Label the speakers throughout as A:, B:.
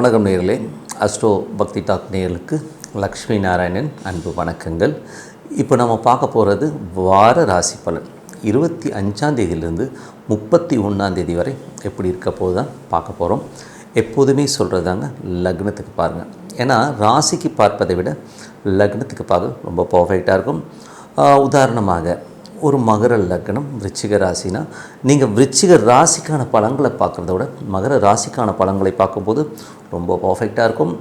A: வணக்கம் நேயர்களே. அஸ்ட்ரோ பக்தி டாக் நேயர்களுக்கு லக்ஷ்மி நாராயணன் அன்பு வணக்கங்கள். இப்போ நம்ம பார்க்க போகிறது வார ராசி பலன் 25ஆம் தேதியிலிருந்து 31ஆம் தேதி வரை எப்படி இருக்க போது தான் பார்க்க போகிறோம். எப்போதுமே சொல்கிறதாங்க, லக்னத்துக்கு பாருங்கள். ஏன்னா ராசிக்கு பார்ப்பதை விட லக்னத்துக்கு பார்க்க ரொம்ப பர்ஃபெக்டாக இருக்கும். உதாரணமாக ஒரு மகர லக்னம் விருச்சிக ராசினா நீங்கள் விருச்சிக ராசிக்கான பலன்களை பார்க்குறத விட மகர ராசிக்கான பலன்களை பார்க்கும்போது ரொம்ப பர்ஃபெக்டாக இருக்கும்.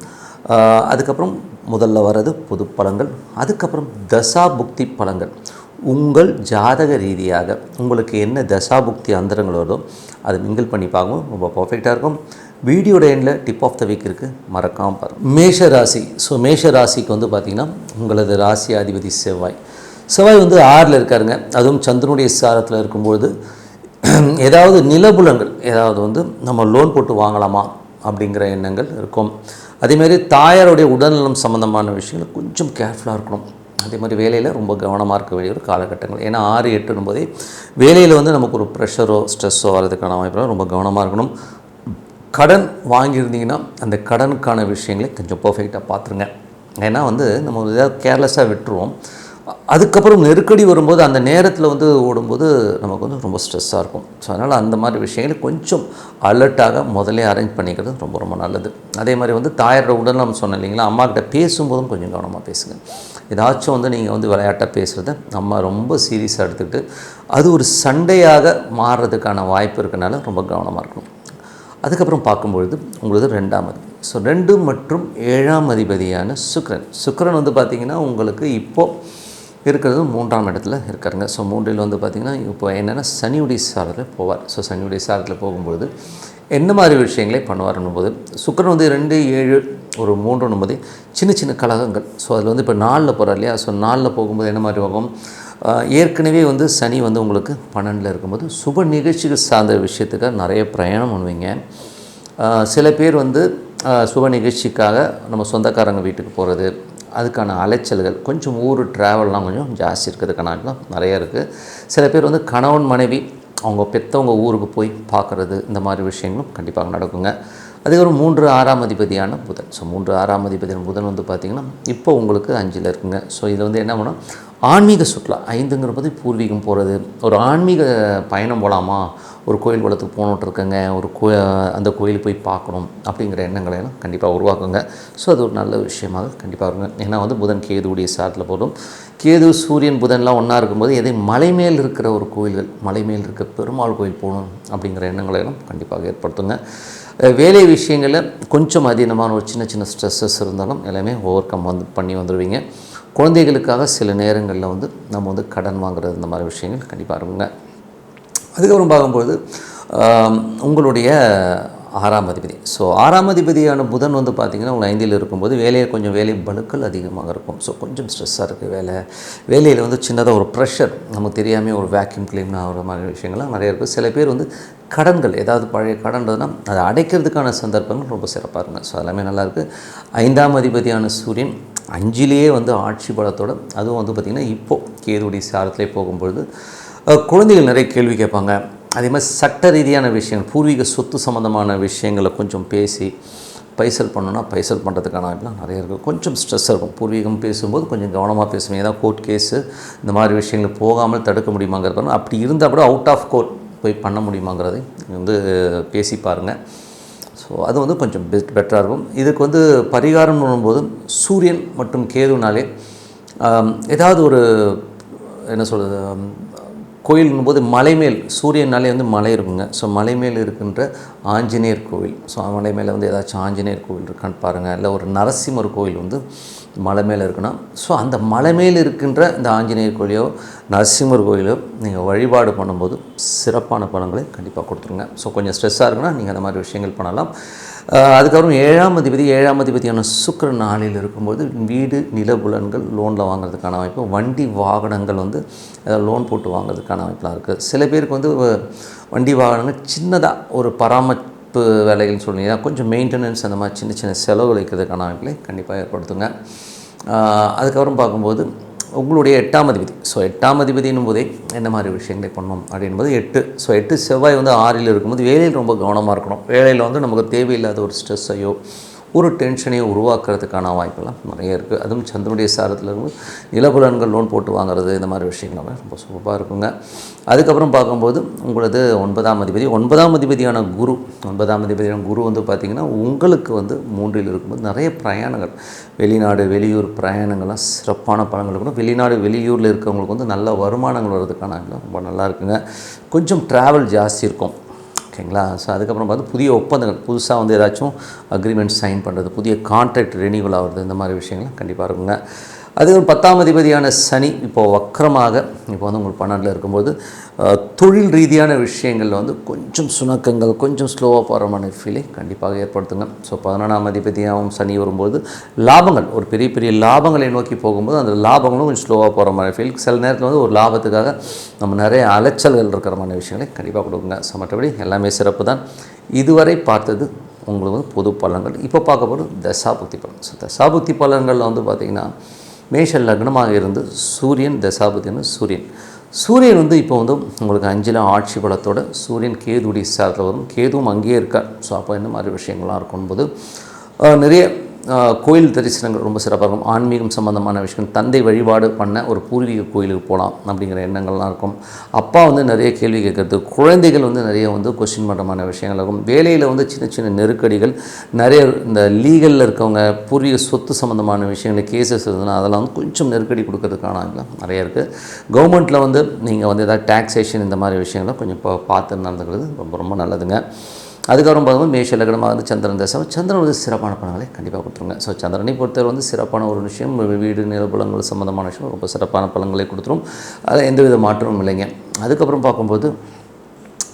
A: அதுக்கப்புறம் முதல்ல வர்றது பொது பலன்கள், அதுக்கப்புறம் தசாபுக்தி பலன்கள். உங்கள் ஜாதக ரீதியாக உங்களுக்கு என்ன தசாபுக்தி அந்தரங்கள் வருதோ அதை மிங்கிள் பண்ணி பார்க்கும்போது ரொம்ப பர்ஃபெக்டாக இருக்கும். வீடியோட எண்டில் டிப் ஆஃப் த வீக் இருக்குது, மறக்காமல் பாருங்கள். மேஷ ராசி. மேஷ ராசிக்கு பார்த்திங்கன்னா உங்களது ராசி அதிபதி செவ்வாய் 6ல் இருக்காருங்க. அதுவும் சந்திரனுடைய சாரத்தில் இருக்கும்பொழுது ஏதாவது நிலபுலங்கள் ஏதாவது நம்ம லோன் போட்டு வாங்கலாமா அப்படிங்கிற எண்ணங்கள் இருக்கும். அதேமாதிரி தாயாருடைய உடல்நலம் சம்மந்தமான விஷயங்கள் கொஞ்சம் கேர்ஃபுல்லாக இருக்கணும். அதே மாதிரி வேலையில் ரொம்ப கவனமாக இருக்க வேண்டிய ஒரு காலகட்டங்கள். ஏன்னா 6, 8 போதே வேலையில் நமக்கு ஒரு ப்ரெஷரோ ஸ்ட்ரெஸ்ஸோ வரதுக்கான வாய்ப்புலாம் ரொம்ப கவனமாக இருக்கணும். கடன் வாங்கியிருந்தீங்கன்னா அந்த கடனுக்கான விஷயங்களை கொஞ்சம் பர்ஃபெக்டாக பார்த்துருங்க. ஏன்னா நம்ம ஏதாவது கேர்லெஸ்ஸாக விட்டுருவோம். அதுக்கப்புறம் நெருக்கடி வரும்போது அந்த நேரத்தில் ஓடும்போது நமக்கு ரொம்ப ஸ்ட்ரெஸ்ஸாக இருக்கும். ஸோ அதனால் அந்த மாதிரி விஷயங்களை கொஞ்சம் அலர்ட்டாக முதலே அரேஞ்ச் பண்ணிக்கிறது ரொம்ப ரொம்ப நல்லது. அதே மாதிரி தாயாரோட உடல்நலம் சொன்னேன் இல்லைங்களா, அம்மாக்கிட்ட பேசும்போதும் கொஞ்சம் கவனமாக பேசுங்க. ஏதாச்சும் நீங்கள் விளையாட்டாக பேசுகிறத அம்மா ரொம்ப சீரியஸாக எடுத்துக்கிட்டு அது ஒரு சண்டையாக மாறுறதுக்கான வாய்ப்பு இருக்கனால ரொம்ப கவனமாக இருக்கணும். அதுக்கப்புறம் பார்க்கும்பொழுது உங்களுக்கு 2ஆம் அதிபதி. 2 மற்றும் 7ஆம் அதிபதியான சுக்கிரன் பார்த்திங்கன்னா உங்களுக்கு இப்போது இருக்கிறது 3ஆம் இடத்துல இருக்காருங்க. 3ல் பார்த்திங்கன்னா இப்போ என்னென்னா சனியுடைய சாரத்தில் போவார். சனியுடைய சாரத்தில் போகும்பொழுது என்ன மாதிரி விஷயங்களே பண்ணுவார்னும் போது சுக்கிரன் 2, 7, ஒரு 3 சின்ன சின்ன கலகங்கள். அதில் இப்போ 4ல் போகிறார் இல்லையா. 4ல் போகும்போது என்ன மாதிரி ஆகும், ஏற்கனவே சனி உங்களுக்கு 12ல் இருக்கும்போது சுப நிகழ்ச்சிகள் சார்ந்த விஷயத்துக்காக நிறைய பிரயாணம் பண்ணுவீங்க. சில பேர் சுப நிகழ்ச்சிக்காக நம்ம சொந்தக்காரங்க வீட்டுக்கு போகிறது, அதுக்கான அலைச்சல்கள் கொஞ்சம் ஊர் ட்ராவல்லாம் கொஞ்சம் ஜாஸ்தி இருக்கிறதுக்கான நிறையா இருக்குது. சில பேர் கணவன் மனைவி அவங்க பெற்றவங்க ஊருக்கு போய் பார்க்குறது, இந்த மாதிரி விஷயங்களும் கண்டிப்பாக நடக்குங்க. அதுக்கப்புறம் 3, 6ஆம் அதிபதியான புதன். 3, 6ஆம் அதிபதியான புதன் பார்த்திங்கன்னா இப்போ உங்களுக்கு 5ல் இருக்குங்க. இதில் என்ன பண்ணோம், ஆன்மீக சுற்றுலா. 5ங்கிறது பூர்வீகம் போகிறது, ஒரு ஆன்மீக பயணம் போகலாமா, ஒரு கோயில் குளத்துக்கு போகணுன்ட்ருக்கங்க, அந்த கோயிலுக்கு போய் பார்க்கணும் அப்படிங்கிற எண்ணங்களையெல்லாம் கண்டிப்பாக உருவாக்குங்க. அது ஒரு நல்ல விஷயமாக கண்டிப்பாக இருக்குங்க. ஏன்னா புதன் கேதுவுடைய சாரத்தில் போடும். கேது சூரியன் புதன்லாம் ஒன்றா இருக்கும்போது எதை மலை மேல் இருக்கிற ஒரு கோயில்கள், மலை மேல் இருக்கிற பெருமாள் கோயில் போகணும் அப்படிங்கிற எண்ணங்களையெல்லாம் கண்டிப்பாக ஏற்படுத்துங்க. வேலை விஷயங்களில் கொஞ்சம் அதிகமான ஒரு சின்ன சின்ன ஸ்ட்ரெஸ்ஸஸ் இருந்தாலும் எல்லாமே ஓவர் கம் பண்ணி வந்துடுவீங்க. குழந்தைகளுக்காக சில நேரங்களில் நம்ம கடன் வாங்குறது, இந்த மாதிரி விஷயங்கள் கண்டிப்பாக இருக்குங்க. அதுக்கப்புறம் பார்க்கும்போது உங்களுடைய 6ஆம் அதிபதி. 6ஆம் அதிபதியான புதன் பார்த்திங்கன்னா உங்கள் 5ல் இருக்கும்போது வேலை பலுக்கள் அதிகமாக இருக்கும். கொஞ்சம் ஸ்ட்ரெஸ்ஸாக இருக்குது வேலையில் சின்னதாக ஒரு ப்ரெஷர், நமக்கு தெரியாமல் ஒரு வேக்யூம் க்ளீன் ஆகிற மாதிரி விஷயங்கள்லாம் நிறைய இருக்குது. சில பேர் கடன்கள், ஏதாவது பழைய கடன்றதுனா அதை அடைக்கிறதுக்கான சந்தர்ப்பங்கள் ரொம்ப சிறப்பாக இருக்குங்க. எல்லாமே நல்லாயிருக்கு. 5ஆம் அதிபதியான சூரியன் 5லேயே ஆட்சி பலத்தோடு, அதுவும் பார்த்திங்கன்னா இப்போது கேதுவுடைய சாரத்திலே போகும்பொழுது குழந்தைகள் நிறைய கேள்வி கேட்பாங்க. அதே மாதிரி சட்ட ரீதியான விஷயங்கள், பூர்வீக சொத்து சம்மந்தமான விஷயங்களை கொஞ்சம் பேசி பைசல் பண்ணோன்னா பைசல் பண்ணுறதுக்கான வாய்ப்புலாம் நிறைய இருக்குது. கொஞ்சம் ஸ்ட்ரெஸ்ஸாக இருக்கும். பூர்வீகம் பேசும்போது கொஞ்சம் கவனமாக பேசுவேன். ஏதாவது கோர்ட் கேஸு இந்த மாதிரி விஷயங்கள் போகாமல் தடுக்க முடியுமாங்கிறது, அப்படி இருந்தால் கூட அவுட் ஆஃப் கோர்ட் போய் பண்ண முடியுமாங்கிறதை பேசி பாருங்கள். அது கொஞ்சம் பெட்டராக இருக்கும். இதுக்கு பரிகாரம் பண்ணும்போது சூரியன் மற்றும் கேதுனாலே ஏதாவது ஒரு என்ன சொல்கிறது, கோயில்னும் போது மலை மேல் சூரியனாலே மலை இருக்குங்க. மலை மேல் இருக்கின்ற ஆஞ்சநேயர் கோவில், மலை மேலே ஏதாச்சும் ஆஞ்சநேயர் கோவில் இருக்கான்னு பாருங்கள். இல்லை ஒரு நரசிம்மர் கோவில் மலை மேலே இருக்குன்னா அந்த மலை மேல் இருக்கின்ற இந்த ஆஞ்சநேயர் கோயிலையோ நரசிம்மர் கோயிலோ நீங்கள் வழிபாடு பண்ணும்போது சிறப்பான பலன்களை கண்டிப்பாக கொடுத்துருங்க. கொஞ்சம் ஸ்ட்ரெஸ்ஸாக இருக்குன்னா நீங்கள் அந்த மாதிரி விஷயங்கள் பண்ணலாம். அதுக்கப்புறம் 7ஆம் அதிபதியான சுக்கிரன் 4ல் இருக்கும்போது வீடு நிலபுலன்கள் லோனில் வாங்குறதுக்கான வாய்ப்பு, வண்டி வாகனங்கள் லோன் போட்டு வாங்குறதுக்கான வாய்ப்பெலாம் இருக்குது. சில பேருக்கு வண்டி வாகனங்கள் சின்னதாக ஒரு பராமரிப்பு வேலைகள்னு சொன்னீங்கன்னா கொஞ்சம் மெயின்டெனன்ஸ், அந்த மாதிரி சின்ன சின்ன செலவு வைக்கிறதுக்கான வாய்ப்புகளை கண்டிப்பாக ஏற்படுத்துங்க. அதுக்கப்புறம் பார்க்கும்போது உங்களுடைய 8ஆம் அதிபதி. ஸோ 8ஆம் அதிபதினும் போதே என்ன மாதிரி விஷயங்களை பண்ணணும் அப்படின்போது 8. ஸோ 8 செவ்வாய் வந்து 6ல் இருக்கும்போது வேலையில் ரொம்ப கவனமாக இருக்கணும். வேலையில் வந்து நமக்கு தேவையில்லாத ஒரு ஸ்ட்ரெஸ்ஸையோ ஒரு டென்ஷனையும் உருவாக்குறதுக்கான வாய்ப்பெல்லாம் நிறைய இருக்குது. அதுவும் சந்திரனுடைய சாரத்தில் இருந்து நிலபுலன்கள் லோன் போட்டு வாங்குறது இந்த மாதிரி விஷயங்களாமே ரொம்ப சூப்பராக இருக்குங்க. அதுக்கப்புறம் பார்க்கும்போது உங்களது 9ஆம் அதிபதி 9ஆம் அதிபதியான குரு 9ஆம் அதிபதியான குரு வந்து பார்த்திங்கன்னா உங்களுக்கு வந்து 3ல் இருக்கும்போது நிறைய பிரயாணங்கள், வெளிநாடு வெளியூர் பிரயாணங்கள்லாம் சிறப்பான பலன்கள் இருக்கணும். வெளிநாடு வெளியூரில் இருக்கவங்களுக்கு வந்து நல்ல வருமானங்கள் வர்றதுக்கான ரொம்ப நல்லா இருக்குங்க. கொஞ்சம் ட்ராவல் ஜாஸ்தி இருக்கும், ஓகேங்களா. ஸோ அதுக்கப்புறம் பார்த்து புதிய ஒப்பந்தங்கள், புதுசாக வந்து ஏதாச்சும் அக்ரிமெண்ட் சைன் பண்ணுறது, புதிய கான்ட்ராக்ட் ரெனியூவல் ஆகிறது, இந்த மாதிரி விஷயங்கள்லாம் கண்டிப்பாக இருக்குங்க. அதுக்கப்புறம் 10ஆம் அதிபதியான சனி இப்போது வக்கரமாக இப்போ வந்து உங்களுக்கு 12ல் இருக்கும்போது தொழில் ரீதியான விஷயங்களில் வந்து கொஞ்சம் சுணக்கங்கள், கொஞ்சம் ஸ்லோவாக போகிற மாதிரி ஃபீலை கண்டிப்பாக ஏற்படுத்துங்க. ஸோ 11ஆம் அதிபதியாகவும் சனி வரும்போது லாபங்கள், ஒரு பெரிய பெரிய லாபங்களை நோக்கி போகும்போது அந்த லாபங்களும் கொஞ்சம் ஸ்லோவாக போகிற மாதிரி ஃபீல். சில நேரத்தில் வந்து ஒரு லாபத்துக்காக நம்ம நிறைய அலைச்சல்கள் இருக்கிற மாதிரி விஷயங்களை கண்டிப்பாக கொடுக்குங்க. ஸோ மற்றபடி எல்லாமே சிறப்பு தான். இதுவரை பார்த்தது உங்களுக்கு வந்து பொது பலன்கள். இப்போ பார்க்க போகிறது தசாபுக்தி பலன். ஸோ தசாபுக்தி பலன்களில் வந்து பார்த்திங்கன்னா மேஷ லக்னமாக இருந்து சூரியன் தசாபதினு சூரியன் வந்து இப்போ வந்து உங்களுக்கு 5ல் ஆட்சி பலத்தோட சூரியன் கேதுடைய சாரத்தில் வரும். கேதுவும் அங்கேயே இருக்கார். ஸோ அப்போ என்ன மாதிரி விஷயங்கள்லாம் இருக்கும்போது நிறைய கோயில் தரிசனங்கள் ரொம்ப சிறப்பாக இருக்கும். ஆன்மீகம் சம்மந்தமான விஷயம், தந்தை வழிபாடு பண்ண ஒரு பூர்வீக கோயிலுக்கு போகலாம் அப்படிங்கிற எண்ணங்கள்லாம் இருக்கும். அப்பா வந்து நிறைய கேள்வி கேட்குறது, குழந்தைகள் வந்து நிறைய வந்து கொஸ்டின் பண்ணுறமான விஷயங்கள் இருக்கும். வேலையில் வந்து சின்ன சின்ன நெருக்கடிகள், நிறைய இந்த லீகலில் இருக்கவங்க பூர்வீக சொத்து சம்மந்தமான விஷயங்கள் கேசஸ் இருந்ததுன்னா அதெல்லாம் வந்து கொஞ்சம் நெருக்கடி கொடுக்கறதுக்கான நிறைய இருக்குது. கவர்மெண்ட்டில் வந்து நீங்கள் வந்து எதாவது டாக்ஸேஷன் இந்த மாதிரி விஷயங்களை கொஞ்சம் பார்த்து நடந்துக்கிறது ரொம்ப ரொம்ப நல்லதுங்க. அதுக்கப்புறம் பார்க்கும்போது மேஷ லக்னமாக வந்து சந்திரன் தசை, சந்திரன் வந்து சிறப்பான பலன்களை கண்டிப்பாக கொடுத்துருங்க. ஸோ சந்திரனை பொறுத்தவரை வந்து சிறப்பான ஒரு விஷயம், வீடு நிலபுலங்கள் சம்மந்தமான விஷயம் ரொம்ப சிறப்பான பலன்களை கொடுத்துரும். அதில் எந்தவித மாற்றமும் இல்லைங்க. அதுக்கப்புறம் பார்க்கும்போது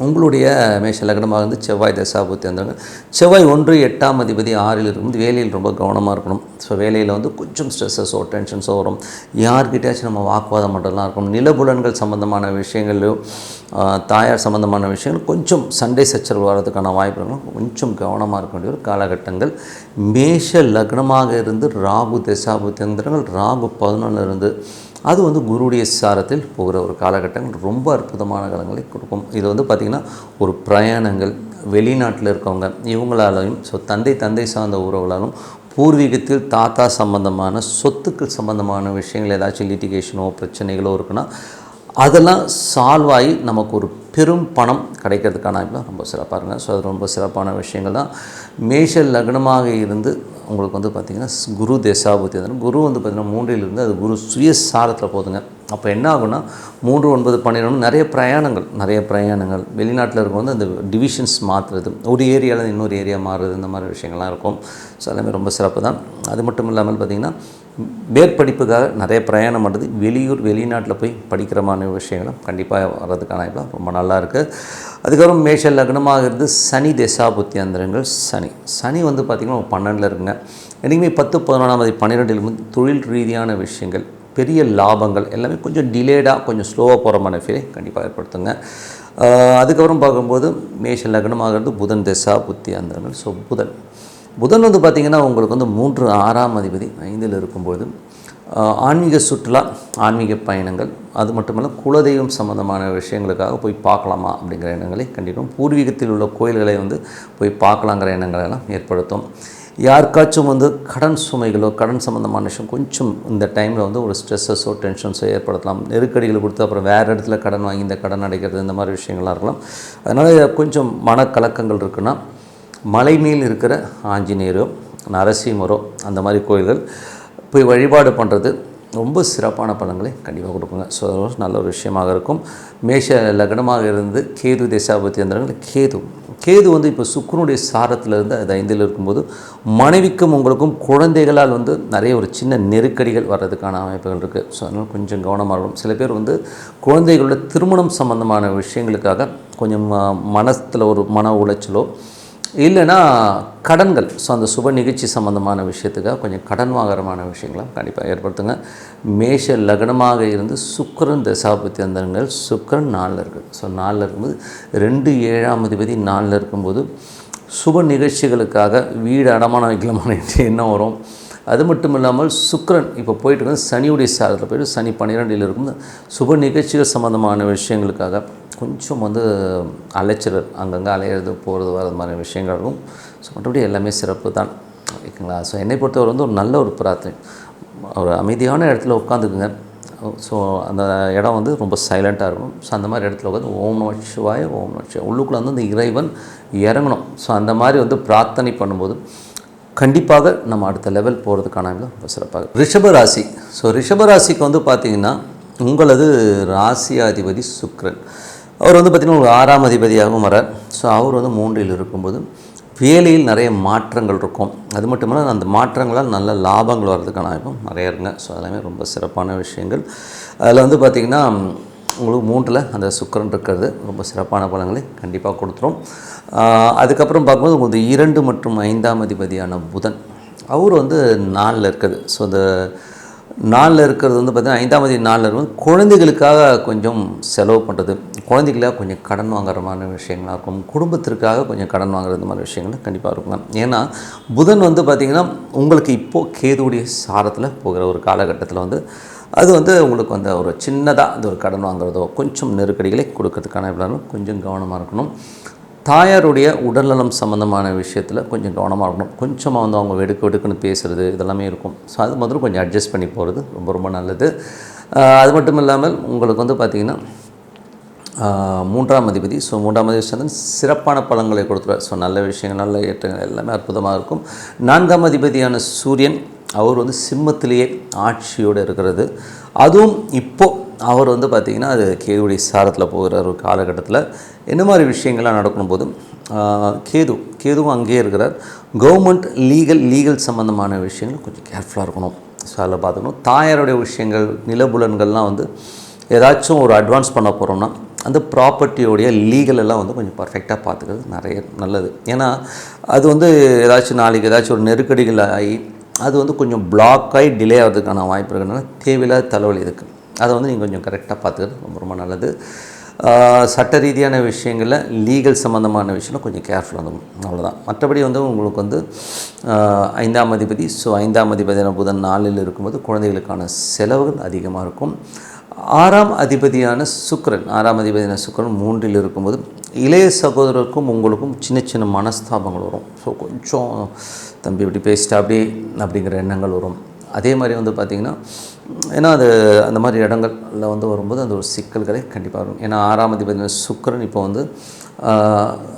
A: உங்களுடைய மேஷ லக்னமாக வந்து செவ்வாய் தசாபுத்தி வந்தாங்க. செவ்வாய் 1 8ஆம் அதிபதி 6ல் இருக்கும்போது வேலையில் ரொம்ப கவனமாக இருக்கணும். ஸோ வேலையில் வந்து கொஞ்சம் ஸ்ட்ரெஸ்ஸஸோ டென்ஷன்ஸோ வரும். யார்கிட்டயாச்சும் நம்ம வாக்குவாதம் பண்ணுறதுலாம் இருக்கும். நிலபுலன்கள் சம்மந்தமான விஷயங்கள்லையோ தாயார் சம்மந்தமான விஷயங்கள் கொஞ்சம் சண்டை சச்சரவு வர்றதுக்கான வாய்ப்புகளும் கொஞ்சம் கவனமாக இருக்க வேண்டிய ஒரு காலகட்டங்கள். மேஷ லக்னமாக இருந்து ராகு தசாபுத்தி வந்தாங்க. ராகு 11ல் இருந்து அது வந்து குருடைய சாரத்தில் போகிற ஒரு காலகட்டங்கள் ரொம்ப அற்புதமான காலங்களை கொடுக்கும். இது வந்து பார்த்திங்கன்னா ஒரு பிரயாணங்கள், வெளிநாட்டில் இருக்கவங்க இவங்களாலையும், ஸோ தந்தை சார்ந்த உறவுகளாலும், பூர்வீகத்தில் தாத்தா சம்பந்தமான சொத்துக்கள் சம்பந்தமான விஷயங்கள் ஏதாச்சும் லிட்டிகேஷனோ பிரச்சனைகளோ இருக்குன்னா அதெல்லாம் சால்வ் ஆகி நமக்கு ஒரு பெரும் பணம் கிடைக்கிறதுக்கான ரொம்ப சிறப்பாக இருங்க. ஸோ அது ரொம்ப சிறப்பான விஷயங்கள் தான். மேஷ லக்னமாக இருந்து உங்களுக்கு வந்து பார்த்திங்கன்னா குரு தசாபுத்தி வந்து குரு வந்து பார்த்திங்கன்னா 3ல் இருந்து அது குரு சுயசாரத்தில் போதுங்க. அப்போ என்ன ஆகுன்னா 3, 9, 12 நிறைய பிரயாணங்கள் வெளிநாட்டில் இருக்கும் வந்து அந்த டிவிஷன்ஸ் மாற்றுறது, ஒரு ஏரியாவில் இன்னொரு ஏரியா மாறுறது, இந்த மாதிரி விஷயங்கள்லாம் இருக்கும். ஸோ எல்லாமே ரொம்ப சிறப்பு தான். அது மட்டும் இல்லாமல் பார்த்திங்கன்னா மேற்படிப்புக்காக நிறைய பிரயாணம் பண்ணுறது, வெளிநாட்டில் போய் படிக்கிற மாதிரி விஷயங்களும் கண்டிப்பாக வர்றதுக்கான ரொம்ப நல்லா இருக்குது. அதுக்கப்புறம் மேஷ லக்னமாக இருந்து சனி தசாபுத்தி அந்தரங்கள். சனி வந்து பார்த்திங்கன்னா 12ல் இருக்குங்க. என்றைக்குமே 10, 11ஆம் தேதி 12ல் தொழில் ரீதியான விஷயங்கள், பெரிய லாபங்கள் எல்லாமே கொஞ்சம் டிலேடாக கொஞ்சம் ஸ்லோவாக போகிற மாதிரி ஃபீலை கண்டிப்பாக ஏற்படுத்துங்க. அதுக்கப்புறம் பார்க்கும்போது மேஷ லக்னமாக இருந்து புதன் தசாபுத்தி அந்தரங்கள். ஸோ புதன் வந்து பார்த்திங்கன்னா உங்களுக்கு வந்து 3, 6ஆம் அதிபதி 5ல் இருக்கும்போது ஆன்மீக சுற்றுலா, ஆன்மீக பயணங்கள், அது மட்டுமல்ல குலதெய்வம் சம்மந்தமான விஷயங்களுக்காக போய் பார்க்கலாமா அப்படிங்கிற எண்ணங்களை கண்டிப்பாக பூர்வீகத்தில் உள்ள கோயில்களை வந்து போய் பார்க்கலாங்கிற எண்ணங்களெல்லாம் ஏற்படுத்தும். யாருக்காச்சும் வந்து கடன் சுமைகளோ கடன் சம்மந்தமான விஷயம் கொஞ்சம் இந்த டைமில் வந்து ஒரு ஸ்ட்ரெஸ்ஸஸோ டென்ஷன்ஸோ ஏற்படுத்தலாம். நெருக்கடிகளை கொடுத்து அப்புறம் வேறு இடத்துல கடன் வாங்கி இந்த கடன் அடைக்கிறது, இந்த மாதிரி விஷயங்கள்லாம் இருக்கலாம். அதனால் கொஞ்சம் மனக்கலக்கங்கள் இருக்குன்னா மலை மேல் இருக்கிற ஆஞ்சநேயரோ நரசிம்மரோ அந்த மாதிரி கோயில்கள் போய் வழிபாடு பண்ணுறது ரொம்ப சிறப்பான பலன்களை கண்டிப்பாக கொடுக்குங்க. ஸோ நல்ல ஒரு விஷயமாக இருக்கும். மேஷ லக்னமாக இருந்து கேது தசாபுத்தி அந்த கேது வந்து இப்போ சுக்கிரனுடைய சாரத்தில் இருந்து அது 5ல் இருக்கும்போது மனைவிக்கும் உங்களுக்கும் குழந்தைகளால் வந்து நிறைய ஒரு சின்ன நெருக்கடிகள் வர்றதுக்கான அமைப்புகள் இருக்குது. ஸோ அதனால் கொஞ்சம் கவனமாக இருக்கும். சில பேர் வந்து குழந்தைகளோட திருமணம் சம்பந்தமான விஷயங்களுக்காக கொஞ்சம் மனத்தில் ஒரு மன உளைச்சலோ இல்லைன்னா கடன்கள், ஸோ அந்த சுப நிகழ்ச்சி சம்மந்தமான விஷயத்துக்காக கொஞ்சம் கடன் வாங்குறமான விஷயங்களும் கண்டிப்பாக ஏற்படுத்துங்க. மேஷ லக்னமாக இருந்து சுக்கிரன் தசாபுத்தி அந்தரங்கள். சுக்கிரன் 4ல் இருக்குது. ஸோ 4ல் இருக்கும்போது 2, 7ஆம் அதிபதி 4ல் இருக்கும்போது சுப நிகழ்ச்சிகளுக்காக வீடு அடமானம் வைக்கலாமான எண்ணம் வரும். அது மட்டும் இல்லாமல் சுக்கிரன் இப்போ போயிட்டு வந்து சனியுடைய சாரத்தில் போயிட்டு சனி 12 இருக்கும். சுப நிகழ்ச்சிகள் சம்மந்தமான விஷயங்களுக்காக கொஞ்சம் வந்து அலைச்சல், அங்கங்கே அலையிறது போகிறது வர்றது மாதிரி விஷயங்கள் இருக்கும். ஸோ மற்றபடி எல்லாமே சிறப்பு தான், ஓகேங்களா. ஸோ என்னை பொறுத்தவரை வந்து ஒரு நல்ல ஒரு பிரார்த்தனை, ஒரு அமைதியான இடத்துல உட்காந்துக்குங்க. ஸோ அந்த இடம் வந்து ரொம்ப சைலண்ட்டாக இருக்கணும். ஸோ அந்த மாதிரி இடத்துல உட்காந்து ஓம் நம சிவாய ஓம் நம சிவாய உள்ளுக்குள்ளே வந்து அந்த இறைவன் இறங்கணும். ஸோ அந்த மாதிரி வந்து பிரார்த்தனை பண்ணும்போது கண்டிப்பாக நம்ம அடுத்த லெவல் போகிறதுக்கான ரொம்ப சிறப்பாக. ரிஷபராசி. ஸோ ரிஷபராசிக்கு வந்து பார்த்திங்கன்னா உங்களது ராசியாதிபதி சுக்கிரன், அவர் வந்து பார்த்திங்கன்னா ஒரு 6ஆம் அதிபதியாகவும் வரார். ஸோ அவர் வந்து 3இல் இருக்கும்போது வேலையில் நிறைய மாற்றங்கள் இருக்கும். அது மட்டும் இல்லாமல் அந்த மாற்றங்களால் நல்ல லாபங்கள் வர்றதுக்கான வாய்ப்பும் நிறைய இருங்க. ஸோ அதெல்லாமே ரொம்ப சிறப்பான விஷயங்கள். அதில் வந்து பார்த்திங்கன்னா உங்களுக்கு 3இல் அந்த சுக்கிரன் இருக்கிறது ரொம்ப சிறப்பான பலன்களை கண்டிப்பாக கொடுத்துரும். அதுக்கப்புறம் பார்க்கும்போது உங்களுக்கு 2 மற்றும் 5ஆம் அதிபதியான புதன், அவர் வந்து 4இல் இருக்குது. ஸோ அந்த 4இல் இருக்கிறது வந்து பார்த்திங்கன்னா 5ஆம் அதிபதி 4இல் இருக்கும். குழந்தைகளுக்காக கொஞ்சம் செலவு பண்ணுறது, குழந்தைகளாக கொஞ்சம் கடன் வாங்குற மாதிரி விஷயங்களாக இருக்கும். குடும்பத்திற்காக கொஞ்சம் கடன் வாங்குறது மாதிரி விஷயங்கள் கண்டிப்பாக இருக்கும். ஏன்னா புதன் வந்து பார்த்திங்கன்னா உங்களுக்கு இப்போது கேதுவுடைய சாரத்தில் போகிற ஒரு காலகட்டத்தில் வந்து அது வந்து உங்களுக்கு வந்து ஒரு சின்னதாக அந்த ஒரு கடன் வாங்குறதோ கொஞ்சம் நெருக்கடிகளை கொடுக்கறதுக்கான எப்படினாலும் கொஞ்சம் கவனமாக இருக்கணும். தாயாருடைய உடல்நலம் சம்மந்தமான விஷயத்தில் கொஞ்சம் கவனமாக இருக்கணும். கொஞ்சமாக வந்து அவங்க வெடுக்குன்னு பேசுகிறது இதெல்லாமே இருக்கும். ஸோ அது முதல்ல கொஞ்சம் அட்ஜஸ்ட் பண்ணி போகிறது ரொம்ப ரொம்ப நல்லது. அது மட்டும் இல்லாமல் உங்களுக்கு வந்து பார்த்திங்கன்னா 3ஆம் அதிபதி, ஸோ 3ஆம் அதிபதி வந்து சிறப்பான பலன்களை கொடுத்துருவார். ஸோ நல்ல விஷயங்கள், நல்ல ஏற்றங்கள் எல்லாமே அற்புதமாக இருக்கும். 4ஆம் அதிபதியான சூரியன், அவர் வந்து சிம்மத்திலேயே ஆட்சியோடு இருக்கிறது. அதுவும் இப்போது அவர் வந்து பார்த்திங்கன்னா அது கேதுவுடைய சாரத்தில் போகிற ஒரு காலகட்டத்தில் என்ன மாதிரி விஷயங்கள்லாம் நடக்கணும் போது கேதுவும் அங்கேயே இருக்கிறார். கவர்மெண்ட் லீகல் சம்மந்தமான விஷயங்கள் கொஞ்சம் கேர்ஃபுல்லாக இருக்கணும். ஸோ அதில் பார்த்துக்கணும். தாயாருடைய விஷயங்கள், நிலபுலன்கள்லாம் வந்து ஏதாச்சும் ஒரு அட்வான்ஸ் பண்ண போகிறோம்னா அந்த ப்ராப்பர்ட்டியோடைய லீகல் எல்லாம் வந்து கொஞ்சம் பர்ஃபெக்டாக பார்த்துக்கிறது நிறைய நல்லது. ஏன்னா அது வந்து ஏதாச்சும் நாளைக்கு ஏதாச்சும் ஒரு நெருக்கடிகள் ஆகி அது வந்து கொஞ்சம் பிளாக் ஆகி டிலே ஆகிறதுக்கான வாய்ப்பு இருக்கிறதுனால தேவையில்லாத தலைவலி இருக்குது. அதை வந்து நீங்கள் கொஞ்சம் கரெக்டாக பார்த்துக்கிறது ரொம்ப ரொம்ப நல்லது. சட்ட ரீதியான விஷயங்களில் லீகல் சம்மந்தமான விஷயம் கொஞ்சம் கேர்ஃபுல்லாக இருக்கணும், அவ்வளோதான். மற்றபடி வந்து உங்களுக்கு வந்து 5ஆம் அதிபதி, ஸோ 5ஆம் அதிபதியான புதன் 4இல் இருக்கும்போது குழந்தைகளுக்கான செலவுகள் அதிகமாக இருக்கும். 6ஆம் அதிபதியான சுக்கிரன் 3இல் இருக்கும்போது இளைய சகோதரருக்கும் உங்களுக்கும் சின்ன சின்ன மனஸ்தாபங்கள் வரும். ஸோ கொஞ்சம் தம்பி இப்படி பேசிட்டா அப்படிங்கிற எண்ணங்கள் வரும். அதே மாதிரி வந்து பார்த்திங்கன்னா ஏன்னா அது அந்த மாதிரி இடங்களில் வந்து வரும்போது அந்த ஒரு சிக்கல்களை கண்டிப்பாக வரும். ஏன்னா 6ஆம் அதிபதி சுக்கிரன் இப்போ வந்து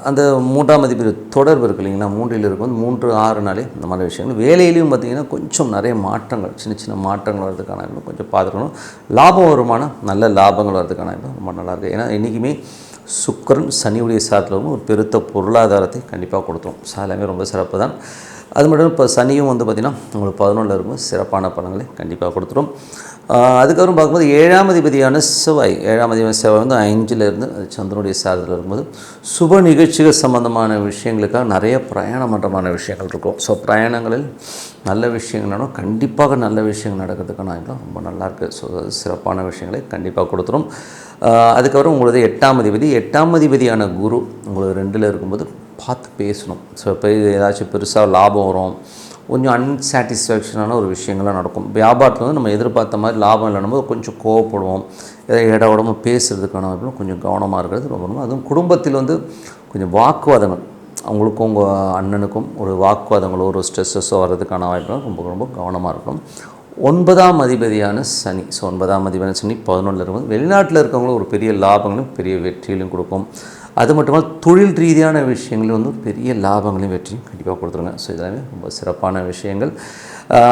A: அந்த 3ஆம் அதிபதி தொடர்பு இருக்குது இல்லைங்களா, 3இல் இருக்கும்போது 3, 6 நாளே இந்த மாதிரி விஷயங்கள். வேலையிலையும் பார்த்திங்கன்னா கொஞ்சம் நிறைய மாற்றங்கள், சின்ன மாற்றங்கள் வர்றதுக்கான கொஞ்சம் பார்த்துக்கணும். லாபம் வருமானம் நல்ல லாபங்கள் வர்றதுக்கான ரொம்ப நல்லாயிருக்கு. ஏன்னா என்றைக்குமே சுக்கிரன் சனியுடைய சாரத்தில் ஒரு பெருத்த பொருளாதாரத்தை கண்டிப்பாக கொடுத்துரும். ஸோ எல்லாமே ரொம்ப சிறப்பு தான். அது மட்டும் இப்போ சனியும் வந்து பார்த்திங்கன்னா உங்களுக்கு 11இல் இருக்கும்போது சிறப்பான பலன்களை கண்டிப்பாக கொடுத்துரும். அதுக்கப்புறம் பார்க்கும்போது 7ஆம் அதிபதியான செவ்வாய் வந்து 5இல் இருந்து அது சந்திரனுடைய சாரத்தில் இருக்கும்போது சுப நிகழ்ச்சிகள் சம்மந்தமான விஷயங்களுக்காக நிறைய பிரயாணம் பண்ணுறமான விஷயங்கள் இருக்கும். ஸோ பிரயாணங்களில் நல்ல விஷயங்கள்னாலும் கண்டிப்பாக நல்ல விஷயங்கள் நடக்கிறதுக்கான ரொம்ப நல்லாயிருக்கு. ஸோ சிறப்பான விஷயங்களை கண்டிப்பாக கொடுத்துரும். அதுக்கப்புறம் உங்களது 8ஆம் அதிபதியான குரு உங்களுக்கு 2இல் இருக்கும்போது பார்த்து பேசணும். ஸோ இப்போ ஏதாச்சும் பெருசாக லாபம் வரும், கொஞ்சம் அன்சாட்டிஸ்ஃபேக்ஷனான ஒரு விஷயங்கள்லாம் நடக்கும். வியாபாரத்தில் வந்து நம்ம எதிர்பார்த்த மாதிரி லாபம் இல்லைன்னு கொஞ்சம் கோவப்படுவோம், ஏதாவது இட உடம்பு பேசுகிறதுக்கான கொஞ்சம் கவனமாக இருக்கிறது ரொம்ப ரொம்ப. அதுவும் குடும்பத்தில் வந்து கொஞ்சம் வாக்குவாதங்கள், அவங்களுக்கும் உங்கள் அண்ணனுக்கும் ஒரு வாக்குவாதங்களோ ஒரு ஸ்ட்ரெஸ்ஸஸோ வர்றதுக்கான வாய்ப்புகள் ரொம்ப ரொம்ப கவனமாக இருக்கும். 9ஆம் அதிபதியான சனி, ஸோ 9ஆம் அதிபதியான சனி 11இல் இருக்கும்போது வெளிநாட்டில் இருக்கவங்களும் ஒரு பெரிய லாபங்களும் பெரிய வெற்றியிலும் கொடுக்கும். அது மட்டும் தொழில் ரீதியான விஷயங்களும் வந்து பெரிய லாபங்களையும் வெற்றியும் கண்டிப்பாக கொடுத்துருங்க. ஸோ இதெல்லாமே ரொம்ப சிறப்பான விஷயங்கள்.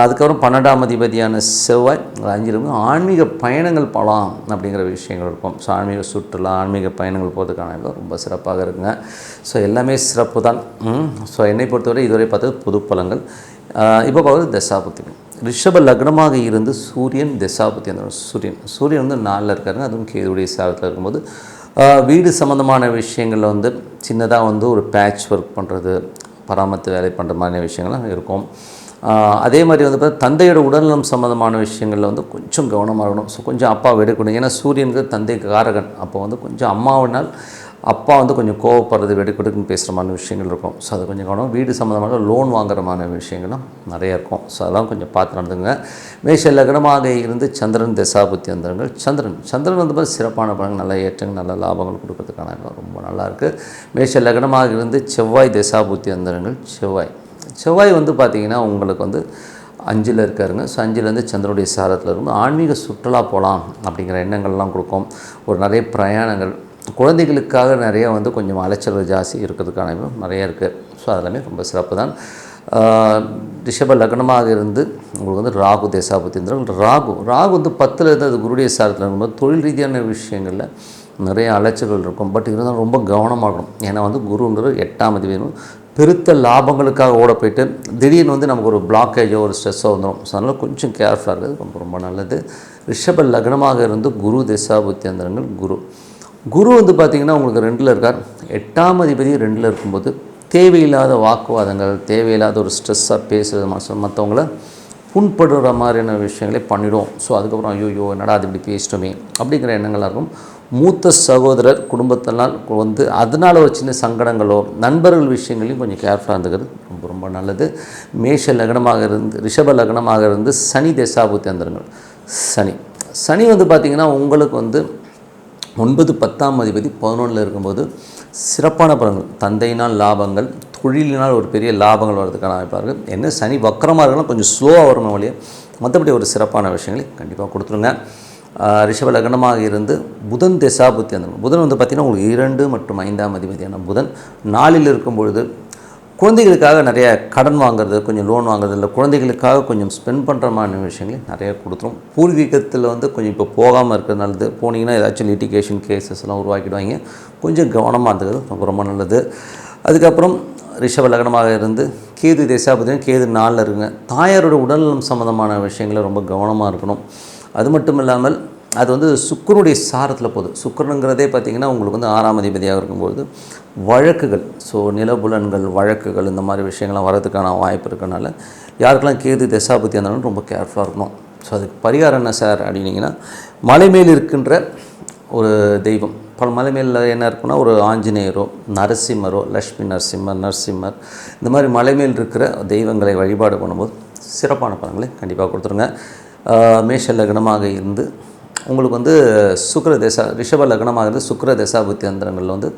A: அதுக்கப்புறம் 12ஆம் அதிபதியான செவ்வாய் 5இல் ஆன்மீக பயணங்கள் போகலாம் அப்படிங்கிற விஷயங்கள் இருக்கும். ஸோ ஆன்மீக சுற்றுலா, ஆன்மீக பயணங்கள் போகிறதுக்கான ரொம்ப சிறப்பாக இருக்குங்க. ஸோ எல்லாமே சிறப்பு தான். ஸோ என்னை பொறுத்தவரை இதுவரை பார்த்தது பொது பலன்கள். இப்போ பார்க்குறது தசாபுத்திகள். ரிஷப லக்னமாக இருந்து சூரியன் தசாபுத்தி, அந்த சூரியன் வந்து 4இல் இருக்காருங்க, அதுவும் கேதுவுடைய சாரத்தில் இருக்கும்போது வீடு சம்மந்தமான விஷயங்களில் வந்து சின்னதாக வந்து ஒரு பேட்ச் ஒர்க் பண்ணுறது, பராமரித்து வேலை பண்ணுற மாதிரி விஷயங்கள்லாம் இருக்கும். அதே மாதிரி வந்து பார்த்தா தந்தையோட உடல்நலம் சம்மந்தமான விஷயங்களில் வந்து கொஞ்சம் கவனமாக இருக்கணும். ஸோ கொஞ்சம் அப்பா எடுக்கணும். ஏன்னா சூரியனுக்கு தந்தை காரகன். அப்போ வந்து கொஞ்சம் அம்மாவினால் அப்பா வந்து கொஞ்சம் கோவப்படுறது, வெடுக்கெடுக்குன்னு பேசுகிற மாதிரி விஷயங்கள் இருக்கும். ஸோ அது கொஞ்சம் கவனம். வீடு சம்மந்தமான லோன் வாங்குற மாதிரி விஷயங்களும் நிறைய இருக்கும். ஸோ அதெல்லாம் கொஞ்சம் பார்த்து நடந்துங்க. மேஷ லக்னமாக இருந்து சந்திரன் தசாபுத்தி அந்தரங்கள். சந்திரன் வந்து மாதிரி சிறப்பான பலன்கள், நல்ல ஏற்றங்கள், நல்ல லாபங்கள் கொடுக்கறதுக்கான ரொம்ப நல்லாயிருக்கு. மேஷ லக்னமாக இருந்து செவ்வாய் தசாபுத்தி அந்தரங்கள். செவ்வாய் வந்து பார்த்திங்கன்னா உங்களுக்கு வந்து 5ல் இருக்காருங்க. ஸோ 5லேருந்து சந்திரனுடைய சாரத்தில் இருக்கும். ஆன்மீக சுற்றுலா போகலாம் அப்படிங்கிற எண்ணங்கள்லாம் கொடுக்கும். ஒரு நிறைய பிரயாணங்கள், குழந்தைகளுக்காக நிறைய வந்து கொஞ்சம் அலைச்சல்கள் ஜாஸ்தி இருக்கிறதுக்கான நிறைய இருக்குது. ஸோ அதெல்லாமே ரொம்ப சிறப்பு தான். ரிஷப லக்னமாக இருந்து உங்களுக்கு வந்து ராகு தேசாபுத்திந்திரங்கள். ராகு வந்து 10ல் இருந்து அது குருடைய சாரத்தில் இருக்கும்போது தொழில் ரீதியான விஷயங்களில் நிறைய அலைச்சல்கள் இருக்கும். பட் இருந்தாலும் ரொம்ப கவனமாக இருக்கணும். ஏன்னா வந்து குருங்கிறது 8ஆம் அதிபதி, பெருத்த லாபங்களுக்காக ஓட போய்ட்டு திடீர்னு வந்து நமக்கு ஒரு பிளாக்கேஜோ ஒரு ஸ்ட்ரெஸ்ஸோ வந்துடும். ஸோ அதனால் கொஞ்சம் கேர்ஃபுல்லாக இருக்கிறது ரொம்ப ரொம்ப நல்லது. ரிஷப லக்னமாக இருந்து குரு தசாபுத்தி அந்தரங்கள். குரு வந்து பார்த்திங்கன்னா உங்களுக்கு 2ல் இருக்கார். 8ஆம் அதிபதி 2ல் இருக்கும்போது தேவையில்லாத வாக்குவாதங்கள், தேவையில்லாத ஒரு ஸ்ட்ரெஸ்ஸாக பேசுகிறது, மற்றவங்கள புண்படுற மாதிரியான விஷயங்களே பண்ணிவிடும். ஸோ அதுக்கப்புறம் ஐயோ என்னடா அது இப்படி பேசிட்டோமே அப்படிங்கிற எண்ணங்களாக இருக்கும். மூத்த சகோதரர் குடும்பத்தினால் வந்து அதனால் ஒரு சின்ன சங்கடங்களோ நண்பர்கள் விஷயங்களையும் கொஞ்சம் கேர்ஃபுல்லாக இருந்துக்கிறது ரொம்ப ரொம்ப நல்லது. மேஷ லக்னமாக இருந்து ரிஷப லக்னமாக இருந்து சனி தசாபுத்தி அந்தரங்கள். சனி வந்து பார்த்திங்கன்னா உங்களுக்கு வந்து 9 10ஆம் அதிபதி 11ல் இருக்கும்போது சிறப்பான பலன்கள், தந்தையினால் லாபங்கள், தொழிலினால் ஒரு பெரிய லாபங்கள் வர்றதுக்கான வாய்ப்பார்கள். என்ன சனி வக்கரமாக இருக்கலாம், கொஞ்சம் ஸ்லோவாக வரணும் வழியே, மற்றபடி ஒரு சிறப்பான விஷயங்களை கண்டிப்பாக கொடுத்துருங்க. ரிஷப லக்னமாக இருந்து புதன் தசாபுத்தி அந்த புதன் வந்து பார்த்திங்கன்னா உங்களுக்கு 2 மற்றும் 5ஆம் அதிபதியான புதன் 4ல் இருக்கும் பொழுது குழந்தைகளுக்காக நிறைய கடன் வாங்குறது, கொஞ்சம் லோன் வாங்குறது, இல்லை குழந்தைகளுக்காக கொஞ்சம் ஸ்பெண்ட் பண்ணுற மாதிரி விஷயங்களை நிறைய கொடுத்துரும். பூர்வீகத்தில் வந்து கொஞ்சம் இப்போ போகாமல் இருக்கிறது நல்லது. போனீங்கன்னா ஏதாச்சும் லிட்டிகேஷன் கேசஸ் எல்லாம் உருவாக்கிடுவாங்க. கொஞ்சம் கவனமாக இருந்தது ரொம்ப ரொம்ப நல்லது. அதுக்கப்புறம் ரிஷப லக்னமாக இருந்து கேது தசாபதியும் கேது 4ல் இருக்குங்க. தாயாரோட உடல்நலம் சம்மந்தமான விஷயங்களை ரொம்ப கவனமாக இருக்கணும். அது மட்டும் இல்லாமல் அது வந்து சுக்கிரனுடைய சாரத்தில் போகுது. சுக்கிரனுங்கிறதே பார்த்திங்கன்னா உங்களுக்கு வந்து 6ஆம் அதிபதியாக இருக்கும்போது வழக்குகள், ஸோ நிலபுலன்கள், வழக்குகள், இந்த மாதிரி விஷயங்கள்லாம் வரதுக்கான வாய்ப்பு இருக்கனால யாருக்கெல்லாம் கேது தசாபுத்தி இருந்தாலும் ரொம்ப கேர்ஃபுல்லாக இருக்கணும். ஸோ அதுக்கு பரிகாரம் என்ன சார் அப்படின்னிங்கன்னா, மலை மேல் இருக்கின்ற ஒரு தெய்வம், மலை மேலில் என்ன இருக்குன்னா ஒரு ஆஞ்சநேயரோ, நரசிம்மரோ, லக்ஷ்மி நரசிம்மர் இந்த மாதிரி மலை மேல் இருக்கிற தெய்வங்களை வழிபாடு பண்ணும்போது சிறப்பான பலன்களை கண்டிப்பாக கொடுத்துருங்க. மேஷ லக்னமாக இருந்து உங்களுக்கு வந்து ரிஷப லக்னமாக இருந்து சுக்கிர தசாபுத்தி அந்தரங்களில் வந்து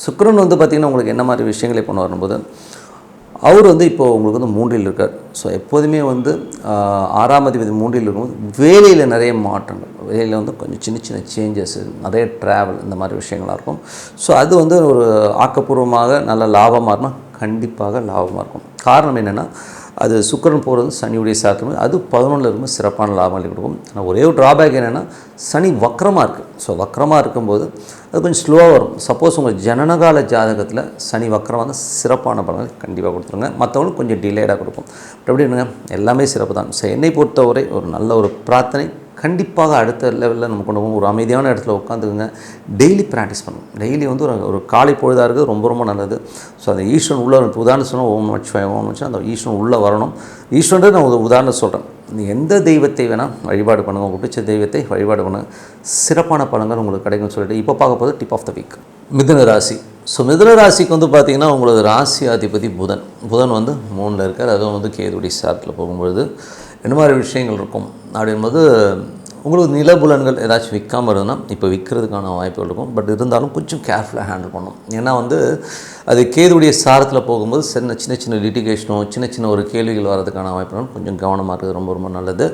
A: சுக்கிரன் வந்து பார்த்திங்கன்னா உங்களுக்கு என்ன மாதிரி விஷயங்களை பண்ண வரும்போது அவர் வந்து இப்போது உங்களுக்கு வந்து 3ல் இருக்கார். ஸோ எப்போதுமே வந்து 6ஆம் அதிபதி 3ல் இருக்கும்போது வேலையில் நிறைய மாற்றங்கள், வேலையில் வந்து கொஞ்சம் சின்ன சின்ன சேஞ்சஸ், நிறைய ட்ராவல், இந்த மாதிரி விஷயங்களாக இருக்கும். ஸோ அது வந்து ஒரு ஆக்கப்பூர்வமாக நல்ல லாபமாக இருந்தால் கண்டிப்பாக லாபமாக இருக்கும். காரணம் என்னென்னா அது சுக்கிரன் போகிறது சனியுடைய சாரத்தில், அது 11ல் இருக்கும்போது சிறப்பான லாபங்களை கொடுக்கும். ஆனால் ஒரே ஒரு ட்ராபேக் என்னென்னா சனி வக்கரமாக இருக்குது. ஸோ வக்கரமாக இருக்கும்போது அது கொஞ்சம் ஸ்லோவாக வரும். சப்போஸ் உங்கள் ஜனனகால ஜாதகத்தில் சனி வக்கரமாக இருந்தால் சிறப்பான பலன்கள் கண்டிப்பாக கொடுத்துருங்க. மற்றவங்களுக்கு கொஞ்சம் டிலேடாக கொடுக்கும். எப்படி என்னங்க எல்லாமே சிறப்பு தான். ஸோ என்னை பொறுத்தவரை ஒரு நல்ல ஒரு பிரார்த்தனை கண்டிப்பாக அடுத்த லெவலில் நம்ம கொண்டு போகும். ஒரு அமைதியான இடத்துல உட்காந்துக்குங்க, டெய்லி ப்ராக்டிஸ் பண்ணணும். டெய்லி வந்து ஒரு காலை பொழுதாக இருக்குது ரொம்ப ரொம்ப நல்லது. ஸோ அந்த ஈஸ்வரன் உள்ளே உதாரணம் சொன்னால் ஓம் நமச்சிவாய அந்த ஈஸ்வரன் உள்ளே வரணும். ஈஸ்வரன் நான் ஒரு உதாரணம் சொல்கிறேன். எந்த தெய்வத்தை வேணால் வழிபாடு பண்ணுங்கள், உங்களுக்கு பிடிச்ச தெய்வத்தை வழிபாடு பண்ணுங்கள், சிறப்பான பலன்கள் உங்களுக்கு கிடைக்கும்னு சொல்லிட்டு இப்போ பார்க்க போது டிப் ஆஃப் த வீக் மிதுன ராசி. ஸோ மிதுன ராசிக்கு வந்து பார்த்திங்கன்னா உங்களுக்கு ராசி அதிபதி புதன் வந்து 3ல் இருக்கார். அதுவும் வந்து கேதுடைய சாரத்தில் போகும்பொழுது என்ன மாதிரி விஷயங்கள் இருக்கும் அப்படின்போது உங்களுக்கு நிலபுலன்கள் ஏதாச்சும் விற்காமல் இருந்ததுன்னா இப்போ விற்கிறதுக்கான வாய்ப்புகள் இருக்கும். பட் இருந்தாலும் கொஞ்சம் கேர்ஃபுல்லாக ஹேண்டில் பண்ணணும். ஏன்னா வந்து அது கேதுடைய சாரத்தில் போகும்போது சின்ன சின்ன லிட்டிகேஷனோ சின்ன ஒரு கேள்விகள் வர்றதுக்கான வாய்ப்புகளும் கொஞ்சம் கவனமாக இருக்குது ரொம்ப ரொம்ப நல்லது.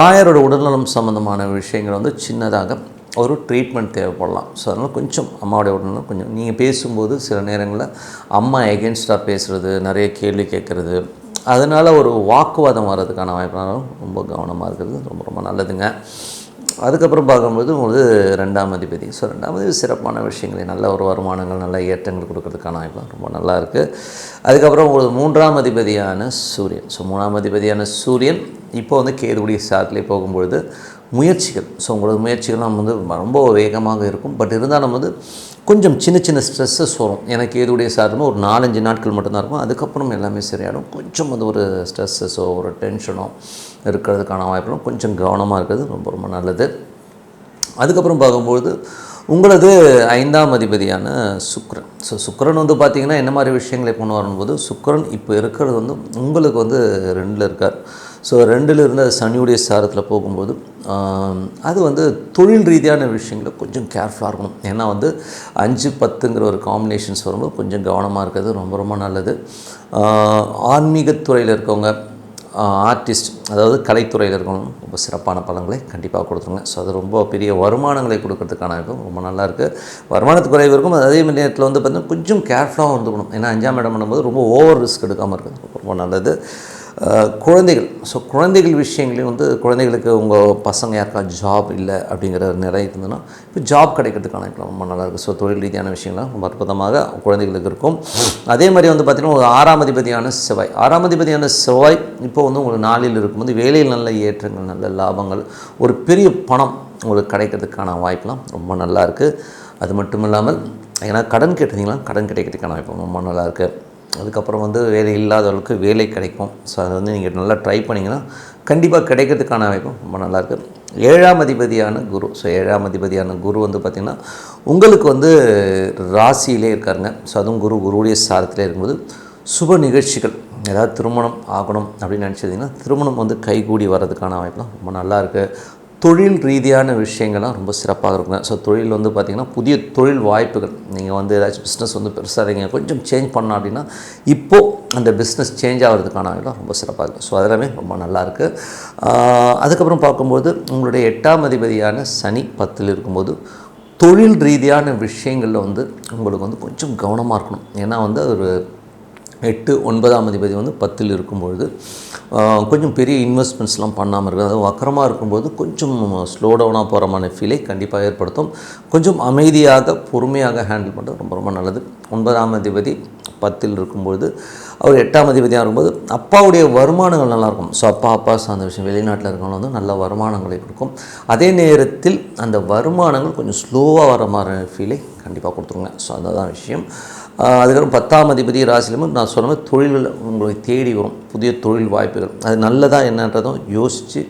A: தாயாரோட உடல்நலம் சம்மந்தமான விஷயங்கள் வந்து சின்னதாக ஒரு ட்ரீட்மெண்ட் தேவைப்படலாம். ஸோ அதனால் கொஞ்சம் அம்மாவுடைய உடல்நலம் கொஞ்சம் நீங்கள் பேசும்போது சில நேரங்களில் அம்மா எகென்ஸ்டாக பேசுகிறது, நிறைய கேள்வி கேட்குறது, அதனால் ஒரு வாக்குவாதம் வர்றதுக்கான வாய்ப்புனாலும் ரொம்ப கவனமாக இருக்கிறது ரொம்ப ரொம்ப நல்லதுங்க. அதுக்கப்புறம் பார்க்கும்போது உங்களுக்கு 2ஆம் அதிபதி. ஸோ 2ஆம் அதிபதி சிறப்பான விஷயங்களை, நல்ல ஒரு வருமானங்கள், நல்ல ஏற்றங்கள் கொடுக்கறதுக்கான வாய்ப்பு ரொம்ப நல்லா இருக்குது. அதுக்கப்புறம் உங்களுக்கு 3ஆம் அதிபதியான சூரியன். ஸோ 3ஆம் அதிபதியான சூரியன் இப்போ வந்து கேதுடைய சாரத்திலே போகும்பொழுது முயற்சிகள், ஸோ உங்களோட முயற்சிகள்லாம் வந்து ரொம்ப வேகமாக இருக்கும். பட் இருந்தாலும் வந்து கொஞ்சம் சின்ன ஸ்ட்ரெஸ்ஸஸ் வரும். எனக்கு கேதுடைய சாரமாக ஒரு 4-5 நாட்கள் மட்டும்தான் இருக்கும். அதுக்கப்புறம் எல்லாமே சரியாயிடும். கொஞ்சம் வந்து ஒரு ஸ்ட்ரெஸ்ஸஸோ ஒரு டென்ஷனோ இருக்கிறதுக்கான வாய்ப்புகளும் கொஞ்சம் கவனமாக இருக்கிறது ரொம்ப ரொம்ப நல்லது. அதுக்கப்புறம் பார்க்கும்பொழுது உங்களது 5ஆம் அதிபதியான சுக்கிரன். ஸோ சுக்கிரன் வந்து பார்த்திங்கன்னா என்ன மாதிரி விஷயங்களை கொண்டு வரும்போது, சுக்கிரன் இப்போ இருக்கிறது வந்து உங்களுக்கு வந்து 2ல் இருக்கார். ஸோ 2ல் இருந்து சனியுடைய சாரத்தில் போகும்போது அது வந்து தொழில் ரீதியான விஷயங்களை கொஞ்சம் கேர்ஃபுல்லாக இருக்கணும். ஏன்னா வந்து 5-10ங்கிற ஒரு காம்பினேஷன்ஸ் வரும்போது கொஞ்சம் கவனமாக இருக்கிறது ரொம்ப ரொம்ப நல்லது. ஆன்மீகத்துறையில் இருக்கவங்க, ஆர்டிஸ்ட், அதாவது கலைத்துறையில் இருக்கணும், ரொம்ப சிறப்பான பலன்களை கண்டிப்பாக கொடுத்துருங்க. ஸோ அது ரொம்ப பெரிய வருமானங்களை கொடுக்கறதுக்கான இருக்கும், ரொம்ப நல்லாயிருக்கு. வருமானத்து குறைவு இருக்கும். அதே நேரத்தில் வந்து பார்த்திங்கன்னா கொஞ்சம் கேர்ஃபுல்லாக வந்துக்கணும். ஏன்னா 5ஆம் இடம் பண்ணும்போது ரொம்ப ஓவர் ரிஸ்க் எடுக்காமல் இருக்குது, ரொம்ப நல்லது. குழந்தைகள், ஸோ குழந்தைகள் விஷயங்களையும் வந்து குழந்தைகளுக்கு உங்கள் பசங்க யாருக்கா ஜாப் இல்லை அப்படிங்கிற நிலை இருந்ததுன்னா இப்போ ஜாப் கிடைக்கிறதுக்கான ரொம்ப நல்லாயிருக்கு. ஸோ தொழில் ரீதியான விஷயங்கள்லாம் ரொம்ப அற்புதமாக குழந்தைகளுக்கு இருக்கும். அதே மாதிரி வந்து பார்த்திங்கன்னா ஒரு 6ஆம் அதிபதியான செவ்வாய், 6ஆம் அதிபதியான செவ்வாய் இப்போ வந்து உங்களுக்கு 4ல் இருக்கும்போது வேலையில் நல்ல ஏற்றங்கள், நல்ல லாபங்கள், ஒரு பெரிய பணம் உங்களுக்கு கிடைக்கிறதுக்கான வாய்ப்பெலாம் ரொம்ப நல்லாயிருக்கு. அது மட்டும் இல்லாமல் ஏன்னா கடன் கேட்டிருந்தீங்கன்னா கடன் கிடைக்கிறதுக்கான வாய்ப்பு ரொம்ப நல்லாயிருக்கு. அதுக்கப்புறம் வந்து வேலை இல்லாதவர்களுக்கு வேலை கிடைக்கும். ஸோ அதை வந்து நீங்கள் நல்லா ட்ரை பண்ணிங்கன்னா கண்டிப்பாக கிடைக்கிறதுக்கான வாய்ப்பும் ரொம்ப நல்லாயிருக்கு. 7ஆம் அதிபதியான குரு, ஸோ 7ஆம் அதிபதியான குரு வந்து பார்த்திங்கன்னா உங்களுக்கு வந்து ராசியிலே இருக்காருங்க. ஸோ அதுவும் குருவுடைய சாரத்திலே இருக்கும்போது சுப நிகழ்ச்சிகள், ஏதாவது திருமணம் ஆகணும் அப்படின்னு நினச்சிட்டிங்கன்னா திருமணம் வந்து கைகூடி வர்றதுக்கான வாய்ப்புலாம் ரொம்ப நல்லாயிருக்கு. தொழில் ரீதியான விஷயங்கள்லாம் ரொம்ப சிறப்பாக இருக்குங்க. ஸோ தொழில் வந்து பார்த்திங்கன்னா புதிய தொழில் வாய்ப்புகள், நீங்கள் வந்து ஏதாச்சும் பிஸ்னஸ் வந்து பெருசாக இருக்கீங்க, கொஞ்சம் சேஞ்ச் பண்ணோம் அப்படின்னா இப்போது அந்த பிஸ்னஸ் சேஞ்ச் ஆகிறதுக்கான வாய்ப்புலாம் ரொம்ப சிறப்பாக இருக்குது. ஸோ அதெல்லாமே ரொம்ப நல்லாயிருக்கு. அதுக்கப்புறம் பார்க்கும்போது உங்களுடைய 8ஆம் அதிபதியான சனி 10ல் இருக்கும்போது தொழில் ரீதியான விஷயங்களில் வந்து உங்களுக்கு வந்து கொஞ்சம் கவனமாக இருக்கணும். ஏன்னா வந்து ஒரு 8-9ஆம் அதிபதி வந்து 10ல் இருக்கும்பொழுது கொஞ்சம் பெரிய இன்வெஸ்ட்மெண்ட்ஸ்லாம் பண்ணாமல் இருக்குது. அது வக்கரமாக இருக்கும்போது கொஞ்சம் ஸ்லோ டவுனாக போகிற ஃபீலை கண்டிப்பாக ஏற்படுத்தும். கொஞ்சம் அமைதியாக பொறுமையாக ஹேண்டில் பண்ணுறது ரொம்ப ரொம்ப நல்லது. 9ஆம் அதிபதி 10ல் இருக்கும்பொழுது அவர் 8ஆம் அதிபதியாக இருக்கும்போது அப்பாவுடைய வருமானங்கள் நல்லாயிருக்கும். ஸோ அப்பா சார்ந்த விஷயம், வெளிநாட்டில் இருக்கிறவங்க வந்து நல்ல வருமானங்களை கொடுக்கும். அதே நேரத்தில் அந்த வருமானங்கள் கொஞ்சம் ஸ்லோவாக வர மாதிரி ஃபீலை கண்டிப்பாக கொடுத்துருங்க. ஸோ அதுதான் விஷயம். அதுக்கப்புறம் 10ஆம் அதிபதி ராசியிலும் நான் சொன்ன மாதிரி தொழில்கள் உங்களை தேடி வரும், புதிய தொழில் வாய்ப்புகள். அது நல்லதாக என்னன்றதும் யோசித்து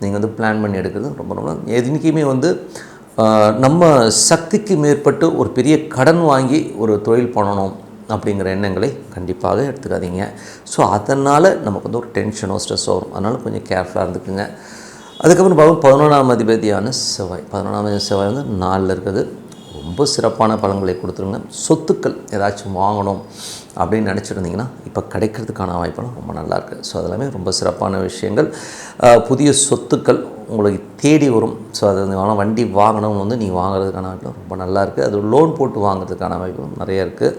A: நீங்கள் வந்து பிளான் பண்ணி எடுக்கிறது ரொம்ப ரொம்ப எதுக்குமே வந்து நம்ம சக்திக்கு மேற்பட்டு ஒரு பெரிய கடன் வாங்கி ஒரு தொழில் பண்ணணும் அப்படிங்கிற எண்ணங்களை கண்டிப்பாக எடுத்துக்காதீங்க. ஸோ அதனால் நமக்கு வந்து ஒரு டென்ஷனோ ஸ்ட்ரெஸ்ஸோ வரும். அதனால் கொஞ்சம் கேர்ஃபுல்லாக இருந்துக்குங்க. அதுக்கப்புறம் பார்க்கும் 11ஆம் அதிபதியான செவ்வாய், 11ஆம் அதிபதி செவ்வாய் வந்து 4ல் இருக்குது, ரொம்ப சிறப்பான பலன்களை கொடுத்துருங்க. சொத்துக்கள் ஏதாச்சும் வாங்கணும் அப்படின்னு நினச்சிருந்தீங்கன்னா இப்போ கிடைக்கிறதுக்கான வாய்ப்பெல்லாம் ரொம்ப நல்லாயிருக்கு. ஸோ அதெல்லாமே ரொம்ப சிறப்பான விஷயங்கள். புதிய சொத்துக்கள் உங்களுக்கு தேடி வரும். ஸோ அது வண்டி வாங்கணும் வந்து நீங்கள் வாங்குறதுக்கான வாய்ப்பு ரொம்ப நல்லாயிருக்கு. அது லோன் போட்டு வாங்குறதுக்கான வாய்ப்பு நிறைய இருக்குது.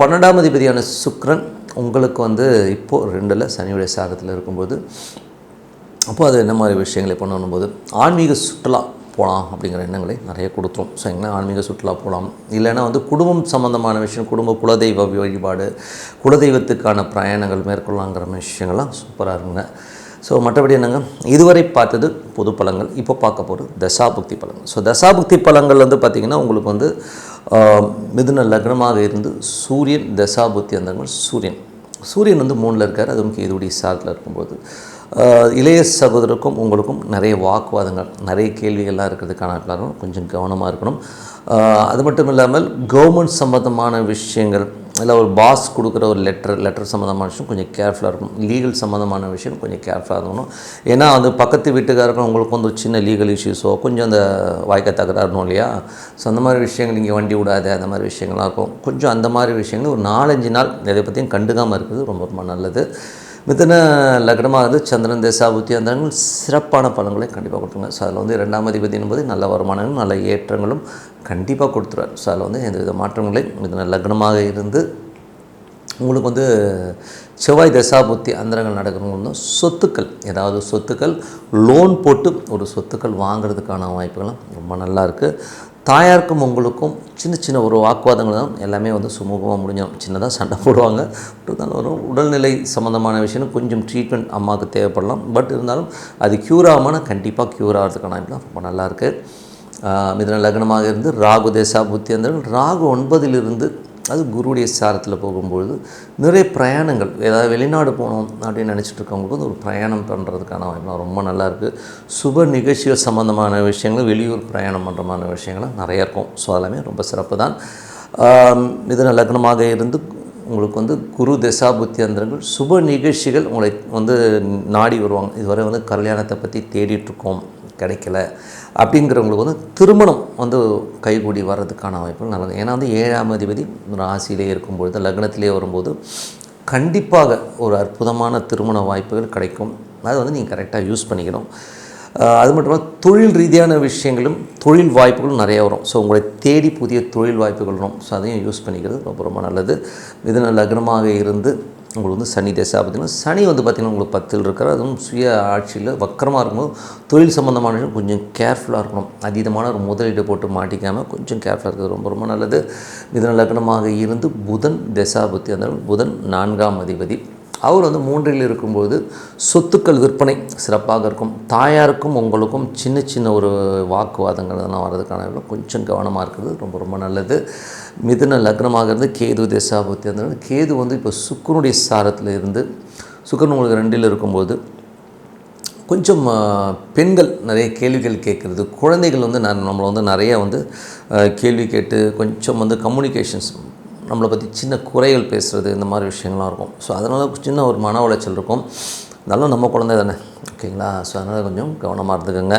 A: 12ஆம் அதிபதியான சுக்கிரன் உங்களுக்கு வந்து இப்போது 2ல் சனியுடைய சாரத்தில் இருக்கும்போது அப்போது அது என்ன மாதிரி விஷயங்களை பண்ணும்போது ஆன்மீக சுற்றுலா போகலாம் அப்படிங்கிற எண்ணங்களை நிறைய கொடுத்துரும். ஸோ எங்கன்னா ஆன்மீக சுற்றுலா போகலாம், இல்லைன்னா வந்து குடும்பம் சம்மந்தமான விஷயம், குலதெய்வ வழிபாடு, குலதெய்வத்துக்கான பிரயாணங்கள் மேற்கொள்ளலாங்கிற விஷயங்கள்லாம் சூப்பராக இருக்குங்க. ஸோ மற்றபடி என்னங்க, இதுவரை பார்த்தது பொது பலன்கள். இப்போ பார்க்க போகிறது தசாபுக்தி பலன்கள். ஸோ தசாபுக்தி பலன்கள் வந்து பார்த்திங்கன்னா உங்களுக்கு வந்து மிதுன லக்னமாக இருந்து சூரியன் தசாபுக்தி அந்தங்கள் சூரியன் வந்து 3ல் இருக்கார். அதுவும் கேதுவுடைய சாரத்தில் இருக்கும்போது இளைய சகோதரருக்கும் உங்களுக்கும் நிறைய வாக்குவாதங்கள், நிறைய கேள்விகள்லாம் இருக்கிறதுக்கான காரணம் கொஞ்சம் கவனமாக இருக்கணும். அது மட்டும் இல்லாமல் கவர்மெண்ட் சம்மந்தமான விஷயங்கள், இல்லை ஒரு பாஸ் கொடுக்குற ஒரு லெட்டர் சம்மந்தமான விஷயம் கொஞ்சம் கேர்ஃபுல்லாக இருக்கணும். லீகல் சம்மந்தமான விஷயம் கொஞ்சம் கேர்ஃபுல்லாக இருக்கணும். ஏன்னா வந்து பக்கத்து வீட்டுக்காரர்கள் உங்களுக்கு வந்து ஒரு சின்ன லீகல் இஷ்யூஸோ கொஞ்சம் அந்த வாய்க்க தகராறுணும் இல்லையா. ஸோ அந்த மாதிரி விஷயங்கள், இங்கே வண்டி விடாது, அந்த மாதிரி விஷயங்கள்லாம் இருக்கும். கொஞ்சம் அந்த மாதிரி விஷயங்கள் ஒரு 4-5 நாள் எதை பற்றியும் கண்டுக்காமல் இருக்கிறது ரொம்ப ரொம்ப நல்லது. மிதுன லக்னமாக வந்து சந்திரன் தசாபுத்தி அந்த சிறப்பான பலன்களை கண்டிப்பாக கொடுத்துருங்க. ஸோ அதில் வந்து 2ஆம் அதிபதி என்பது நல்ல வருமானங்களும் நல்ல ஏற்றங்களும் கண்டிப்பாக கொடுத்துருவார். ஸோ அதில் வந்து எந்தவித மாற்றங்களை மிதுன லக்னமாக இருந்து உங்களுக்கு வந்து செவ்வாய் தசாபுத்தி அந்தரங்கள் நடக்கிறவங்க சொத்துக்கள், ஏதாவது சொத்துக்கள் லோன் போட்டு ஒரு சொத்துக்கள் வாங்கிறதுக்கான வாய்ப்புகளும் ரொம்ப நல்லா இருக்குது. தாயாருக்கும் உங்களுக்கும் சின்ன ஒரு வாக்குவாதங்கள் தான் எல்லாமே வந்து சுமூகமாக முடிஞ்சிடும். சின்னதாக சண்டை போடுவாங்க, இருந்தாலும் வரும். உடல்நிலை சம்மந்தமான விஷயம் கொஞ்சம் ட்ரீட்மெண்ட் அம்மாவுக்கு தேவைப்படலாம். பட் இருந்தாலும் அது க்யூர் ஆகாமல் கண்டிப்பாக க்யூர் ஆகிறதுக்கான வாய்ப்புலாம் ரொம்ப நல்லாயிருக்கு. மிதுன லக்னமாக இருந்து ராகு தசா புத்தி அந்த ராகு 9ல் இருந்து அது குருவுடைய சாரத்தில் போகும்பொழுது நிறைய பிரயாணங்கள், ஏதாவது வெளிநாடு போகணும் அப்படின்னு நினச்சிட்டு இருக்கவங்களுக்கு வந்து ஒரு பிரயாணம் பண்ணுறதுக்கான வாய்ப்பு ரொம்ப நல்லாயிருக்கு. சுப நிகழ்ச்சிகள் சம்மந்தமான விஷயங்கள், வெளியூர் பிரயாணம் பண்ணுறமான விஷயங்கள்லாம் நிறையா இருக்கும். ஸோ அதெல்லாமே ரொம்ப சிறப்பு தான். மிதுன லக்னமாக இருந்து உங்களுக்கு வந்து குரு தசாபுத்தி அந்தரங்கள் சுப நிகழ்ச்சிகள் உங்களை வந்து நாடி வருவாங்க. இதுவரை வந்து கல்யாணத்தை பற்றி தேடிட்டுருக்கோம், கிடைக்கல அப்படிங்கிறவங்களுக்கு வந்து திருமணம் வந்து கைகூடி வர்றதுக்கான வாய்ப்புகள் நல்லது. ஏன்னா வந்து 7ஆம் அதிபதி ராசியிலே இருக்கும்பொழுது, லக்னத்திலே வரும்போது கண்டிப்பாக ஒரு அற்புதமான திருமண வாய்ப்புகள் கிடைக்கும். அதை வந்து நீங்கள் கரெக்டாக யூஸ் பண்ணிக்கணும். அது மட்டும் இல்லாமல் தொழில் ரீதியான விஷயங்களும் தொழில் வாய்ப்புகளும் நிறைய வரும். ஸோ உங்களை தேடி புதிய தொழில் வாய்ப்புகள் வரும். ஸோ அதையும் யூஸ் பண்ணிக்கிறது ரொம்ப ரொம்ப நல்லது. மிதுன லக்னமாக இருந்து உங்களுக்கு வந்து சனி தசை பார்த்திங்கன்னா, சனி வந்து பார்த்திங்கன்னா உங்களுக்கு 10ல் இருக்கிற, அதுவும் சுய ஆட்சியில் வக்கரமாக இருக்கும்போது தொழில் சம்மந்தமான விஷயம் கொஞ்சம் கேர்ஃபுல்லாக இருக்கணும். அதீதமான ஒரு முதலீடு போட்டு மாட்டிக்காமல் கொஞ்சம் கேர்ஃபுல்லாக இருக்கிறது ரொம்ப ரொம்ப நல்லது. மிதுன லக்னமாக இருந்து புதன் தசாபுத்தி, அந்த புதன் 4ஆம் அதிபதி, அவர் வந்து 3ல் இருக்கும்போது சொத்துக்கள் விற்பனை சிறப்பாக இருக்கும். தாயாருக்கும் உங்களுக்கும் சின்ன சின்ன ஒரு வாக்குவாதங்கள் அதெல்லாம் வர்றதுக்கான கொஞ்சம் கவனமாக இருக்கிறது ரொம்ப ரொம்ப நல்லது. மிதுன லக்னமாக இருந்து கேது தசாபுத்தி, அந்த கேது வந்து இப்போ சுக்கிரனுடைய சாரத்தில் இருந்து, சுக்கிரன் உங்களுக்கு 2ல் இருக்கும்போது கொஞ்சம் பெண்கள் நிறைய கேள்விகள் கேட்குறது, குழந்தைகள் வந்து நம்மளை வந்து நிறைய வந்து கேள்வி கேட்டு கொஞ்சம் வந்து கம்யூனிகேஷன்ஸ் நம்மளை பற்றி சின்ன குறைகள் பேசுகிறது, இந்த மாதிரி விஷயங்கள்லாம் இருக்கும். ஸோ அதனால் சின்ன ஒரு மன உளைச்சல் இருக்கும். இருந்தாலும் நம்ம குழந்தை தானே, ஓகேங்களா? ஸோ அதனால் கொஞ்சம் கவனமாக இருந்துக்கோங்க.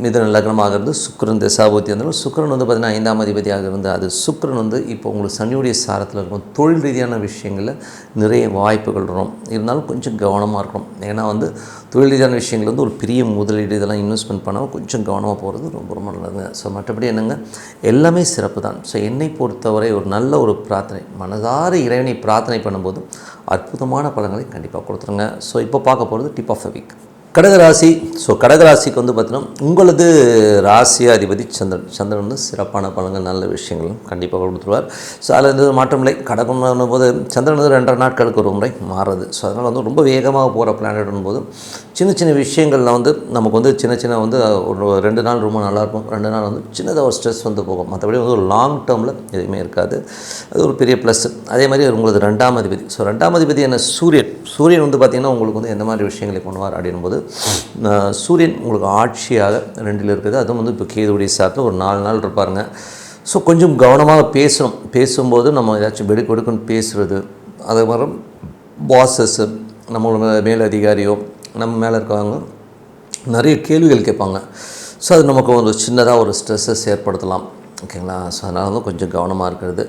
A: மிதுன லக்னமாக இருந்து சுக்கிரன் தசாபுத்தி இருந்தாலும், சுக்கிரன் வந்து பார்த்திங்கன்னா 5ஆம் அதிபதியாக இருந்து, அது சுக்கிரன் வந்து இப்போ உங்களுக்கு சனியுடைய சாரத்தில் இருக்கும். தொழில் ரீதியான விஷயங்களில் நிறைய வாய்ப்புகள் வரும். இருந்தாலும் கொஞ்சம் கவனமாக இருக்கணும். ஏன்னா வந்து தொழில் ரீதியான விஷயங்கள் வந்து ஒரு பெரிய முதலீடு இதெல்லாம் இன்வெஸ்ட்மெண்ட் பண்ணாமல் கொஞ்சம் கவனமாக போகிறது ரொம்ப ரொம்ப நல்லதுங்க. ஸோ மற்றபடி என்னங்க, எல்லாமே சிறப்பு தான். ஸோ என்னை பொறுத்தவரை ஒரு நல்ல ஒரு பிரார்த்தனை, மனதார இறைவனை பிரார்த்தனை பண்ணும்போது அற்புதமான பலன்களை கண்டிப்பாக கொடுத்துருங்க. ஸோ இப்போ பார்க்க போகிறது டிப் ஆஃப் த வீக். கடகராசி. ஸோ கடகராசிக்கு வந்து பார்த்திங்கன்னா உங்களது ராசி அதிபதி சந்திரன். சந்திரன் வந்து சிறப்பான பலன்கள், நல்ல விஷயங்களும் கண்டிப்பாக கொடுத்துருவார். ஸோ அதில் வந்து மாற்றமில்லை. கடகம் போது சந்திரன் வந்து 2.5 நாட்களுக்கு ஒரு முறை மாறுது. ஸோ அதனால் வந்து ரொம்ப வேகமாக போகிற பிளானட் போது சின்ன சின்ன விஷயங்களில் வந்து நமக்கு வந்து சின்ன வந்து ஒரு 2 நாள் ரொம்ப நல்லாயிருக்கும். 2 நாள் வந்து சின்னதாக ஒரு ஸ்ட்ரெஸ் வந்து போகும். மற்றபடி வந்து ஒரு லாங் டேர்மில் எதுவுமே இருக்காது. அது ஒரு பெரிய ப்ளஸ். அதே மாதிரி உங்களது 2ஆம் அதிபதி. ஸோ 2ஆம் அதிபதி என்ன சூரியன். சூரியன் வந்து பார்த்திங்கன்னா உங்களுக்கு வந்து எந்த மாதிரி விஷயங்களை பண்ணுவார் அப்படின்போது, சூரியன் உங்களுக்கு ஆட்சியாக 2ல் இருக்குது. அதுவும் வந்து இப்போ கேதுவுடைய சாரத்தில் ஒரு 4 நாள் இருப்பாருங்க. ஸோ கொஞ்சம் கவனமாக பேசணும். பேசும்போது நம்ம ஏதாச்சும் வெடுக்குன்னு பேசுகிறது, அதே மாதிரி பாஸஸ்ஸு, நம்மளோட மேலதிகாரியோ நம்ம மேலே இருக்கவங்க நிறைய கேள்விகள் கேட்பாங்க. ஸோ அது நமக்கு ஒரு சின்னதாக ஒரு ஸ்ட்ரெஸ்ஸஸ் ஏற்படுத்தலாம், ஓகேங்களா? ஸோ அதனால் வந்து கொஞ்சம் கவனமாக இருக்கிறது.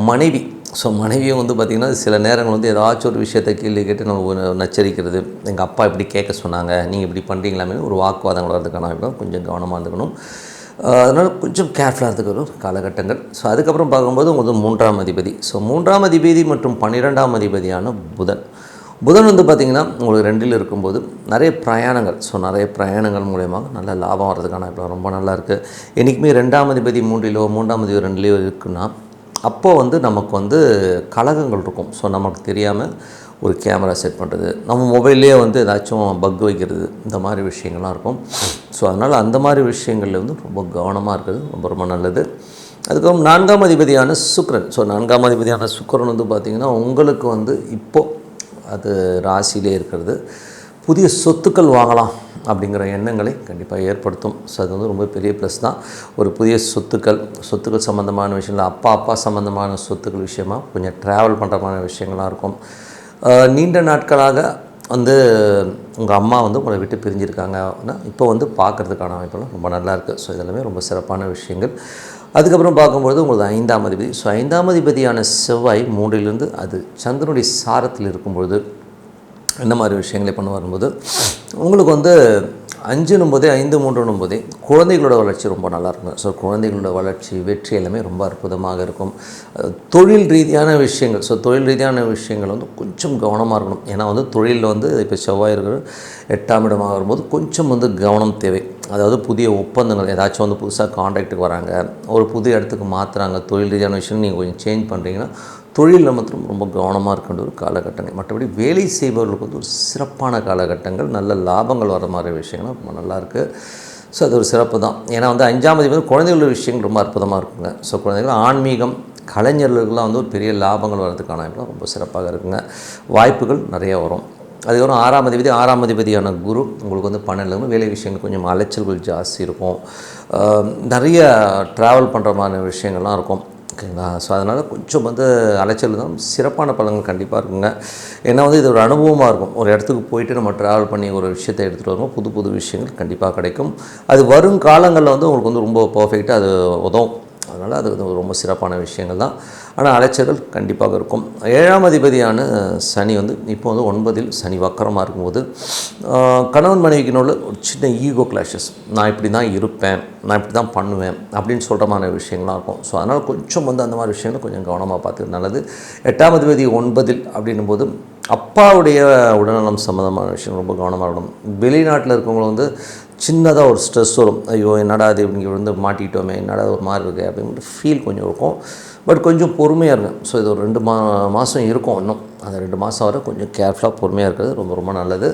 A: மனைவி. ஸோ மனைவியும் வந்து பார்த்திங்கன்னா சில நேரங்கள் வந்து ஏதாச்சும் ஒரு விஷயத்தை கேள்வி கேட்டு நம்ம நச்சரிக்கிறது, எங்கள் அப்பா இப்படி கேட்க சொன்னாங்க, நீங்கள் இப்படி பண்ணுறீங்களாமே ஒரு வாக்குவாதங்கள் வரதுக்கான கொஞ்சம் கவனமாக இருந்துக்கணும். அதனால் கொஞ்சம் கேர்ஃபுல்லாக இருந்துக்கணும் காலகட்டங்கள். ஸோ அதுக்கப்புறம் பார்க்கும்போது உங்களுக்கு 3ஆம் அதிபதி. ஸோ 3ஆம் அதிபதி மற்றும் 12ஆம் அதிபதியான புதன். புதன் வந்து பார்த்திங்கன்னா உங்களுக்கு 2ல் இருக்கும்போது நிறைய பிரயாணங்கள். ஸோ நிறைய பிரயாணங்கள் மூலயமா நல்ல லாபம் வர்றதுக்கான இப்போ ரொம்ப நல்லாயிருக்கு. என்றைக்குமே 2ஆம் அதிபதி 3லையோ 3ஆம் அதிபதி 2லையோ இருக்குன்னா அப்போது வந்து நமக்கு வந்து கலகங்கள் இருக்கும். ஸோ நமக்கு தெரியாமல் ஒரு கேமரா செட் பண்ணுறது, நம்ம மொபைல்லே வந்து ஏதாச்சும் பக் வைக்கிறது, இந்த மாதிரி விஷயங்கள்லாம் இருக்கும். ஸோ அதனால் அந்த மாதிரி விஷயங்களில் வந்து ரொம்ப கவனமாக இருக்கிறது ரொம்ப ரொம்ப நல்லது. அதுக்கப்புறம் 4ஆம் அதிபதியான சுக்கிரன். ஸோ 4ஆம் அதிபதியான சுக்கிரன் வந்து பார்த்திங்கன்னா உங்களுக்கு வந்து இப்போது அது ராசியிலே இருக்கிறது. புதிய சொத்துக்கள் வாங்கலாம் அப்படிங்கிற எண்ணங்களை கண்டிப்பாக ஏற்படுத்தும். ஸோ அது வந்து ரொம்ப பெரிய ப்ளஸ் தான். ஒரு புதிய சொத்துக்கள் சம்மந்தமான விஷயங்கள், அப்பா சம்மந்தமான சொத்துக்கள் விஷயமாக கொஞ்சம் ட்ராவல் பண்ணுறமான விஷயங்களாக இருக்கும். நீண்ட நாட்களாக வந்து உங்கள் அம்மா வந்து உங்களை விட்டு பிரிஞ்சிருக்காங்க அப்படின்னா இப்போ வந்து பார்க்குறதுக்கான வாய்ப்பெல்லாம் ரொம்ப நல்லாயிருக்கு. ஸோ இதெல்லாமே ரொம்ப சிறப்பான விஷயங்கள். அதுக்கப்புறம் பார்க்கும்பொழுது உங்களுக்கு 5ஆம் அதிபதி. ஸோ 5ஆம் அதிபதியான செவ்வாய் 3லிருந்து அது சந்திரனுடைய சாரத்தில் இருக்கும்பொழுது இந்த மாதிரி விஷயங்களை பண்ண வரும்போது உங்களுக்கு வந்து 5 5 3 குழந்தைகளோட வளர்ச்சி ரொம்ப நல்லாயிருக்கும். ஸோ குழந்தைகளோட வளர்ச்சி, வெற்றி எல்லாமே ரொம்ப அற்புதமாக இருக்கும். தொழில் ரீதியான விஷயங்கள். ஸோ தொழில் ரீதியான விஷயங்கள் வந்து கொஞ்சம் கவனமாக இருக்கணும். ஏன்னா வந்து தொழிலில் வந்து இப்போ செவ்வாய் இருக்கிற 8ஆம் இடமாக வரும்போது கொஞ்சம் வந்து கவனம் தேவை. அதாவது புதிய ஒப்பந்தங்கள், ஏதாச்சும் வந்து புதுசாக கான்ட்ராக்ட்டுக்கு வராங்க, ஒரு புது இடத்துக்கு மாற்றுறாங்க, தொழில் ரீதியான விஷயம் நீங்கள் கொஞ்சம் சேஞ்ச் பண்ணுறீங்கன்னா தொழிலில் மாத்திரம் ரொம்ப கவனமாக இருக்கின்ற ஒரு காலகட்டங்கள். மற்றபடி வேலை செய்பவர்களுக்கு வந்து ஒரு சிறப்பான காலகட்டங்கள், நல்ல லாபங்கள் வர மாதிரி விஷயங்கள் ரொம்ப நல்லாயிருக்கு. ஸோ அது ஒரு சிறப்பு தான். ஏன்னா வந்து 5ஆம் அதிபதி குழந்தைகளோட விஷயங்கள் ரொம்ப அற்புதமாக இருக்குங்க. ஸோ குழந்தைகள் ஆன்மீகம், கலைஞர்களுக்கெல்லாம் வந்து ஒரு பெரிய லாபங்கள் வர்றதுக்கான ரொம்ப சிறப்பாக இருக்குங்க. வாய்ப்புகள் நிறைய வரும். அதுக்கப்புறம் 6ஆம் அதிபதியான குரு உங்களுக்கு வந்து 12 வேலை விஷயங்கள் கொஞ்சம் அலைச்சல்கள் ஜாஸ்தி இருக்கும். நிறைய ட்ராவல் பண்ணுற மாதிரி விஷயங்கள்லாம் இருக்கும். ஓகேங்களா? ஸோ அதனால் கொஞ்சம் வந்து அலைச்சல் தான், சிறப்பான பலன்கள் கண்டிப்பாக இருக்குங்க. ஏன்னா வந்து இது ஒரு அனுபவமாக இருக்கும். ஒரு இடத்துக்கு போயிட்டு நம்ம ட்ராவல் பண்ணி ஒரு விஷயத்தை எடுத்துகிட்டு வருவோம், புது புது விஷயங்கள் கண்டிப்பாக கிடைக்கும். அது வரும் காலங்களில் வந்து உங்களுக்கு வந்து ரொம்ப பர்ஃபெக்டாக அது உதவும். அதனால் அது வந்து ரொம்ப சிறப்பான விஷயங்கள் தான். ஆனால் அலைச்சல்கள் கண்டிப்பாக இருக்கும். 7ஆம் அதிபதியான சனி வந்து இப்போ வந்து 9இல் சனி வக்கரமாக இருக்கும்போது கணவன் மனைவிக்கு உள்ள ஒரு சின்ன ஈகோ கிளாஷஸ், நான் இப்படி தான் இருப்பேன், நான் இப்படி தான் பண்ணுவேன் அப்படின்னு சொல்கிற மாதிரி விஷயங்கள்லாம் இருக்கும். ஸோ அதனால் கொஞ்சம் வந்து அந்த மாதிரி விஷயங்களை கொஞ்சம் கவனமாக பார்த்துக்கிறது நல்லது. 8ஆம் அதிபதி 9இல் அப்படின்னும் போது அப்பாவுடைய உடல்நலம் சம்மந்தமான விஷயம் ரொம்ப கவனமாக இருக்கணும். வெளிநாட்டில் இருக்கவங்க வந்து சின்னதாக ஒரு ஸ்ட்ரெஸ் வரும், ஐயோ என்னடா அது இங்கே வந்து மாட்டிக்கிட்டோமே, என்னடா ஒரு மாதிரி இருக்குது அப்படின்ட்டு ஃபீல் கொஞ்சம் இருக்கும். பட் கொஞ்சம் பொறுமையாக இருங்க. ஸோ இது ஒரு 2 மாதம் இருக்கும். இன்னும் அந்த 2 மாதம் வரை கொஞ்சம் கேர்ஃபுல்லாக பொறுமையாக இருக்கிறது ரொம்ப ரொம்ப நல்லது.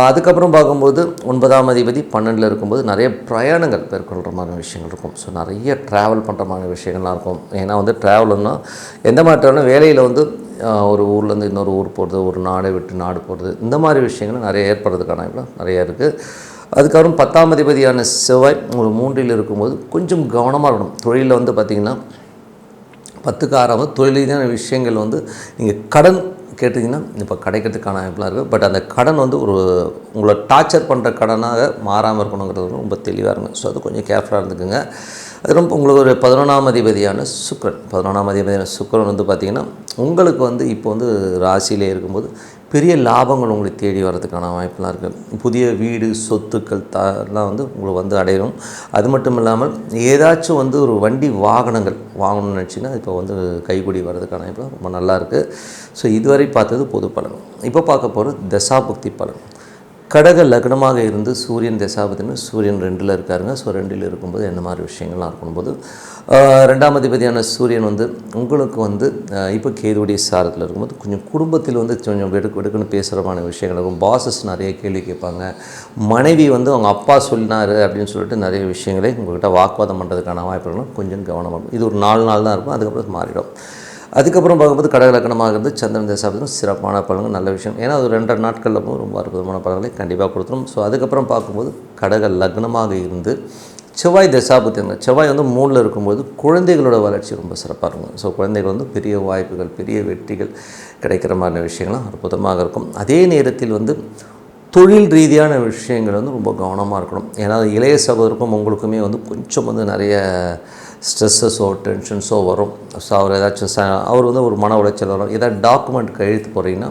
A: அதுக்கப்புறம் பார்க்கும்போது 9ஆம் அதிபதி 12இல் இருக்கும்போது நிறைய பிரயாணங்கள் மேற்கொள்கிற மாதிரி விஷயங்கள் இருக்கும். ஸோ நிறைய ட்ராவல் பண்ணுற மாதிரி விஷயங்கள்லாம் இருக்கும். ஏன்னா வந்து ட்ராவல்னா எந்த மாதிரி ட்ராவல்னா வேலையில் வந்து ஒரு ஊர்லேருந்து இன்னொரு ஊர் போகிறது, ஒரு நாடை விட்டு நாடு போகிறது, இந்த மாதிரி விஷயங்கள் நிறைய ஏற்படுறதுக்கான நிறைய இருக்குது. அதுக்கப்புறம் 10ஆம் அதிபதியான செவ்வாய் ஒரு 3இல் இருக்கும்போது கொஞ்சம் கவனமாக இருக்கணும். தொழிலில் வந்து பார்த்திங்கன்னா 10க்கு 6 தொழில் ரீதியான விஷயங்கள் வந்து நீங்கள் கடன் கேட்டிங்கன்னா இப்போ கிடைக்கிறதுக்கான வாய்ப்புலாம் இருக்குது. பட் அந்த கடன் வந்து ஒரு உங்களை டார்ச்சர் பண்ணுற கடனாக மாறாமல் இருக்கணுங்கிறது ரொம்ப தெளிவாக இருங்க. ஸோ அது கொஞ்சம் கேர்ஃபுல்லாக இருந்துக்குங்க. அது ரொம்ப உங்களுக்கு ஒரு 11ஆம் அதிபதியான சுக்கிரன் வந்து பார்த்திங்கன்னா உங்களுக்கு வந்து இப்போ வந்து ராசியிலே இருக்கும்போது பெரிய லாபங்கள் உங்களை தேடி வர்றதுக்கான வாய்ப்புலாம் இருக்குது. புதிய வீடு, சொத்துக்கள் எல்லாம் வந்து உங்களுக்கு வந்து அடையும். அது மட்டும் இல்லாமல் ஏதாச்சும் வந்து ஒரு வண்டி வாகனங்கள் வாங்கணும்னு நினச்சிங்கன்னா இப்போ வந்து கைக்கூடி வர்றதுக்கான வாய்ப்பு ரொம்ப நல்லாயிருக்கு. ஸோ இதுவரை பார்த்தது பொது பலன். இப்போ பார்க்க போகிறது தசாபுக்தி பலன். கடக லக்னமாக இருந்து சூரியன் தசாபதினு சூரியன் 2இல் இருக்காருங்க. ஸோ 2இல் இருக்கும்போது என்ன மாதிரி விஷயங்கள்லாம் இருக்கும்போது 2ஆம் அதிபதியான சூரியன் வந்து உங்களுக்கு வந்து இப்போ கேதுவுடைய சாரத்தில் இருக்கும்போது கொஞ்சம் குடும்பத்தில் வந்து கொஞ்சம் வெடுக்குன்னு பேசுகிற மாதிரி விஷயங்கள் இருக்கும். பாசஸ் நிறைய கேள்வி கேட்பாங்க. மனைவி வந்து அவங்க அப்பா சொன்னார் அப்படின்னு சொல்லிட்டு நிறைய விஷயங்களை உங்கள்கிட்ட வாக்குவாதம் பண்ணுறதுக்கான வாய்ப்புகளும் கொஞ்சம் கவனமாக. இது ஒரு 4 நாள் தான் இருக்கும், அதுக்கப்புறம் மாறிடும். அதுக்கப்புறம் பார்க்கும்போது கடக லக்னமாக இருந்து சந்திரன் தசாபதியும் சிறப்பான பலன்கள், நல்ல விஷயம். ஏன்னா அது 2 நாட்களில் ரொம்ப அற்புதமான பலன்களை கண்டிப்பாக கொடுத்துரும். ஸோ அதுக்கப்புறம் பார்க்கும்போது கடக லக்னமாக இருந்து செவ்வாய் தசாபதிங்க, செவ்வாய் வந்து 3இல் இருக்கும்போது குழந்தைகளோட வளர்ச்சி ரொம்ப சிறப்பாக இருக்கும். ஸோ குழந்தைகள் வந்து பெரிய வாய்ப்புகள், பெரிய வெற்றிகள் கிடைக்கிற மாதிரி விஷயங்கள்லாம் அற்புதமாக இருக்கும். அதே நேரத்தில் வந்து தொழில் ரீதியான விஷயங்கள் வந்து ரொம்ப கவனமாக இருக்கணும். ஏன்னா இளைய சகோதரருக்கும் உங்களுக்குமே வந்து கொஞ்சம் வந்து நிறைய ஸ்ட்ரெஸ்ஸஸோ டென்ஷன்ஸோ வரும். ஸோ அவர் ஏதாச்சும் அவர் வந்து ஒரு மன உளைச்சல் வரும். ஏதாவது டாக்குமெண்ட் கையெழுத்து போடுறீங்கன்னா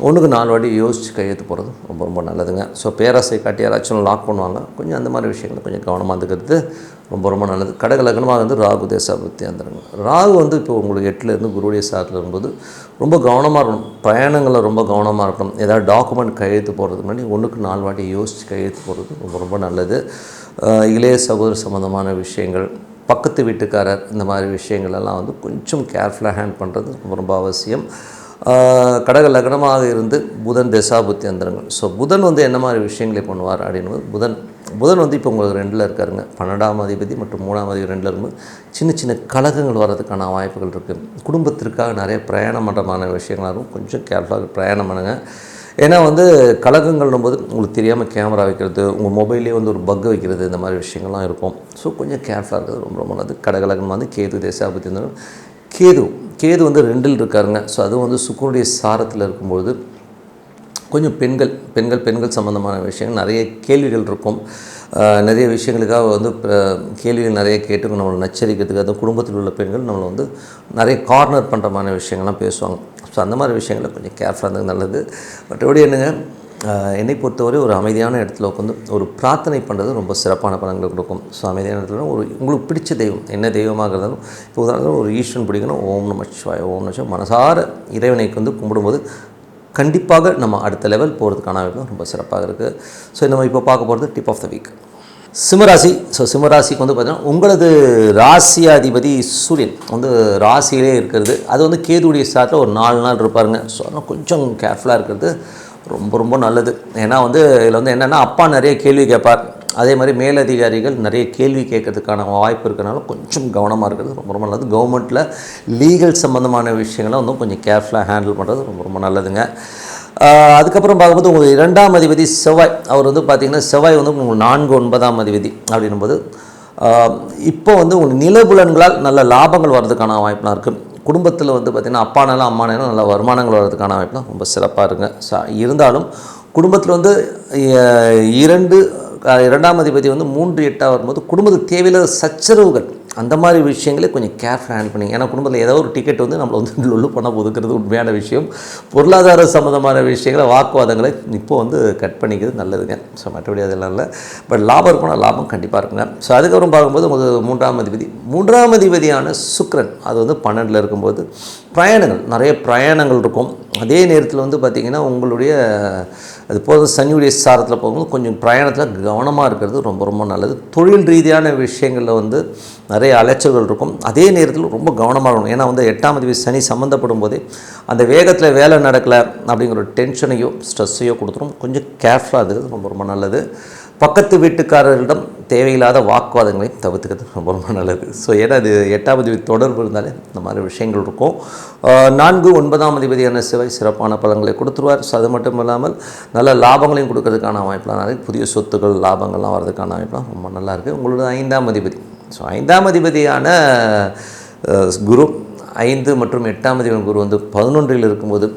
A: 1க்கு 4 வாட்டி யோசித்து கையெழுத்து போடுறது ரொம்ப ரொம்ப நல்லதுங்க. ஸோ பேராசை காட்டி யாராச்சும் லாக் பண்ணுவாங்க, கொஞ்சம் அந்த மாதிரி விஷயங்களை கொஞ்சம் கவனமாக இருக்கிறது ரொம்ப ரொம்ப நல்லது. கடக லக்னமாக வந்து ராகு தேசாபுத்தி வந்துடுங்க. ராகு வந்து இப்போ உங்களுக்கு 8இலேருந்து குருவுடைய சாரத்தில் இருக்கும்போது ரொம்ப கவனமாக இருக்கணும். பயணங்களில் ரொம்ப கவனமாக இருக்கணும். ஏதாவது டாக்குமெண்ட் கையெழுத்து போடுறதுக்கு முன்னாடி 1க்கு 4 வாட்டி யோசித்து கையெழுத்து போடுறது ரொம்ப ரொம்ப நல்லது. இளைய சகோதர சம்மந்தமான விஷயங்கள், பக்கத்து வீட்டுக்காரர், இந்த மாதிரி விஷயங்களெல்லாம் வந்து கொஞ்சம் கேர்ஃபுல்லாக ஹேண்ட் பண்ணுறது ரொம்ப ரொம்ப அவசியம். கடக லக்னமாக இருந்து புதன் தசாபுத்தி அந்தரங்கள். ஸோ புதன் வந்து என்ன மாதிரி விஷயங்களை பண்ணுவார் அப்படின்னும் புதன் வந்து இப்போ உங்களுக்கு 2இல் இருக்காருங்க. 12ஆம் அதிபதி மற்றும் 3ஆம் அதிபதி 2இல் இருக்கும்போது சின்ன சின்ன கலகங்கள் வர்றதுக்கான வாய்ப்புகள் இருக்குது. குடும்பத்திற்காக நிறைய பிரயாணம் பண்ணுறமான விஷயங்களாக இருக்கும். கொஞ்சம் கேர்ஃபுல்லாக பிரயாணம் பண்ணுங்க. ஏன்னா வந்து கலகங்கள்னும் போது உங்களுக்கு தெரியாமல் கேமரா வைக்கிறது, உங்கள் மொபைல்லே வந்து ஒரு பக் வைக்கிறது, இந்த மாதிரி விஷயங்கள்லாம் இருக்கும். ஸோ கொஞ்சம் கேர்ஃபுல்லாக இருக்கிறது ரொம்ப ரொம்ப நல்லது. கடகலகம் வந்து கேது தேசாபதி இருந்தாலும் கேது வந்து 2இல் இருக்காருங்க. ஸோ அதுவும் வந்து சுக்கிரனுடைய சாரத்தில் இருக்கும்போது கொஞ்சம் பெண்கள் சம்மந்தமான விஷயங்கள் நிறைய கேள்விகள் இருக்கும். நிறைய விஷயங்களுக்காக வந்து கேள்விகள் நிறைய கேட்டு நம்மளை நச்சரிக்கிறதுக்கு, அந்த குடும்பத்தில் உள்ள பெண்கள் நம்மளை வந்து நிறைய கார்னர் பண்ணுற மாதிரி விஷயங்கள்லாம் பேசுவாங்க. ஸோ அந்த மாதிரி விஷயங்களை கொஞ்சம் கேர்ஃபுல்லாக இருந்தது நல்லது. மற்றபடி என்னங்க, என்னை பொறுத்தவரை ஒரு அமைதியான இடத்துல உட்காந்து ஒரு பிரார்த்தனை பண்ணுறது ரொம்ப சிறப்பான பலன்கள் கொடுக்கும். ஸோ அமைதியான இடத்துல ஒரு உங்களுக்கு பிடிச்ச தெய்வம், என்ன தெய்வமாக இருந்தாலும், இப்போ உதாரணம் ஒரு ஈஸ்வரன் பிடிக்கணும், ஓம் நமச்சிவாய மனசார இறைவனைக்கு வந்து கும்பிடும்போது கண்டிப்பாக நம்ம அடுத்த லெவல் போகிறதுக்கான வாய்ப்பு ரொம்ப சிறப்பாக இருக்குது. ஸோ நம்ம இப்போ பார்க்க போகிறது டிப் ஆஃப் த வீக் சிம்மராசி. ஸோ சிம்மராசிக்கு வந்து பார்த்திங்கன்னா உங்களது ராசியாதிபதி சூரியன் வந்து ராசியிலே இருக்கிறது. அது வந்து கேதுவுடைய சாத்தில் ஒரு 4 நாள் இருப்பாருங்க. ஸோ அதனால் கொஞ்சம் கேர்ஃபுல்லாக இருக்கிறது ரொம்ப ரொம்ப நல்லது. ஏன்னா வந்து இதில் வந்து என்னென்னா அப்பா நிறைய கேள்வி கேட்பார். அதே மாதிரி மேலதிகாரிகள் நிறைய கேள்வி கேட்கறதுக்கான வாய்ப்பு இருக்கிறனால கொஞ்சம் கவனமாக இருக்கிறது ரொம்ப ரொம்ப நல்லது. கவர்மெண்ட்டில் லீகல் சம்மந்தமான விஷயங்களை வந்து கொஞ்சம் கேர்ஃபுல்லாக ஹேண்டில் பண்ணுறது ரொம்ப ரொம்ப நல்லதுங்க. அதுக்கப்புறம் பார்க்கும்போது உங்களுக்கு 2ஆம் அதிபதி செவ்வாய், அவர் வந்து பார்த்திங்கன்னா செவ்வாய் வந்து உங்களுக்கு 4, 9ஆம் அதிபதி அப்படின்னும்போது இப்போ வந்து உங்களுக்கு நிலபுலன்களால் நல்ல லாபங்கள் வர்றதுக்கான வாய்ப்புலாம் இருக்குது. குடும்பத்தில் வந்து பார்த்திங்கன்னா அப்பானாலும் அம்மானாலும் நல்ல வருமானங்கள் வர்றதுக்கான வாய்ப்புலாம் ரொம்ப சிறப்பாக இருக்குங்க. இருந்தாலும் குடும்பத்தில் வந்து 2ஆம் அதிபதி வந்து 3, 8 வரும்போது குடும்பத்துக்கு தேவையில்லாத சச்சரவுகள் அந்த மாதிரி விஷயங்களே கொஞ்சம் கேர்ஃபுல் ஹேண்டில் பண்ணிங்க. ஏன்னா குடும்பத்தில் ஏதோ ஒரு டிக்கெட் வந்து நம்மளை வந்து லொல்லு பண்ண ஒதுக்கிறது உண்மையான விஷயம். பொருளாதார சம்மந்தமான விஷயங்களை வாக்குவாதங்களை இப்போ வந்து கட் பண்ணிக்கிறது நல்லதுங்க. ஸோ மற்றபடி அதெல்லாம் இல்லை. பட் லாபம் இருக்கணும், லாபம் கண்டிப்பாக இருக்குங்க. ஸோ அதுக்கப்புறம் பார்க்கும்போது உங்களுக்கு 3ஆம் அதிபதியான சுக்கிரன் அது வந்து 12 இருக்கும்போது பிரயாணங்கள், நிறைய பிரயாணங்கள் இருக்கும். அதே நேரத்தில் வந்து பார்த்திங்கன்னா உங்களுடைய அது போக சனியுடைய சாரத்தில் போகும்போது கொஞ்சம் பிரயாணத்தில் கவனமாக இருக்கிறது ரொம்ப ரொம்ப நல்லது. தொழில் ரீதியான விஷயங்களில் வந்து நிறைய அலைச்சல்கள் இருக்கும். அதே நேரத்தில் ரொம்ப கவனமாக இருக்கணும். ஏன்னா வந்து 8ஆம் அதிபதி சனி சம்மந்தப்படும் போதே அந்த வேகத்தில் வேலை நடக்கலை அப்படிங்கிற ஒரு டென்ஷனையோ ஸ்ட்ரெஸ்ஸையோ கொடுத்துரும். கொஞ்சம் கேர்ஃபுல்லாக இருக்கிறது ரொம்ப ரொம்ப நல்லது. பக்கத்து வீட்டுக்காரர்களிடம் தேவையில்லாத வாக்குவாதங்களை தவிர்த்துக்கிறது ரொம்ப ரொம்ப நல்லது. ஸோ ஏன்னா அது 8ஆம் அதிபதி தொடர்பு இருந்தாலே இந்த மாதிரி விஷயங்கள் இருக்கும். 4, 9ஆம் அதிபதியான செவ்வாய் சிறப்பான பலன்களை கொடுத்துருவார். ஸோ அது மட்டும் இல்லாமல் நல்ல லாபங்களையும் கொடுக்கறதுக்கான வாய்ப்பெலாம் நிறைய, புதிய சொத்துக்கள் லாபங்கள்லாம் வர்றதுக்கான வாய்ப்பெலாம் ரொம்ப நல்லா இருக்குது. உங்களோட 5ஆம் அதிபதி, ஸோ 5ஆம் அதிபதியான குரு 5 மற்றும் 8ஆம் அதிபதி குரு வந்து 11 இருக்கும்போது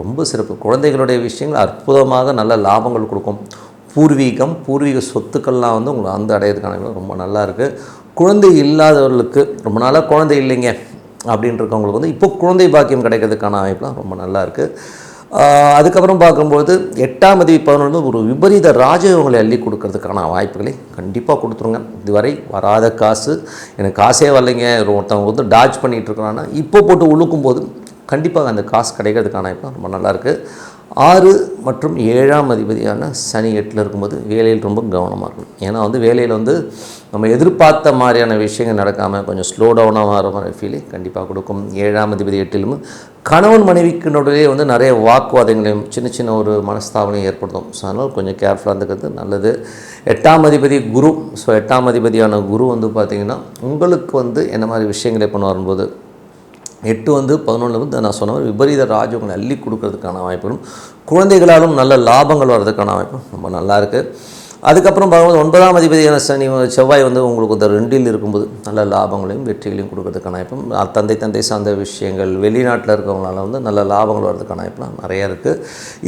A: ரொம்ப சிறப்பு. குழந்தைகளுடைய விஷயங்கள் அற்புதமாக நல்ல லாபங்கள் கொடுக்கும். பூர்வீக சொத்துக்கள்லாம் வந்து உங்களை அந்த அடையிறதுக்கான ரொம்ப நல்லா இருக்குது. குழந்தை இல்லாதவர்களுக்கு ரொம்ப நாளாக குழந்தை இல்லைங்க அப்படின்றவங்களுக்கு வந்து இப்போ குழந்தை பாக்கியம் கிடைக்கிறதுக்கான வாய்ப்புலாம் ரொம்ப நல்லா இருக்குது. அதுக்கப்புறம் பார்க்கும்போது 8ஆம் அதிபதி 11 ஒரு விபரீத ராஜயோகங்களை அள்ளி கொடுக்கறதுக்கான வாய்ப்புகளை கண்டிப்பாக கொடுத்துருங்க. இதுவரை வராத காசு, எனக்கு காசே வரலைங்க, ஒருத்தவங்க வந்து டாஜ் பண்ணிகிட்டு இருக்கிறான்னா இப்போ போட்டு உழுக்கும் போது கண்டிப்பாக அந்த காசு கிடைக்கிறதுக்கான வாய்ப்பு ரொம்ப நல்லாயிருக்கு. 6 மற்றும் 7ஆம் அதிபதியான சனி 8 இருக்கும்போது வேலையில் ரொம்ப கவனமாக இருக்கணும். ஏன்னா வந்து வேலையில் வந்து நம்ம எதிர்பார்த்த மாதிரியான விஷயங்கள் நடக்காமல் கொஞ்சம் ஸ்லோ டவுனாக வர மாதிரி ஃபீலிங் கண்டிப்பாக கொடுக்கும். 7ஆம் அதிபதி 8 கணவன் மனைவிக்கினுடைய வந்து நிறைய வாக்குவாதங்களையும் சின்ன ஒரு மனஸ்தாபனையும் ஏற்படுத்தும். ஸோ அதனால் கொஞ்சம் கேர்ஃபுல்லாக இருந்துக்கிறது நல்லது. 8ஆம் அதிபதி குரு, ஸோ 8ஆம் அதிபதியான குரு வந்து பார்த்திங்கன்னா உங்களுக்கு வந்து என்ன மாதிரி விஷயங்களை பண்ண வரும்போது 8 வந்து 11 வந்து நான் சொன்ன மாதிரி விபரீத ராஜ்யங்களை அள்ளி கொடுக்கறதுக்கான வாய்ப்புகளும் குழந்தைகளாலும் நல்ல லாபங்கள் வர்றதுக்கான வாய்ப்பும் ரொம்ப நல்லாயிருக்கு. அதுக்கப்புறம் பார்க்கும்போது 9ஆம் அதிபதியான செவ்வாய் வந்து உங்களுக்கு இந்த 2 இருக்கும்போது நல்ல லாபங்களையும் வெற்றிகளையும் கொடுக்கறதுக்கான வாய்ப்பும், தந்தை சார்ந்த விஷயங்கள் வெளிநாட்டில் இருக்கிறவங்களால வந்து நல்ல லாபங்கள் வர்றதுக்கான வாய்ப்புலாம் நிறையா இருக்குது.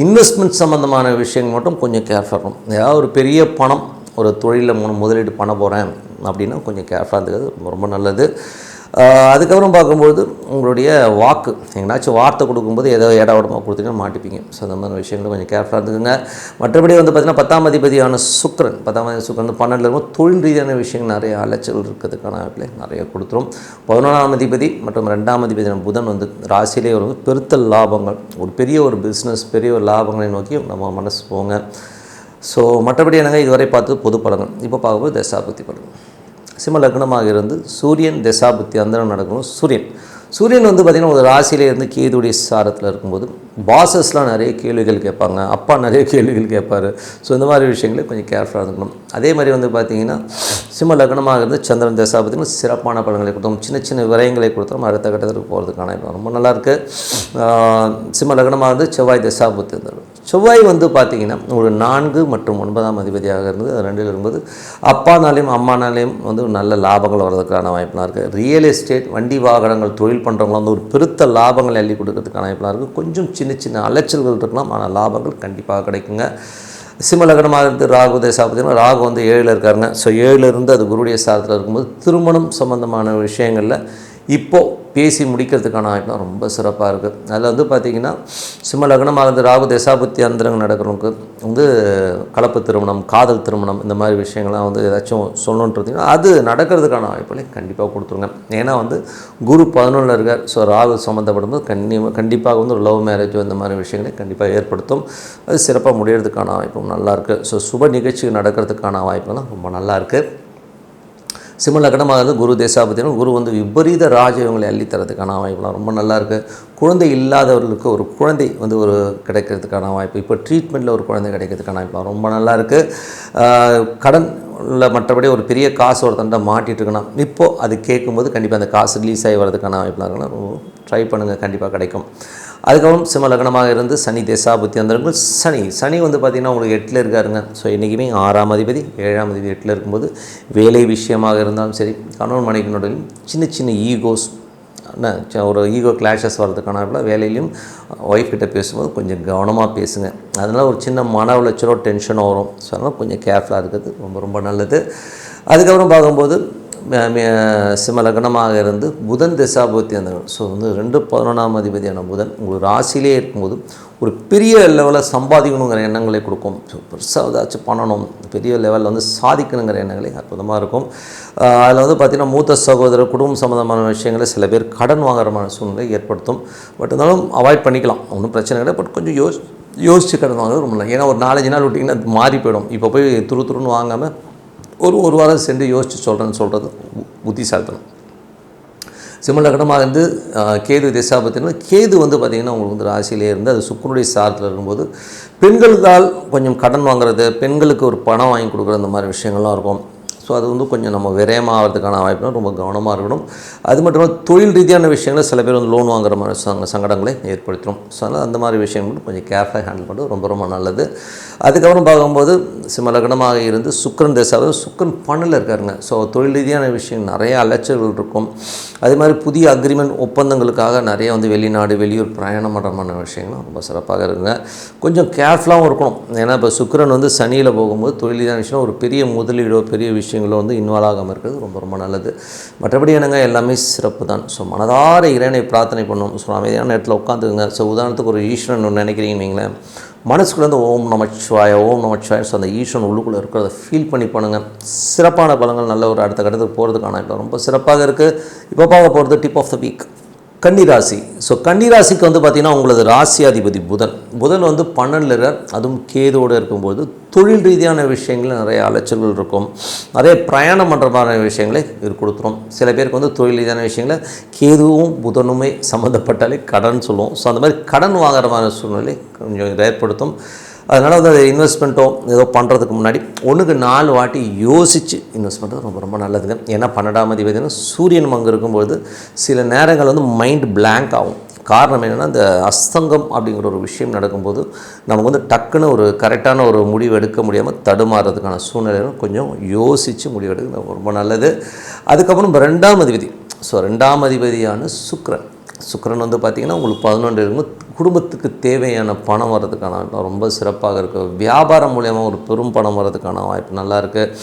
A: இன்வெஸ்ட்மெண்ட் சம்மந்தமான விஷயங்கள் மட்டும் கொஞ்சம் கேர்ஃபுல்லாக இருக்கும். ஏதாவது ஒரு பெரிய பணம் ஒரு தொழிலில் முதலீடு பண்ண போகிறேன் அப்படின்னா கொஞ்சம் கேர்ஃபுல்லாக இருந்துக்கிறது ரொம்ப ரொம்ப நல்லது. அதுக்கப்புறம் பார்க்கும்போது உங்களுடைய வாக்கு எங்கேனாச்சும் வார்த்தை கொடுக்கும்போது ஏதோ இடவடமாக கொடுத்தீங்கன்னா மாட்டிப்பீங்க. ஸோ அந்த மாதிரி விஷயங்களும் கொஞ்சம் கேர்ஃபுல்லாக இருந்துக்குங்க. மற்றபடி வந்து பார்த்திங்கன்னா 10ஆம் அதிபதியான சுக்கிரன் 12 இருக்கும். தொழில் ரீதியான விஷயங்கள் நிறைய அலைச்சல் இருக்கிறதுக்கான வாய்ப்பில் நிறைய கொடுத்துரும். 11ஆம் அதிபதி மற்றும் 2ஆம் அதிபதியான புதன் வந்து ராசியிலே ஒரு பெருத்த லாபங்கள், ஒரு பெரிய ஒரு பிஸ்னஸ், பெரிய ஒரு லாபங்களை நோக்கி நம்ம மனசு போங்க. ஸோ மற்றபடி என்னங்க இதுவரை பார்த்து பொது பலன்கள். இப்போ பார்க்கும்போது தசாபுத்தி பலன். சிம்ம லக்னமாக இருந்து சூரியன் தசாபுத்தி அந்தரம் நடக்கணும். சூரியன் வந்து பார்த்திங்கன்னா ஒரு ராசியிலே இருந்து கேதுடைய சாரத்தில் இருக்கும்போது பாசஸ்லாம் நிறைய கேள்விகள் கேட்பாங்க, அப்பா நிறைய கேள்விகள் கேட்பார். ஸோ இந்த மாதிரி விஷயங்களே கொஞ்சம் கேர்ஃபுல்லாக இருக்கணும். அதே மாதிரி வந்து பார்த்திங்கன்னா சிம்ம லக்னமாக இருந்து சந்திரன் தசாபுத்தின்னு சிறப்பான பலன்களை கொடுத்தோம், சின்ன விரயங்களை கொடுத்தோம், அடுத்த கட்டத்துக்கு போகிறதுக்கான ரொம்ப நல்லாயிருக்கு. சிம்ம லக்னமாக இருந்து செவ்வாய் தசாபுத்தி இருந்தார். செவ்வாய் வந்து பார்த்திங்கன்னா ஒரு 4 மற்றும் 9ஆம் அதிபதியாக இருந்து 2 இருக்கும்போது அப்பானாலையும் அம்மானாலையும் வந்து நல்ல லாபங்கள் வர்றதுக்கான வாய்ப்புலாம் இருக்குது. ரியல் எஸ்டேட், வண்டி வாகனங்கள் தொழில் பண்ணுறவங்களாம் வந்து ஒரு பெருத்த லாபங்கள் அள்ளி கொடுக்கறதுக்கான வாய்ப்புலாம் இருக்குது. கொஞ்சம் சின்ன அலைச்சல்கள் இருக்கலாம், ஆனால் லாபங்கள் கண்டிப்பாக கிடைக்குங்க. சிம்ம லக்னமாக இருந்து ராகு தசாபுத்தினா ராகு வந்து 7 இருக்காருங்க. ஸோ 7 இருந்து அது குருடைய சாரத்தில் இருக்கும்போது திருமணம் சம்மந்தமான விஷயங்களில் இப்போது பேசி முடிக்கிறதுக்கான வாய்ப்புலாம் ரொம்ப சிறப்பாக இருக்குது. அதில் வந்து பார்த்திங்கன்னா சிம்ம லக்னமாக இருந்து ராகு தசாபுத்தி அந்தரங்க நடக்கிறவங்களுக்கு வந்து கலப்பு திருமணம், காதல் திருமணம், இந்த மாதிரி விஷயங்கள்லாம் வந்து ஏதாச்சும் சொல்லணுன்றதுன்னா அது நடக்கிறதுக்கான வாய்ப்புகளை கண்டிப்பாக கொடுத்துருங்க. ஏன்னா வந்து குரு 11 இருக்கார். ஸோ ராகு சம்மந்தப்படும்போது கண்டிப்பாக வந்து ஒரு லவ் மேரேஜ் இந்த மாதிரி விஷயங்களை கண்டிப்பாக ஏற்படுத்தும். அது சிறப்பாக முடியறதுக்கான வாய்ப்பும் நல்லாயிருக்கு. ஸோ சுப நிகழ்ச்சி நடக்கிறதுக்கான வாய்ப்புலாம் ரொம்ப நல்லாயிருக்கு. சிம்ம லக்னமாக இருந்து குரு தேசாபத்தினா குரு வந்து விபரீத ராஜயோகங்களை அள்ளித்தரதுக்கான வாய்ப்புலாம் ரொம்ப நல்லாயிருக்கு. குழந்தை இல்லாதவர்களுக்கு ஒரு குழந்தை வந்து ஒரு கிடைக்கிறதுக்கான வாய்ப்பு, இப்போ ட்ரீட்மெண்ட்டில் ஒரு குழந்தை கிடைக்கிறதுக்கான வாய்ப்புலாம் ரொம்ப நல்லாயிருக்கு. கடன் இல்லை மற்றபடி ஒரு பெரிய காசு ஒருத்தன்ட்ட மாட்டிகிட்டு இருக்குன்னா இப்போது அது கேட்கும்போது கண்டிப்பாக அந்த காசு ரிலீஸ் ஆகி வரதுக்கான வாய்ப்புலாம் இருக்குன்னா ட்ரை பண்ணுங்கள், கண்டிப்பாக கிடைக்கும். அதுக்கப்புறம் சிம்ம லக்னமாக இருந்து சனி தேசாபுத்தி வந்திருக்கும். சனி வந்து பார்த்திங்கன்னா உங்களுக்கு 8ல் இருக்காருங்க. ஸோ என்றைக்குமே 6ஆம் அதிபதி 7ஆம் அதிபதி 8ல் இருக்கும்போது வேலை விஷயமாக இருந்தாலும் சரி, கணவன் மனைவிக்கு நடுவில் சின்ன சின்ன ஈகோஸ் ஒரு ஈகோ கிளாஷஸ் வர்றதுக்கான வேலையிலையும் ஒய்ஃப் கிட்ட பேசும்போது கொஞ்சம் கவனமாக பேசுங்க. அதனால் ஒரு சின்ன மன உளைச்சலோ டென்ஷனோ வரும். ஸோ அதனால் கொஞ்சம் கேர்ஃபுல்லாக இருக்கிறது ரொம்ப ரொம்ப நல்லது. அதுக்கப்புறம் பார்க்கும்போது சிம்ம லக்னமாக இருந்து புதன் திசாபுத்தி அந்த ஸோ வந்து 2-11ஆம் அதிபதியான புதன் உங்களுக்கு ராசியிலே இருக்கும்போது ஒரு பெரிய லெவலில் சம்பாதிக்கணுங்கிற எண்ணங்களை கொடுக்கும். ஸோ பெருசாக ஏதாச்சும் பண்ணணும், பெரிய லெவலில் வந்து சாதிக்கணுங்கிற எண்ணங்களை அற்புதமாக இருக்கும். அதில் வந்து பார்த்திங்கன்னா மூத்த சகோதரர் குடும்பம் சம்மந்தமான விஷயங்களை சில பேர் கடன் வாங்குற சூழ்நிலை ஏற்படுத்தும். பட் இருந்தாலும் அவாய்ட் பண்ணிக்கலாம், ஒன்றும் பிரச்சனை கிடையாது. பட் கொஞ்சம் யோசித்து கடன் வாங்குறது ரொம்ப இல்லை. ஏன்னா ஒரு 4-5 நாள் விட்டிங்கன்னா அது மாறி போயிடும். இப்போ போய் துருன்னு வாங்காமல் ஒரு வாரம் சென்று யோசித்து சொல்கிறது புத்திசாலித்தனம். சிம்ம லக்னமாக இருந்து கேது திசாபத்தினா கேது வந்து பார்த்திங்கன்னா உங்களுக்கு வந்து ராசியிலே இருந்து அது சுக்கிரனுடைய சாரத்தில் இருக்கும்போது பெண்களுக்கால் கொஞ்சம் கடன் வாங்குறது, பெண்களுக்கு ஒரு பணம் வாங்கி கொடுக்குற அந்த மாதிரி விஷயங்கள்லாம் இருக்கும். ஸோ அது வந்து கொஞ்சம் நம்ம விரயமாகிறதுக்கான வாய்ப்புனா ரொம்ப கவனமாக இருக்கணும். அது மட்டும் இல்லாமல் தொழில் ரீதியான விஷயங்களை சில பேர் வந்து லோன் வாங்குற மாதிரி சங்கடங்களை ஏற்படுத்தும். ஸோ அதனால் அந்த மாதிரி விஷயங்கள் கொஞ்சம் கேர்ஃபுல்லாக ஹேண்டில் பண்ணுறது ரொம்ப ரொம்ப நல்லது. அதுக்கப்புறம் பார்க்கும்போது சிம்ம லக்னமாக இருந்து சுக்கிரன் தேசாவது சுக்கிரன் 12ல் இருக்காருங்க. ஸோ தொழில் ரீதியான விஷயம் நிறைய அலைச்சல்கள் இருக்கும். அதே மாதிரி புதிய அக்ரிமெண்ட் ஒப்பந்தங்களுக்காக நிறைய வந்து வெளிநாடு வெளியூர் பிரயாணம் பண்ணுற விஷயங்களும் ரொம்ப சிறப்பாக இருக்குங்க. கொஞ்சம் கேர்ஃபுல்லாகவும் இருக்கணும். ஏன்னா இப்போ சுக்கிரன் வந்து சனியில் போகும்போது தொழில் ரீதியான விஷயம் ஒரு பெரிய முதலீடோ பெரிய விஷயங்களோ வந்து இன்வால்வ் ஆகாமல் இருக்கிறது ரொம்ப ரொம்ப நல்லது. மற்றபடி என்னங்க எல்லாமே சிறப்பு தான். ஸோ மனதார இறைவனை பிரார்த்தனை பண்ணணும். ஸோ அமைதியான நேரத்தில் உட்காந்துக்குங்க. ஸோ உதாரணத்துக்கு ஒரு ஈஸ்வரன் ஒன்று நினைக்கிறீங்கன்னு வைங்களேன், மனசுக்குள்ளேருந்து ஓம் நமச்சிவாய ஓம் நமச்சிவாய. ஸோ அந்த ஈஸ்வரன் உள்ளுக்குள்ளே இருக்கிறத ஃபீல் பண்ணி பண்ணுங்கள். சிறப்பான பலங்கள் நல்ல ஒரு அடுத்த கட்டத்துக்கு போகிறதுக்கான இப்போ ரொம்ப சிறப்பாக இருக்குது. இப்போ பார்க்க போகிறது டிப் ஆஃப் த வீக் கன்னிராசி. ஸோ கன்னிராசிக்கு வந்து பார்த்திங்கன்னா உங்களது ராசியாதிபதி புதன் வந்து 12ல் இருக்கார். அதுவும் கேதோடு இருக்கும்போது தொழில் ரீதியான விஷயங்கள் நிறைய அலைச்சல்கள் இருக்கும். நிறைய பிரயாணம் பண்ணுற மாதிரி விஷயங்களை இது கொடுத்துரும். சில பேருக்கு வந்து தொழில் ரீதியான விஷயங்களை கேதுவும் புதனுமே சம்மந்தப்பட்டாலே கடன் சொல்லுவோம். ஸோ அந்த மாதிரி கடன் வாங்குற மாதிரி சூழ்நிலை கொஞ்சம் ஏற்படுத்தும். அதனால் வந்து அதை இன்வெஸ்ட்மெண்ட்டோ ஏதோ பண்ணுறதுக்கு முன்னாடி 1-4 வாட்டி யோசித்து இன்வெஸ்ட் பண்ணுறது ரொம்ப ரொம்ப நல்லதுங்க. ஏன்னா 12ஆம் அதிபதினா சூரியன் அங்கே இருக்கும்போது சில நேரங்கள் வந்து மைண்ட் பிளாங்க் ஆகும். காரணம் என்னென்னா இந்த அஸ்தங்கம் அப்படிங்கிற ஒரு விஷயம் நடக்கும்போது நமக்கு வந்து டக்குன்னு ஒரு கரெக்டான ஒரு முடிவு எடுக்க முடியாமல் தடுமாறுறதுக்கான சூழ்நிலைகளும் கொஞ்சம் யோசித்து முடிவு எடுக்கிறது ரொம்ப நல்லது. அதுக்கப்புறம் 2ஆம் அதிபதி. ஸோ 2ஆம் அதிபதியான சுக்கிரன் வந்து பார்த்திங்கன்னா உங்களுக்கு 11 இருக்கும்போது குடும்பத்துக்கு தேவையான பணம் வர்றதுக்கான ரொம்ப சிறப்பாக இருக்குது. வியாபாரம் மூலயமா ஒரு பெரும் பணம் வர்றதுக்கான வாய்ப்பு நல்லா இருக்குது.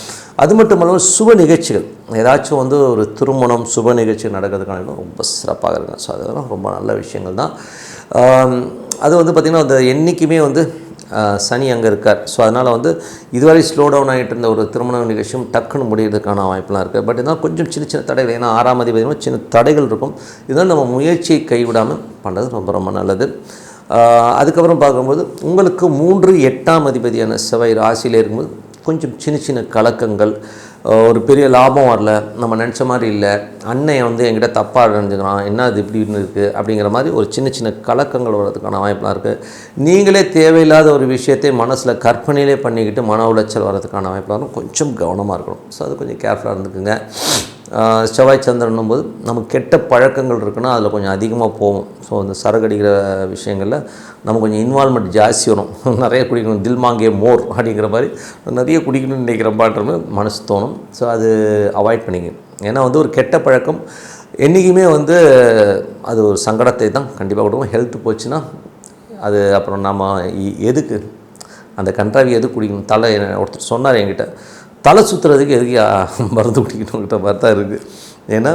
A: அது மட்டும் இல்லாமல் சுப நிகழ்ச்சிகள் ஏதாச்சும் வந்து ஒரு திருமணம் சுப நிகழ்ச்சி நடக்கிறதுக்கான ரொம்ப சிறப்பாக இருக்குது. ஸோ அதெல்லாம் ரொம்ப நல்ல விஷயங்கள் தான். அது வந்து பார்த்திங்கன்னா அந்த என்றைக்குமே வந்து சனி அங்கே இருக்கார். ஸோ அதனால் வந்து இதுவரை ஸ்லோ டவுன் ஆகிட்டு இருந்த ஒரு திருமண நிகழ்ச்சியும் டக்குன்னு முடிகிறதுக்கான வாய்ப்பெலாம் இருக்குது. பட் இதனால் கொஞ்சம் சின்ன சின்ன தடைகள், ஏன்னா 6ஆம் அதிபதியும் சின்ன தடைகள் இருக்கும். இதனால் நம்ம முயற்சியை கைவிடாமல் பண்ணுறது ரொம்ப ரொம்ப நல்லது. அதுக்கப்புறம் பார்க்கும்போது உங்களுக்கு 3-8ஆம் அதிபதியான செவ்வாய் ராசியில் இருக்கும்போது கொஞ்சம் சின்ன சின்ன கலக்கங்கள், ஒரு பெரிய லாபம் வரல, நம்ம நினச்ச மாதிரி இல்லை, அண்ணன் வந்து என்கிட்ட தப்பாக நினைஞ்சுக்கிறான், என்ன அது இப்படின்னு இருக்குது அப்படிங்கிற மாதிரி ஒரு சின்ன சின்ன கலக்கங்கள் வர்றதுக்கான வாய்ப்பெலாம் இருக்குது. நீங்களே தேவையில்லாத ஒரு விஷயத்தை மனசில் கற்பனையிலே பண்ணிக்கிட்டு மன உளைச்சல் வர்றதுக்கான வாய்ப்பெலாம் கொஞ்சம் கவனமாக இருக்கணும். ஸோ அது கொஞ்சம் கேர்ஃபுல்லாக இருந்துக்குங்க. செவ்வாய் சந்திரனும் போது நமக்கு கெட்ட பழக்கங்கள் இருக்குன்னா அதில் கொஞ்சம் அதிகமாக போகும். ஸோ அந்த சரகடிக்கிற விஷயங்களில் நம்ம கொஞ்சம் இன்வால்மெண்ட் ஜாஸ்தி வரும். நிறைய குடிக்கணும், தில் மாங்கே மோர் அப்படிங்கிற மாதிரி நிறைய குடிக்கணும்னு நினைக்கிறப்பான்ற மனசு தோணும். ஸோ அது அவாய்ட் பண்ணிங்க. ஏன்னா வந்து ஒரு கெட்ட பழக்கம் என்றைக்குமே வந்து அது ஒரு சங்கடத்தை தான் கண்டிப்பாக கொடுக்கும். ஹெல்த் போச்சுன்னா அது அப்புறம் நம்ம எதுக்கு அந்த கன்றாவி எதுக்கு குடிக்கணும். தலை ஒருத்தர் சொன்னார் என்கிட்ட, தலை சுற்றுறதுக்கு எதுக்கு மருந்து குடிக்கணுங்கிற மாதிரி தான் இருக்குது. ஏன்னா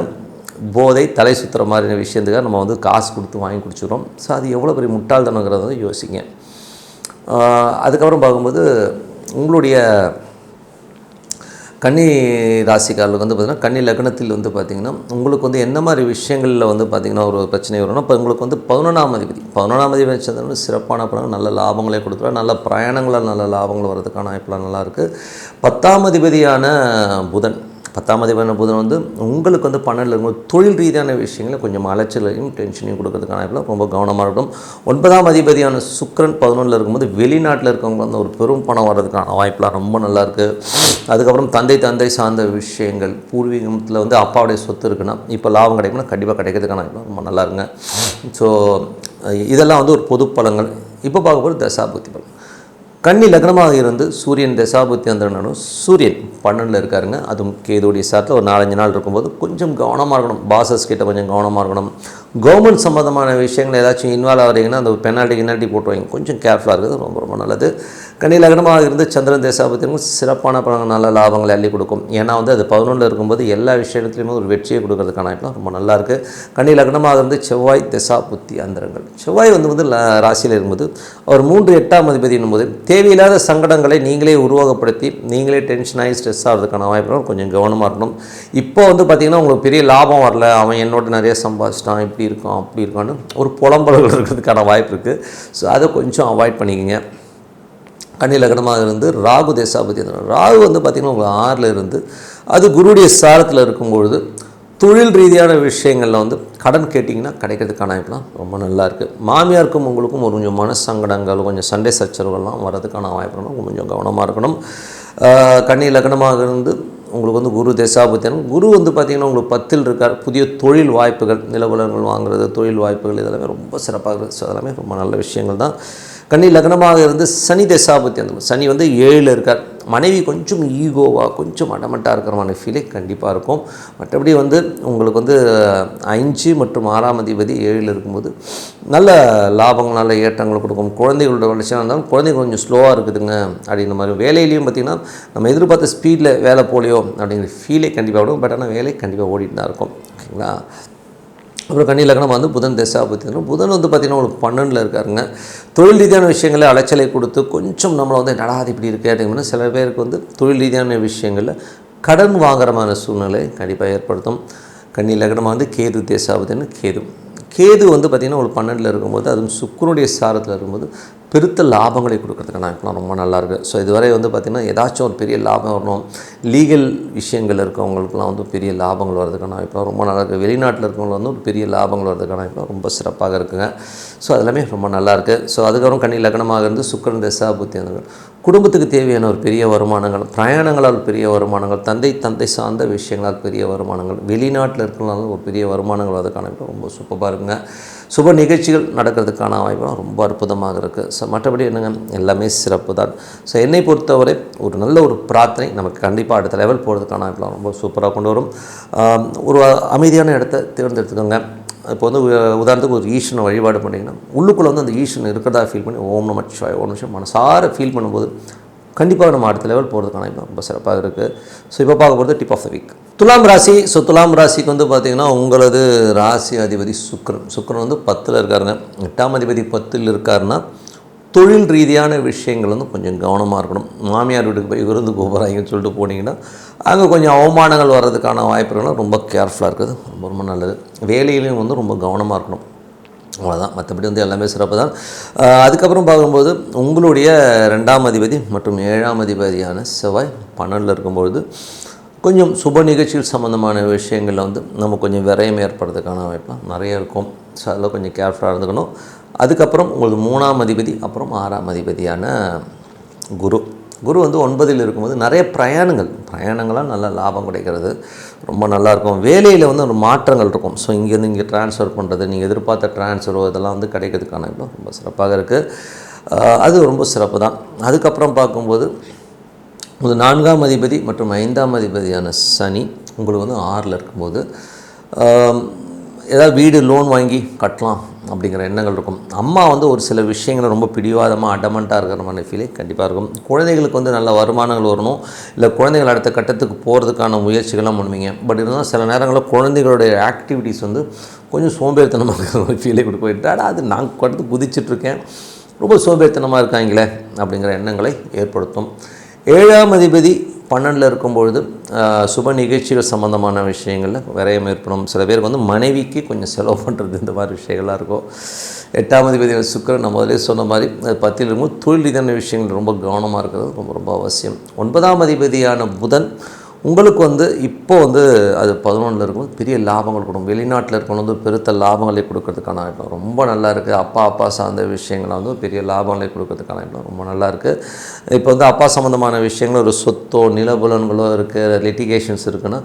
A: போதை தலை சுற்றுற மாதிரி விஷயத்துக்காக நம்ம வந்து காசு கொடுத்து வாங்கி குடிச்சிடுறோம். ஸோ அது எவ்வளோ பெரிய முட்டாள்தனங்கிறத வந்து யோசிங்க. அதுக்கப்புறம் பார்க்கும்போது உங்களுடைய கன்னி ராசிக்காரர்களுக்கு வந்து பார்த்திங்கன்னா கன்னி லக்னத்தில் வந்து பார்த்திங்கன்னா உங்களுக்கு வந்து என்ன மாதிரி விஷயங்களில் வந்து பார்த்திங்கன்னா ஒரு பிரச்சனை வரும்னா, இப்போ உங்களுக்கு வந்து 11ஆம் அதிபதி வச்சதுன்னு சிறப்பான பலன், நல்ல லாபங்களே கொடுத்துருவார். நல்ல பிரயாணங்களால் நல்ல லாபங்கள் வர்றதுக்கான வாய்ப்பெலாம் நல்லாயிருக்கு. 10ஆம் அதிபதியான புதன் 10ஆம் அதிபதியான புதன் வந்து உங்களுக்கு வந்து 12 இருக்கும்போது தொழில் ரீதியான விஷயங்களை கொஞ்சம் அலைச்சலையும் டென்ஷனையும் கொடுக்கறதுக்கான வாய்ப்பில் ரொம்ப கவனமாக இருக்கும். 9ஆம் அதிபதியான சுக்கிரன் 11ல் இருக்கும்போது வெளிநாட்டில் இருக்கவங்க வந்து ஒரு பெரும் பணம் வர்றதுக்கான வாய்ப்பெலாம் ரொம்ப நல்லாயிருக்கு. அதுக்கப்புறம் தந்தை சார்ந்த விஷயங்கள், பூர்வீகத்தில் வந்து அப்பாவுடைய சொத்து இருக்குன்னா இப்போ லாபம் கிடைக்கும்னா கண்டிப்பாக கிடைக்கிறதுக்கான வாய்ப்பு ரொம்ப நல்லா இருக்குங்க. ஸோ இதெல்லாம் வந்து ஒரு பொது பலங்கள். இப்போ பார்க்க போகிறது தசாபுத்தி பலன். கன்னி லக்னமாக இருந்து சூரியன் தசாபுத்தி வந்தனாலும் சூரியன் 12ல் இருக்காருங்க. அதுவும் கேதுடைய சாரத்தில் ஒரு 4-5 நாள் இருக்கும்போது கொஞ்சம் கவனமாக இருக்கணும். பாசஸ் கிட்ட கொஞ்சம் கவனமாக இருக்கணும். கவர்மெண்ட் சம்மந்தமான விஷயங்கள் ஏதாச்சும் இன்வால்வ் ஆகிறீங்கன்னா அந்த பெனால்ட்டி போட்டுருவாங்க. கொஞ்சம் கேர்ஃபுல்லாக இருக்கிறது ரொம்ப ரொம்ப நல்லது. கன்னி லக்னமாக இருந்து சந்திரன் தசாபுத்தியும் சிறப்பான பலன், நல்ல லாபங்களை அள்ளி கொடுக்கும். ஏன்னா வந்து அது 11ல் இருக்கும்போது எல்லா விஷயத்துலையுமே ஒரு வெற்றியை கொடுக்கறதுக்கான வாய்ப்புலாம் ரொம்ப நல்லாயிருக்கு. கன்னி லக்னமாக இருந்து செவ்வாய் தசாபுத்தி அந்தரங்கள். செவ்வாய் வந்து ராசியில் இருக்கும்போது அவர் 3-8ஆம் அதிபதி என்னும்போது தேவையில்லாத சங்கடங்களை நீங்களே உருவகப்படுத்தி நீங்களே டென்ஷன் ஆகி ஸ்ட்ரெஸ் ஆகிறதுக்கான வாய்ப்புகள் கொஞ்சம் கவனமாக இருக்கணும். இப்போ வந்து பார்த்திங்கன்னா உங்களுக்கு பெரிய லாபம் வரல, அவன் என்னோட நிறைய சம்பாதிச்சிட்டான், இப்படி இருக்கான் அப்படி இருக்கான்னு ஒரு புலம்பல்கள் இருக்கிறதுக்கான வாய்ப்பு இருக்குது. ஸோ அதை கொஞ்சம் அவாய்ட் பண்ணிக்கோங்க. கன்னி லக்னமாக இருந்து ராகு தசாபதி. ராகு வந்து பார்த்திங்கன்னா உங்களுக்கு 6ல் இருந்து அது குருடைய சாரத்தில் இருக்கும்பொழுது தொழில் ரீதியான விஷயங்களில் வந்து கடன் கேட்டிங்கன்னா கிடைக்கிறதுக்கான வாய்ப்புலாம் ரொம்ப நல்லா இருக்குது. மாமியாருக்கும் உங்களுக்கும் ஒரு கொஞ்சம் மனசங்கடங்கள், கொஞ்சம் சண்டை சச்சரவுகள்லாம் வர்றதுக்கான வாய்ப்புலாம் கொஞ்சம் கவனமாக இருக்கணும். கன்னி லக்னமாக இருந்து உங்களுக்கு வந்து குரு தசாபுத்தியன். குரு வந்து பார்த்திங்கன்னா உங்களுக்கு 10ல் இருக்கார். புதிய தொழில் வாய்ப்புகள், நிலவுலங்கள் வாங்குறது, தொழில் வாய்ப்புகள் இதெல்லாமே ரொம்ப சிறப்பாக இருக்குது. ஸோ அதெல்லாமே ரொம்ப நல்ல விஷயங்கள் தான். கன்னி லக்னமாக இருந்து சனி தசாபுத்தி. அந்த சனி வந்து 7ல் இருக்கார். மனைவி கொஞ்சம் ஈகோவாக கொஞ்சம் அடமட்டாக இருக்கிறமான ஃபீலே கண்டிப்பாக இருக்கும். மற்றபடி வந்து உங்களுக்கு வந்து 5 மற்றும் 6ஆம் அதிபதி 7ல் இருக்கும்போது நல்ல லாபங்கள், நல்ல ஏற்றங்கள் கொடுக்கும். குழந்தைகளோட வளர்ச்சியாக இருந்தாலும் குழந்தைங்க கொஞ்சம் ஸ்லோவாக இருக்குதுங்க அப்படின்ற மாதிரி. வேலையிலையும் பார்த்திங்கன்னா நம்ம எதிர்பார்த்த ஸ்பீடில் வேலை போலியோ அப்படிங்கிற ஃபீலே கண்டிப்பாக வரும். பட் ஆனால் வேலை கண்டிப்பாக ஓடிட்டு தான் இருக்கும். ஓகேங்களா. அப்புறம் கன்னி லக்னம் வந்து புதன் தசாபுத்தி. புதன் வந்து பார்த்திங்கன்னா உங்களுக்கு 12ல் இருக்காருங்க. தொழில் ரீதியான விஷயங்களை அலைச்சலை கொடுத்து கொஞ்சம் நம்மளை வந்து நடாது இப்படி இருக்குது அப்படின்னா சில பேருக்கு வந்து தொழில் ரீதியான விஷயங்களில் கடன் வாங்குறமான சூழ்நிலை கண்டிப்பாக ஏற்படுத்தும். கன்னி லக்னமாக வந்து கேது தசாபுத்தின்னு கேது வந்து பார்த்திங்கன்னா ஒரு 12ல் இருக்கும்போது அதுவும் சுக்கிரனுடைய சாரத்தில் இருக்கும்போது பெருத்த லாபங்களை கொடுக்கறதுக்கான வாய்ப்புலாம் ரொம்ப நல்லாயிருக்கு. ஸோ இதுவரை வந்து பார்த்திங்கன்னா ஏதாச்சும் ஒரு பெரிய லாபம் வரணும், லீகல் விஷயங்கள் இருக்கவங்களுக்குலாம் வந்து பெரிய லாபங்கள் வரதுக்கான வாய்ப்புலாம் ரொம்ப நல்லாயிருக்கு. வெளிநாட்டில் இருக்கவங்க வந்து ஒரு பெரிய லாபங்கள் வரதுக்கான வாய்ப்புலாம் ரொம்ப சிறப்பாக இருக்குங்க. ஸோ அதெல்லாமே ரொம்ப நல்லாயிருக்கு. ஸோ அதுக்கப்புறம் கன்னி லக்னமாக இருந்து சுக்கிரன் தசாபுத்தி அந்த குடும்பத்துக்கு தேவையான ஒரு பெரிய வருமானங்கள், பிரயாணங்களால் பெரிய வருமானங்கள், தந்தை சார்ந்த விஷயங்களால் பெரிய வருமானங்கள், வெளிநாட்டில் இருக்கிறனாலும் ஒரு பெரிய வருமானங்கள் வரதுக்கான ரொம்ப சூப்பராக இருக்குங்க. சுப நிகழ்ச்சிகள் நடக்கிறதுக்கான வாய்ப்புலாம் ரொம்ப அற்புதமாக இருக்குது. ஸோ மற்றபடி என்னங்க எல்லாமே சிறப்பு தான். ஸோ என்னை பொறுத்தவரை ஒரு நல்ல ஒரு பிரார்த்தனை நமக்கு கண்டிப்பாக அடுத்த லெவல் போகிறதுக்கான வாய்ப்புலாம் ரொம்ப சூப்பராக கொண்டு வரும். ஒரு அமைதியான இடத்த தேர்ந்தெடுத்துக்கோங்க. இப்போ வந்து உதாரணத்துக்கு ஒரு ஈஸ்வரனை வழிபாடு பண்ணிங்கன்னா உள்ளுக்குள்ளே வந்து அந்த ஈஸ்வரன் இருக்கிறதா ஃபீல் பண்ணி ஓம் நமச்சிவாய ஓம் நிமிஷம் மனசார ஃபீல் பண்ணும்போது கண்டிப்பாக நம்ம அடுத்த லெவல் போகிறதுக்கான ரொம்ப சிறப்பாக இருக்குது. ஸோ இப்போ பார்க்க போகிறது டிப் ஆஃப் த வீக் துலாம் ராசி. ஸோ துலாம் ராசிக்கு வந்து பார்த்திங்கன்னா உங்களது ராசி அதிபதி சுக்கிரன் வந்து 10ல் இருக்காருங்க. 8ஆம் அதிபதி 10ல் இருக்காருன்னா தொழில் ரீதியான விஷயங்கள் வந்து கொஞ்சம் கவனமாக இருக்கணும். மாமியார் வீட்டுக்கு போய் விருந்து போகிறாங்கன்னு சொல்லிட்டு போனீங்கன்னா அங்கே கொஞ்சம் அவமானங்கள் வர்றதுக்கான வாய்ப்புகள்லாம் ரொம்ப கேர்ஃபுல்லாக இருக்குது. ரொம்ப ரொம்ப நல்லது. வேலையிலையும் வந்து ரொம்ப கவனமாக இருக்கணும். அவ்வளோதான். மற்றபடி வந்து எல்லாமே சிறப்பு தான். அதுக்கப்புறம் பார்க்கும்போது உங்களுடைய 2ஆம் அதிபதி மற்றும் 7ஆம் அதிபதியான செவ்வாய் 12ல் இருக்கும்பொழுது கொஞ்சம் சுப நிகழ்ச்சிகள் சம்மந்தமான விஷயங்களில் வந்து நம்ம கொஞ்சம் விரயம் ஏற்படுறதுக்கான வாய்ப்புலாம் நிறைய இருக்கும். ஸோ அதில் கொஞ்சம் கேர்ஃபுல்லாக இருந்துக்கணும். அதுக்கப்புறம் உங்களுக்கு 3ஆம் அதிபதி அப்புறம் 6ஆம் அதிபதியான குரு வந்து 9ல் இருக்கும்போது நிறைய பிரயாணங்களால் நல்ல லாபம் கிடைக்கிறது ரொம்ப நல்லாயிருக்கும். வேலையில் வந்து ஒரு மாற்றங்கள் இருக்கும். ஸோ இங்கேருந்து இங்கே ட்ரான்ஸ்ஃபர் பண்ணுறது, நீங்கள் எதிர்பார்த்த ட்ரான்ஸ்ஃபரோ இதெல்லாம் வந்து கிடைக்கிறதுக்கான ரொம்ப சிறப்பாக இருக்குது. அது ரொம்ப சிறப்பு தான். அதுக்கப்புறம் பார்க்கும்போது ஒரு 4ஆம் அதிபதி மற்றும் 5ஆம் அதிபதியான சனி உங்களுக்கு வந்து 6ல் இருக்கும்போது ஏதாவது வீடு லோன் வாங்கி கட்டலாம் அப்படிங்கிற எண்ணங்கள் இருக்கும். அம்மா வந்து ஒரு சில விஷயங்களை ரொம்ப பிடிவாதமாக அடமெண்ட்டாக இருக்கிற மாதிரி ஃபீலே கண்டிப்பாக இருக்கும். குழந்தைகளுக்கு வந்து நல்ல வருமானங்கள் வரணும், இல்லை குழந்தைகள் அடுத்த கட்டத்துக்கு போகிறதுக்கான முயற்சிகள்லாம் பண்ணுவீங்க. பட் இருந்தால் சில நேரங்களில் குழந்தைகளுடைய ஆக்டிவிட்டீஸ் வந்து கொஞ்சம் சோம்பேறித்தனமாக ஃபீலே கொடுக்க போயிட்டு அது நான் கொடுத்து குதிச்சிட்ருக்கேன், ரொம்ப சோம்பேறித்தனமாக இருக்காங்களே அப்படிங்கிற எண்ணங்களை ஏற்படுத்தும். 7ஆம் அதிபதி 12ல் இருக்கும்பொழுது சுப நிகழ்ச்சிகள் சம்மந்தமான விஷயங்களில் விரயம் ஏற்படும். சில பேருக்கு வந்து மனைவிக்கு கொஞ்சம் செலவு பண்ணுறது இந்த மாதிரி விஷயங்கள்லாம் இருக்கும். 8ஆம் அதிபதி சுக்கிரன் நான் முதலே சொன்ன மாதிரி 10ல் இருக்கும்போது தொழில் ரீதியான விஷயங்கள் ரொம்ப கவனமாக இருக்கிறது ரொம்ப ரொம்ப அவசியம். 9ஆம் அதிபதியான புதன் உங்களுக்கு வந்து இப்போ வந்து அது 11ல் இருக்கும்போது பெரிய லாபங்கள் கொடுக்கும். வெளிநாட்டில் இருக்கவங்க வந்து பெருத்த லாபங்களை கொடுக்கறதுக்கான வாய்ப்பு ரொம்ப நல்லா இருக்குது. அப்பா சார்ந்த விஷயங்களை வந்து பெரிய லாபங்களை கொடுக்கறதுக்கான வாய்ப்பு ரொம்ப நல்லா இருக்குது. இப்போ வந்து அப்பா சம்மந்தமான விஷயங்கள் ஒரு சொத்தோ நிலபுலன்களோ இருக்குது, லிட்டிகேஷன்ஸ் இருக்குன்னா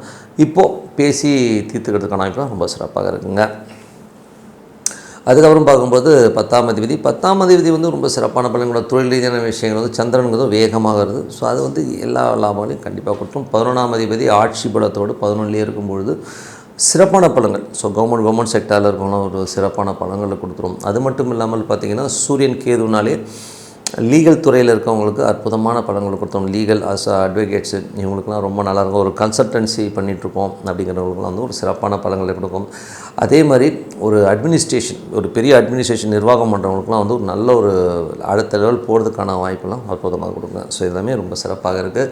A: இப்போது பேசி தீர்த்துக்கிறதுக்கான வாய்ப்பு ரொம்ப சிறப்பாக இருக்குங்க. அதுக்கப்புறம் பார்க்கும்போது 10ஆம் அதிபதி வந்து ரொம்ப சிறப்பான பலன்களோட தொழில் ரீதியான விஷயங்கள் வந்து சந்திரனுங்கிறதும் வேகமாக வருது. ஸோ அது வந்து எல்லா லாபங்களையும் கண்டிப்பாக கொடுத்துரும். 11ஆம் அதிபதி ஆட்சி பலத்தோடு 11லேயே இருக்கும்பொழுது சிறப்பான பலன்கள். ஸோ கவர்மெண்ட் செக்டாரில் இருக்கவங்களும் ஒரு சிறப்பான பலன்களை கொடுத்துரும். அது மட்டும் இல்லாமல் பார்த்திங்கன்னா சூரியன் கேதுனாலே லீகல் துறையில் இருக்கவங்களுக்கு அற்புதமான பலன்களை கொடுத்தோம். லீகல் அட்வொகேட்ஸு இவங்களுக்குலாம் ரொம்ப நல்லாயிருக்கும். ஒரு கன்சல்டன்சி பண்ணிகிட்ருக்கோம் அப்படிங்கிறவங்களுக்குலாம் வந்து ஒரு சிறப்பான பலன்களை கொடுக்கும். அதே மாதிரி ஒரு அட்மினிஸ்ட்ரேஷன், ஒரு பெரிய அட்மினிஸ்ட்ரேஷன் நிர்வாகம் பண்ணுறவங்களுக்குலாம் வந்து ஒரு நல்ல ஒரு அடுத்த லெவல் போகிறதுக்கான வாய்ப்பெல்லாம் அற்புதமாக கொடுங்க. ஸோ எல்லாமே ரொம்ப சிறப்பாக இருக்குது.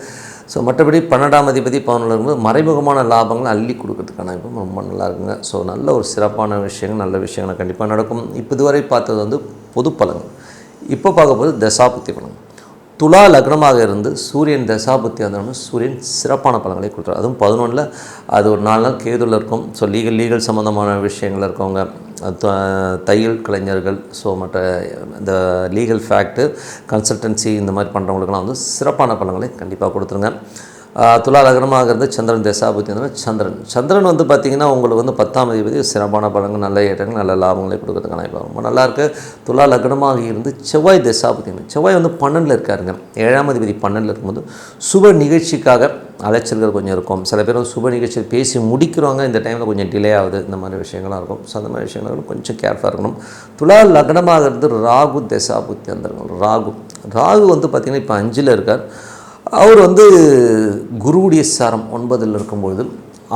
A: ஸோ மற்றபடி 12ஆம் அதிபதி 11ல் இருக்கும்போது மறைமுகமான லாபங்களை அள்ளி கொடுக்கறதுக்கான வாய்ப்பும் ரொம்ப நல்லா இருக்குங்க. ஸோ நல்ல ஒரு சிறப்பான விஷயங்கள், நல்ல விஷயங்கள் கண்டிப்பாக நடக்கும். இப்போ இதுவரை பார்த்தது வந்து பொது பலன்கள். இப்போ பார்க்கும்போது தசாபுத்தி பலன். துலா லக்னமாக இருந்து சூரியன் தசாபுத்தி வந்தோம்னா சூரியன் சிறப்பான பலன்களை கொடுத்துரும். அதுவும் 11ல் அது ஒரு 4 நாள் கேதுவில் இருக்கும். ஸோ லீகல் சம்மந்தமான விஷயங்கள் இருக்கவங்க, தையல் கலைஞர்கள், ஸோ மற்ற இந்த லீகல் ஃபேக்ட்டு கன்சல்டன்சி இந்த மாதிரி பண்ணுறவங்களுக்கெல்லாம் வந்து சிறப்பான பலன்களை கண்டிப்பாக கொடுத்துருங்க. துலா லக்னமாக இருந்து சந்திரன் தசாபுத்தி வந்து சந்திரன் வந்து பார்த்திங்கன்னா உங்களுக்கு வந்து 10ஆம் அதிபதி சிறப்பான பலன்கள், நல்ல ஏற்றங்கள், நல்ல லாபங்களை கொடுக்கறதுக்கான இப்போ ரொம்ப நல்லாயிருக்கு. துலா லக்னமாக இருந்து செவ்வாய் தசாபுத்தி, செவ்வாய் வந்து 12ல் இருக்காருங்க. 7ஆம் அதிபதி 12ல் இருக்கும்போது சுப நிகழ்ச்சிக்காக அலைச்சல்கள் கொஞ்சம் இருக்கும். சில பேர் சுப நிகழ்ச்சியில் பேசி முடிக்கிறவங்க இந்த டைமில் கொஞ்சம் டிலே ஆகுது, இந்த மாதிரி விஷயங்கள்லாம் இருக்கும். ஸோ அந்த மாதிரி விஷயங்கள் கொஞ்சம் கேர்ஃபுல்லாக இருக்கணும். துலா லக்னமாக இருந்து ராகு தசாபுத்தி வந்துருங்க. ராகு வந்து பார்த்திங்கன்னா இப்போ 5ல் இருக்கார். அவர் வந்து குருவுடைய சாரம் 9ல் இருக்கும்பொழுது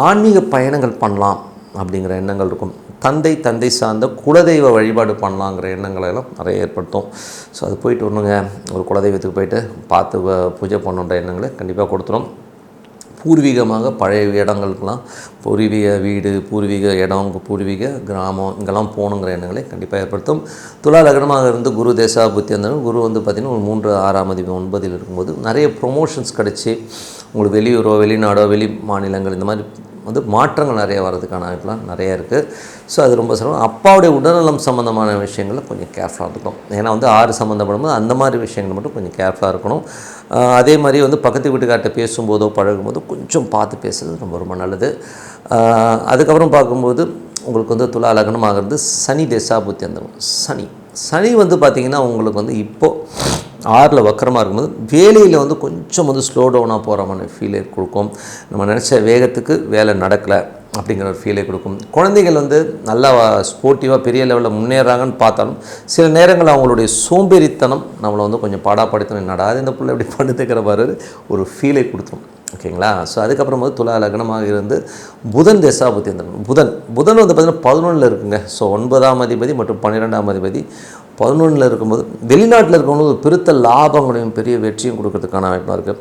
A: ஆன்மீக பயணங்கள் பண்ணலாம் அப்படிங்கிற எண்ணங்கள் இருக்கும். தந்தை சார்ந்த குலதெய்வ வழிபாடு பண்ணலாங்கிற எண்ணங்களை எல்லாம் நிறைய ஏற்படுத்தும். ஸோ அது போயிட்டு வரணுங்க, ஒரு குலதெய்வத்துக்கு போயிட்டு பார்த்து பூஜை பண்ணுன்ற எண்ணங்களை கண்டிப்பாக கொடுத்துரும். பூர்வீகமாக பழைய இடங்களுக்கெல்லாம் பூர்வீக வீடு, பூர்வீக இடம், பூர்வீக கிராமம் இங்கெல்லாம் போகணுங்கிற எண்ணங்களை கண்டிப்பாக ஏற்படுத்தும். துலா லக்னமாக இருந்து குரு தசாபுத்தி வந்தாலும் குரு வந்து பார்த்திங்கன்னா ஒரு 3, 6ஆம் அதிபதி 9ல் இருக்கும்போது நிறைய ப்ரொமோஷன்ஸ் கிடச்சி உங்களுக்கு வெளியூரோ வெளிநாடோ வெளி மாநிலங்கள் இந்த மாதிரி வந்து மாற்றங்கள் நிறைய வர்றதுக்கான வாய்ப்புலாம் நிறையா இருக்குது. ஸோ அது ரொம்ப சிறப்பு. அப்பாவுடைய உடல்நலம் சம்மந்தமான விஷயங்களில் கொஞ்சம் கேர்ஃபுல்லாக இருக்கணும். ஏன்னா வந்து 6 சம்மந்தப்படும்போது அந்த மாதிரி விஷயங்கள் மட்டும் கொஞ்சம் கேர்ஃபுல்லாக இருக்கணும். அதே மாதிரி வந்து பக்கத்து வீட்டுக்கார்ட்ட பேசும்போதோ பழகும்போதோ கொஞ்சம் பார்த்து பேசுகிறது ரொம்ப நல்லது. அதுக்கப்புறம் பார்க்கும்போது உங்களுக்கு வந்து துலா லக்னமாகிறது சனி தசாபுத்தி அந்த சனி வந்து பார்த்திங்கன்னா உங்களுக்கு வந்து இப்போது 6ல் வக்கரமாக இருக்கும்போது வேலையில் வந்து கொஞ்சம் வந்து ஸ்லோ டவுனாக போகிற மாதிரி ஃபீலே கொடுக்கும். நம்ம நினச்ச வேகத்துக்கு வேலை நடக்கலை அப்படிங்கிற ஒரு ஃபீலே கொடுக்கும். குழந்தைகள் வந்து நல்லா ஸ்போர்ட்டிவாக பெரிய லெவலில் முன்னேறாங்கன்னு பார்த்தாலும் சில நேரங்கள் அவங்களுடைய சோம்பேறித்தனம் நம்மளை வந்து கொஞ்சம் பாடாப்படுத்தணும். என்னடா இந்த பிள்ளை எப்படி பண்ணுதுங்கிற மாதிரி ஒரு ஃபீலை கொடுத்துரும். ஓகேங்களா? ஸோ அதுக்கப்புறம் வந்து துலா லக்னமாக இருந்து புதன் தசாபுத்தி வந்துடும். புதன் வந்து பார்த்திங்கன்னா 11ல் இருக்குங்க. ஸோ 9ஆம் அதிபதி மற்றும் 12ஆம் அதிபதி 11ல் இருக்கும்போது வெளிநாட்டில் இருக்கவங்களுக்கு ஒரு பெருத்த லாபங்களையும் பெரிய வெற்றியும் கொடுக்கறதுக்கான வாய்ப்பாக இருக்குது.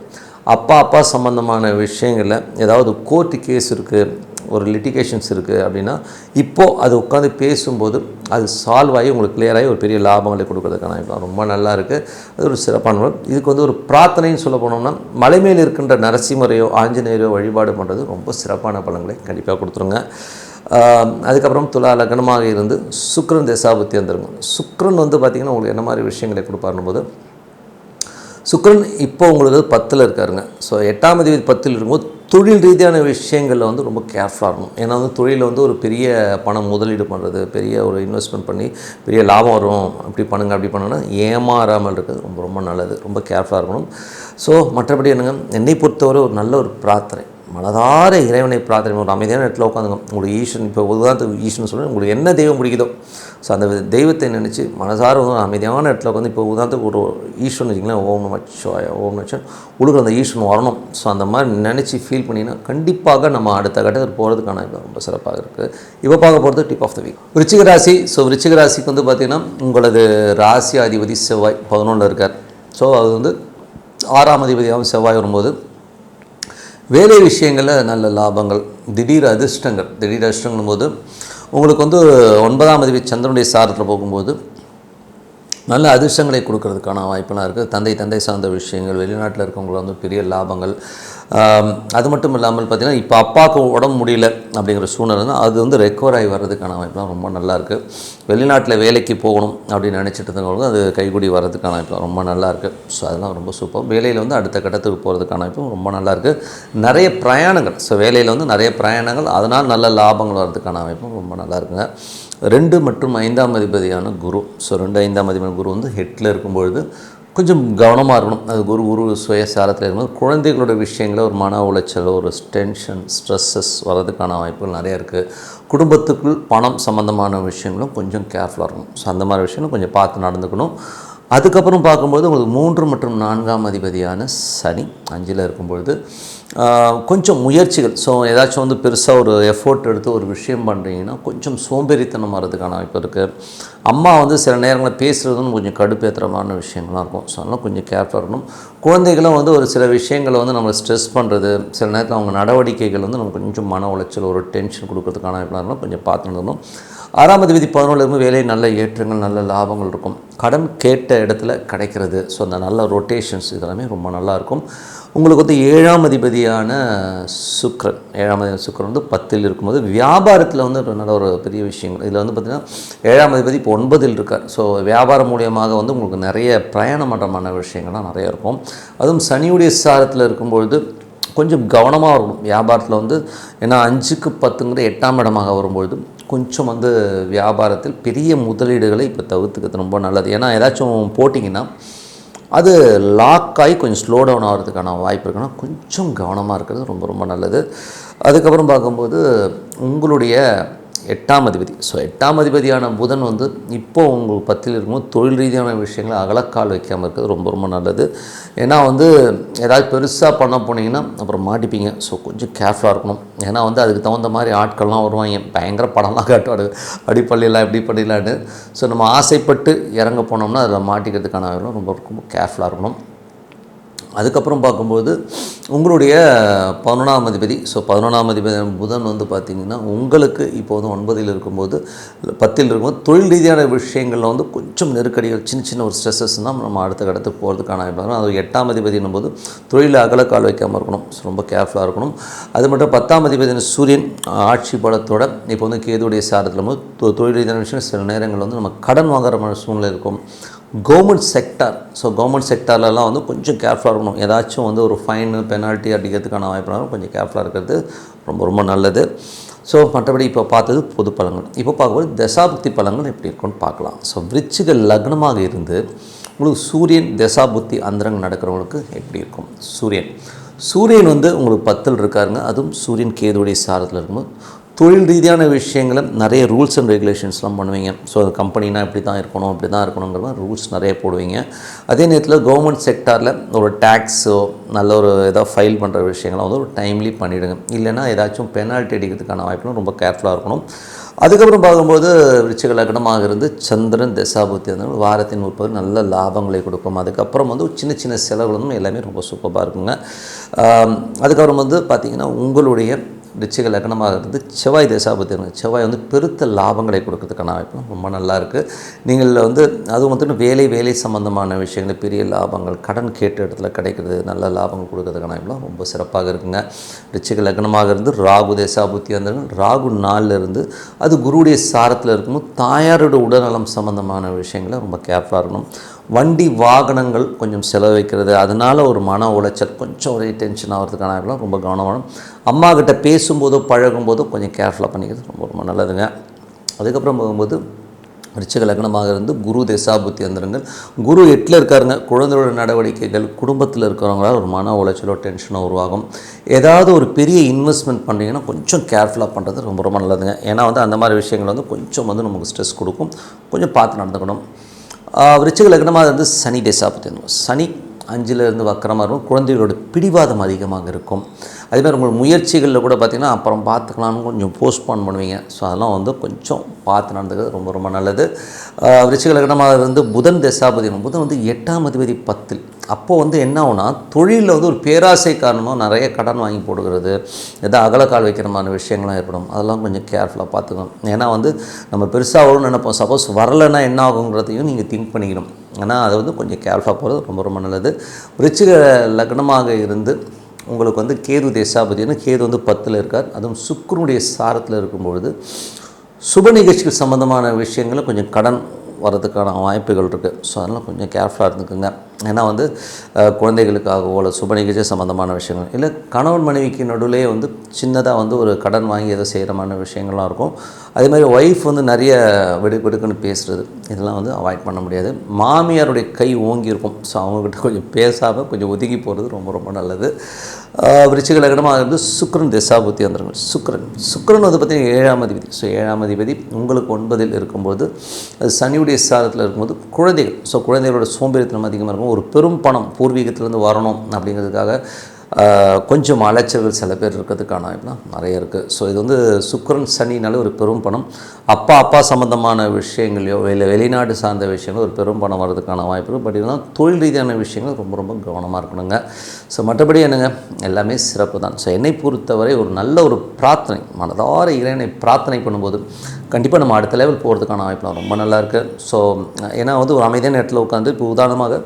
A: அப்பா சம்மந்தமான விஷயங்களில் ஏதாவது கோர்ட்டு கேஸ் இருக்குது, ஒரு லிட்டிகேஷன்ஸ் இருக்குது அப்படின்னா இப்போது அது உட்காந்து பேசும்போது அது சால்வ் ஆகி உங்களுக்கு கிளியராகி ஒரு பெரிய லாபங்களை கொடுக்கறதுக்கான வாய்ப்பு ரொம்ப நல்லா இருக்குது. அது ஒரு சிறப்பான இதுக்கு வந்து ஒரு பிரார்த்தனைன்னு சொல்ல போனோம்னா மலை மேல் இருக்கின்ற நரசிம்மரையோ ஆஞ்சநேயரோ வழிபாடு பண்ணுறது ரொம்ப சிறப்பான பலன்களை கண்டிப்பாக கொடுத்துருங்க. அதுக்கப்புறம் துலா லக்னமாக இருந்து சுக்கிரன் தசாபுத்தி வந்துருங்க. சுக்கிரன் வந்து பார்த்திங்கன்னா உங்களுக்கு என்ன மாதிரி விஷயங்களை கொடுப்பாருன்னும் போது சுக்கிரன் இப்போ உங்களுக்கு 10ல் இருக்காருங்க. ஸோ 8ஆம் அதிபதி 10ல் இருக்கும்போது தொழில் ரீதியான விஷயங்களில் வந்து ரொம்ப கேர்ஃபுல்லாக இருக்கணும். ஏன்னா வந்து தொழிலில் வந்து ஒரு பெரிய பணம் முதலீடு பண்ணுறது, பெரிய ஒரு இன்வெஸ்ட்மெண்ட் பண்ணி பெரிய லாபம் வரும் அப்படி பண்ணுங்கன்னா ஏமாறாமல் இருக்கிறது ரொம்ப நல்லது. ரொம்ப கேர்ஃபுல்லாக இருக்கணும். ஸோ மற்றபடி என்னங்க, என்னை பொறுத்தவரை ஒரு நல்ல ஒரு பிரார்த்தனை, மனதார இறைவனை பிரார்த்தனை, ஒரு அமைதியான இடத்துல உட்காந்துங்க. உங்களுக்கு ஈஸ்வரன், இப்போ உதாரணத்துக்கு ஈஸ்வரன் சொல்லுங்கள், உங்களுக்கு என்ன தெய்வம் பிடிக்குதோ ஸோ அந்த தெய்வத்தை நினச்சி மனசார வந்து அமைதியான இடத்துல உட்காந்து, இப்போ உதாரணத்துக்கு ஒரு ஈஸ்வரன் வச்சிங்களேன், ஓம் நமச்சிவாய உங்களுக்கு அந்த ஈஸ்வரன் வரணும். ஸோ அந்த மாதிரி நினச்சி ஃபீல் பண்ணிங்கன்னா கண்டிப்பாக நம்ம அடுத்த கட்டத்துக்கு போகிறதுக்கான இப்போ ரொம்ப சிறப்பாக இருக்குது. இப்போ பார்க்க போகிறது டிப் ஆஃப் த வீக் விருச்சிக ராசி. ஸோ விருச்சிக ராசிக்கு வந்து பார்த்திங்கன்னா உங்களது ராசி அதிபதி செவ்வாய் 11ல் இருக்கார். ஸோ அது வந்து 6ஆம் அதிபதியாகவும் செவ்வாய் வரும்போது வேலை விஷயங்களில் நல்ல லாபங்கள், திடீர் அதிர்ஷ்டங்கள் போது உங்களுக்கு வந்து 9ஆம் அதிபதி சந்திரனுடைய சாரத்தில் போகும்போது நல்ல அதிர்ஷ்டங்களை கொடுக்கறதுக்கான வாய்ப்பெல்லாம் இருக்குது. தந்தை சார்ந்த விஷயங்கள், வெளிநாட்டில் இருக்கவங்களை வந்து பெரிய லாபங்கள், அது மட்டும் இல்லாமல் பார்த்திங்கன்னா இப்போ அப்பாவுக்கு உடம்பு முடியல அப்படிங்கிற சூழ்நிலை அது வந்து ரெக்கவர் ஆகி வர்றதுக்கான வாய்ப்புலாம் ரொம்ப நல்லாயிருக்கு. வெளிநாட்டில் வேலைக்கு போகணும் அப்படின்னு நினச்சிட்டு இருந்தவங்களுக்கு அது கைகூடி வர்றதுக்கான வாய்ப்பு ரொம்ப நல்லாயிருக்கு. ஸோ அதெல்லாம் ரொம்ப சூப்பர். வேலையில் வந்து அடுத்த கட்டத்துக்கு போகிறதுக்கான வாய்ப்பும் ரொம்ப நல்லாயிருக்கு. நிறைய பிரயாணங்கள், ஸோ வேலையில் வந்து நிறைய பிரயாணங்கள், அதனால் நல்ல லாபங்கள் வர்றதுக்கான வாய்ப்பும் ரொம்ப நல்லா இருக்குங்க. 2 மற்றும் 5ஆம் அதிபதியான குரு, ஸோ 2, 5ஆம் அதிபதியான குரு வந்து ஹெட்டில் இருக்கும்பொழுது கொஞ்சம் கவனமாக இருக்கணும். அது குரு சுயசாரத்தில் இருக்கும்போது குழந்தைகளோட விஷயங்கள ஒரு மன உளைச்சல், ஒரு டென்ஷன், ஸ்ட்ரெஸ்ஸஸ் வர்றதுக்கான வாய்ப்புகள் நிறைய இருக்குது. குடும்பத்துக்குள் பணம் சம்மந்தமான விஷயங்களும் கொஞ்சம் கேர்ஃபுல்லாக இருக்கணும். ஸோ அந்த மாதிரி விஷயங்களும் கொஞ்சம் பார்த்து நடந்துக்கணும். அதுக்கப்புறம் பார்க்கும்போது உங்களுக்கு 3 மற்றும் 4ஆம் அதிபதியான சனி 5ல் இருக்கும்பொழுது கொஞ்சம் முயற்சிகள், ஸோ ஏதாச்சும் வந்து பெருசாக ஒரு எஃபோர்ட் எடுத்து ஒரு விஷயம் பண்ணுறீங்கன்னா கொஞ்சம் சோம்பேறித்தனம் வர்றதுக்கான வாய்ப்பு இருக்குது. அம்மா வந்து சில நேரங்களில் பேசுகிறதுன்னு கொஞ்சம் கடுப்பேற்றுறமான விஷயங்கள்லாம் இருக்கும். ஸோ அதெல்லாம் கொஞ்சம் கேர்ஃபுல்லாக இருக்கணும். குழந்தைகளும் வந்து ஒரு சில விஷயங்களை வந்து நம்மளை ஸ்ட்ரெஸ் பண்ணுறது, சில நேரத்தில் அவங்க நடவடிக்கைகள் வந்து நமக்கு கொஞ்சம் மன உளைச்சல், ஒரு டென்ஷன் கொடுக்கறதுக்கான வாய்ப்புலாம் கொஞ்சம் பார்த்து நடந்தணும். 6ஆம் அதிபதி 11ல் இருந்து வேலையில் நல்ல ஏற்றங்கள், நல்ல லாபங்கள் இருக்கும். கடன் கேட்ட இடத்துல கிடைக்கிறது, ஸோ அந்த நல்ல ரொட்டேஷன்ஸ் இதெல்லாமே ரொம்ப நல்லாயிருக்கும். உங்களுக்கு வந்து 7ஆம் அதிபதியான சுக்கிரன், 7ஆம் அதிபதி சுக்கிரன் வந்து 10ல் இருக்கும்போது வியாபாரத்தில் வந்து நல்ல ஒரு பெரிய விஷயங்கள். இதில் வந்து பார்த்திங்கன்னா 7ஆம் அதிபதி இப்போ 9ல் இருக்கார். ஸோ வியாபாரம் மூலியமாக வந்து உங்களுக்கு நிறைய பிரயாணமற்றமான விஷயங்கள்லாம் நிறைய இருக்கும். அதுவும் சனியுடைய சாரத்தில் இருக்கும்பொழுது கொஞ்சம் கவனமாக இருக்கணும் வியாபாரத்தில் வந்து. ஏன்னா 5க்கு 10ங்கிற 8ஆம் இடமாக வரும்பொழுது கொஞ்சம் வந்து வியாபாரத்தில் பெரிய முதலீடுகளை இப்போ தவிர்த்துக்கிறது ரொம்ப நல்லது. ஏன்னா ஏதாச்சும் போட்டிங்கன்னா அது லாக் ஆகி கொஞ்சம் ஸ்லோ டவுன் ஆகிறதுக்கான வாய்ப்பு இருக்குன்னா கொஞ்சம் கவனமாக இருக்கிறது ரொம்ப ரொம்ப நல்லது. அதுக்கப்புறம் பார்க்கும்போது உங்களுடைய 8ஆம் அதிபதி, ஸோ 8ஆம் அதிபதியான புதன் வந்து இப்போது உங்களுக்கு 10ல் இருக்கும்போது தொழில் ரீதியான விஷயங்களை அகலக்கால் வைக்காமல் இருக்கிறது ரொம்ப ரொம்ப நல்லது. ஏன்னா வந்து ஏதாவது பெருசாக பண்ண போனீங்கன்னா அப்புறம் மாட்டிப்பீங்க. ஸோ கொஞ்சம் கேர்ஃபுல்லாக இருக்கணும். ஏன்னா வந்து அதுக்கு தகுந்த மாதிரி ஆட்கள்லாம் வருவாங்க, பயங்கர படம்லாம் காட்டுவாடு, அப்படி பண்ணிடலாம் இப்படி பண்ணிடலான்னு. ஸோ நம்ம ஆசைப்பட்டு இறங்க போனோம்னா அதில் மாட்டிக்கிறதுக்கான ரொம்ப ரொம்ப கேர்ஃபுல்லாக இருக்கணும். அதுக்கப்புறம் பார்க்கும்போது உங்களுடைய 11ஆம் அதிபதி, ஸோ 11ஆம் அதிபதி புதன் வந்து பார்த்திங்கன்னா உங்களுக்கு இப்போ வந்து 9ல் இருக்கும்போது 10ல் இருக்கும்போது தொழில் ரீதியான விஷயங்களில் வந்து கொஞ்சம் நெருக்கடிகள், சின்ன சின்ன ஒரு ஸ்ட்ரெஸ்ஸஸ் தான் நம்ம அடுத்த கடத்துக்கு போகிறதுக்கான வாய்ப்பு. அது 8ஆம் அதிபதினும் போது தொழிலில் அகலக்கால் வைக்காமல் இருக்கணும். ஸோ ரொம்ப கேர்ஃபுல்லாக இருக்கணும். அது மட்டும் 10ஆம் அதிபதி சூரியன் ஆட்சி பலத்தோட இப்போ வந்து கேதுடைய சாரத்தில் போது தொழில் ரீதியான விஷயம் சில நேரங்கள் வந்து நம்ம கடன் வாங்குற சூழ்நிலை இருக்கும். கவர்மெண்ட் செக்டார், ஸோ கவர்மெண்ட் செக்டார்லலாம் வந்து கொஞ்சம் கேர்ஃபுல்லாக இருக்கணும். ஏதாச்சும் வந்து ஒரு ஃபைனு பெனால்ட்டி அடிக்கிறதுக்கான வாய்ப்புனாலும் கொஞ்சம் கேர்ஃபுல்லாக இருக்கிறது ரொம்ப ரொம்ப நல்லது. ஸோ மற்றபடி இப்போ பார்த்தது பொது பலன்கள். இப்போ பார்க்கும்போது தசாபுக்தி பலன்கள் எப்படி இருக்குன்னு பார்க்கலாம். ஸோ விருச்சிக லக்னமாக இருந்து உங்களுக்கு சூரியன் தசாபுக்தி அந்தரங்க நடக்கிறவங்களுக்கு எப்படி இருக்கும். சூரியன் வந்து உங்களுக்கு 10ல் இருக்காருங்க. அதுவும் சூரியன் கேதுவுடைய சாரத்தில் இருக்கும்போது தொழில் ரீதியான விஷயங்களை நிறைய ரூல்ஸ் அண்ட் ரெகுலேஷன்ஸ்லாம் பண்ணுவீங்க. ஸோ அது கம்பெனினா இப்படி தான் இருக்கணும், இப்படி தான் இருக்கணுங்கிற ரூல்ஸ் நிறைய போடுவீங்க. அதே நேரத்தில் கவர்மெண்ட் செக்டாரில் ஒரு டேக்ஸோ நல்ல ஒரு ஏதாவது ஃபைல் பண்ணுற விஷயங்கள்லாம் வந்து ஒரு டைம்லி பண்ணிவிடுங்க. இல்லைன்னா ஏதாச்சும் பெனால்ட்டி அடிக்கிறதுக்கான வாய்ப்புலாம் ரொம்ப கேர்ஃபுல்லாக இருக்கணும். அதுக்கப்புறம் பார்க்கும்போது விருச்சிக லக்னமாக இருந்து சந்திரன் தசாபுத்தி வந்து வாரத்தின் முற்பது நல்ல லாபங்களை கொடுக்கும். அதுக்கப்புறம் வந்து சின்ன சின்ன செலவுகளும் எல்லாமே ரொம்ப சூப்பராக இருக்குங்க. அதுக்கப்புறம் வந்து பார்த்திங்கன்னா உங்களுடைய விருச்சிக லக்னமாக இருந்து செவ்வாய் தசாபுத்தி, செவ்வாய் வந்து பெருத்த லாபங்களை கொடுக்கறதுக்கான வாய்ப்பு ரொம்ப நல்லா இருக்குது. நீங்கள் வந்து அதுவும் வந்து வேலை சம்மந்தமான விஷயங்கள், பெரிய லாபங்கள், கடன் கேட்ட இடத்துல கிடைக்கிறது, நல்ல லாபங்கள் கொடுக்கறதுக்கான வாய்ப்புலாம் ரொம்ப சிறப்பாக இருக்குங்க. விருச்சிக லக்னமாக இருந்து ராகு தசாபுத்தி வந்து ராகு 4ல் இருந்து அது குருவுடைய சாரத்தில் இருக்கும்போது தாயாரோட உடல்நலம் சம்மந்தமான விஷயங்களை ரொம்ப கேர்ஃபுல்லாக இருக்கணும். வண்டி வாகனங்கள் கொஞ்சம் செலவு வைக்கிறது, அதனால் ஒரு மன உளைச்சல், கொஞ்சம் ஒரே டென்ஷன் ஆகிறதுக்கான ரொம்ப கவனமான. அம்மா கிட்ட பேசும்போதோ பழகும்போதோ கொஞ்சம் கேர்ஃபுல்லாக பண்ணிக்கிறது ரொம்ப ரொம்ப நல்லதுங்க. அதுக்கப்புறம் போகும்போது விருச்சிக லக்னமாக இருந்து குரு தசாபுத்தி அந்தரங்கள், குரு 8ல் இருக்காருங்க. குழந்தையோட நடவடிக்கைகள், குடும்பத்தில் இருக்கிறவங்களால் ஒரு மன உளைச்சலோ டென்ஷனோ உருவாகும். ஏதாவது ஒரு பெரிய இன்வெஸ்ட்மெண்ட் பண்ணுறீங்கன்னா கொஞ்சம் கேர்ஃபுல்லாக பண்ணுறது ரொம்ப ரொம்ப நல்லதுங்க. ஏன்னா வந்து அந்த மாதிரி விஷயங்கள் வந்து கொஞ்சம் வந்து நமக்கு ஸ்ட்ரெஸ் கொடுக்கும், கொஞ்சம் பார்த்து நடந்துக்கணும். விருச்சிக லக்னமாக இருந்து சனி தசாபுத்தி, சனி 5ல் இருந்து வக்கரமாக இருக்கும். குழந்தைகளோட பிடிவாதம் அதிகமாக இருக்கும். அதேமாதிரி உங்கள் முயற்சிகளில் கூட பார்த்திங்கன்னா அப்புறம் பார்த்துக்கலான்னு கொஞ்சம் போஸ்ட்போன் பண்ணுவீங்க. ஸோ அதெல்லாம் வந்து கொஞ்சம் பார்த்து நடந்துக்கிறது ரொம்ப ரொம்ப நல்லது. விருச்சிக லக்னமாக இருந்து புதன் தசாபதி, புதன் வந்து 8ஆம் அதிபதி 10ல். அப்போது வந்து என்ன ஆகுனா தொழிலில் வந்து ஒரு பேராசை காரணமாக நிறைய கடன் வாங்கி போடுகிறது, எதாவது அகலக்கால் வைக்கிற மாதிரி விஷயங்கள்லாம் ஏற்படும். அதெல்லாம் கொஞ்சம் கேர்ஃபுல்லாக பார்த்துக்கணும். ஏன்னா வந்து நம்ம பெருசாக வரும்னு நினைப்போம், சப்போஸ் வரலைன்னா என்ன ஆகுங்கிறதையும் நீங்கள் திங்க் பண்ணிக்கணும். ஆனால் அதை வந்து கொஞ்சம் கேர்ஃபுல்லாக போகிறது ரொம்ப ரொம்ப நல்லது. விருச்சிக லக்னமாக இருந்து உங்களுக்கு வந்து கேது தேசாபதினு கேது வந்து 10ல் இருக்கார். அதுவும் சுக்கிரனுடைய சாரத்தில் இருக்கும்பொழுது சுப நிகழ்ச்சிகள் சம்மந்தமான விஷயங்களில் கொஞ்சம் கடன் வரதுக்கான வாய்ப்புகள் இருக்குது. ஸோ அதனால் கொஞ்சம் கேர்ஃபுல்லாக இருந்துக்குங்க. ஏன்னா வந்து குழந்தைகளுக்காகவோ இல்லை சுப நிகழ்ச்சி சம்மந்தமான விஷயங்கள் இல்லை கணவன் மனைவிக்கு நடுவிலே வந்து சின்னதாக வந்து ஒரு கடன் வாங்கி ஏதோ செய்கிறமான விஷயங்கள்லாம் இருக்கும். அதே மாதிரி ஒய்ஃப் வந்து நிறைய வெடுக்குன்னு பேசுகிறது இதெல்லாம் வந்து அவாய்ட் பண்ண முடியாது. மாமியாருடைய கை ஓங்கி இருக்கும். ஸோ அவங்கக்கிட்ட கொஞ்சம் பேசாமல் கொஞ்சம் ஒதுங்கி போகிறது ரொம்ப ரொம்ப நல்லது. விருச்சிக லக்னமாக இருந்து சுக்கிரன் திசாபுத்தி வந்துருங்க. சுக்கிரன் வந்து பார்த்திங்கன்னா 7ஆம் அதிபதி. ஸோ 7ஆம் அதிபதி உங்களுக்கு 9ல் இருக்கும்போது அது சனியுடைய சாரத்தில் இருக்கும்போது குழந்தைகள், ஸோ குழந்தைகளோட சோம்பேறித்தனம் அதிகமாக இருக்கும். ஒரு பெரும் பணம் பூர்வீகத்திலேருந்து வரணும் அப்படிங்கிறதுக்காக கொஞ்சம் அலைச்சல்கள் சில பேர் இருக்கிறதுக்கான வாய்ப்புலாம் நிறைய இருக்குது. ஸோ இது வந்து சுக்கிரன் சனினாலே ஒரு பெரும் பணம், அப்பா சம்மந்தமான விஷயங்களையோ இல்லை வெளிநாடு சார்ந்த விஷயங்களோ ஒரு பெரும் பணம் வர்றதுக்கான வாய்ப்பு இருக்குது. பட் இதெல்லாம் தொழில் ரீதியான விஷயங்கள் ரொம்ப ரொம்ப கவனமாக இருக்கணுங்க. ஸோ மற்றபடி என்னங்க எல்லாமே சிறப்பு தான். ஸோ என்னை பொறுத்தவரை ஒரு நல்ல ஒரு பிரார்த்தனை, மனதார இறைவனை பிரார்த்தனை பண்ணும்போது கண்டிப்பாக நம்ம அடுத்த லெவல் போகிறதுக்கான வாய்ப்புலாம் ரொம்ப நல்லா இருக்குது. ஸோ ஏன்னா வந்து ஒரு அமைதியான இடத்துல உட்காந்து இப்போ உதாரணமாக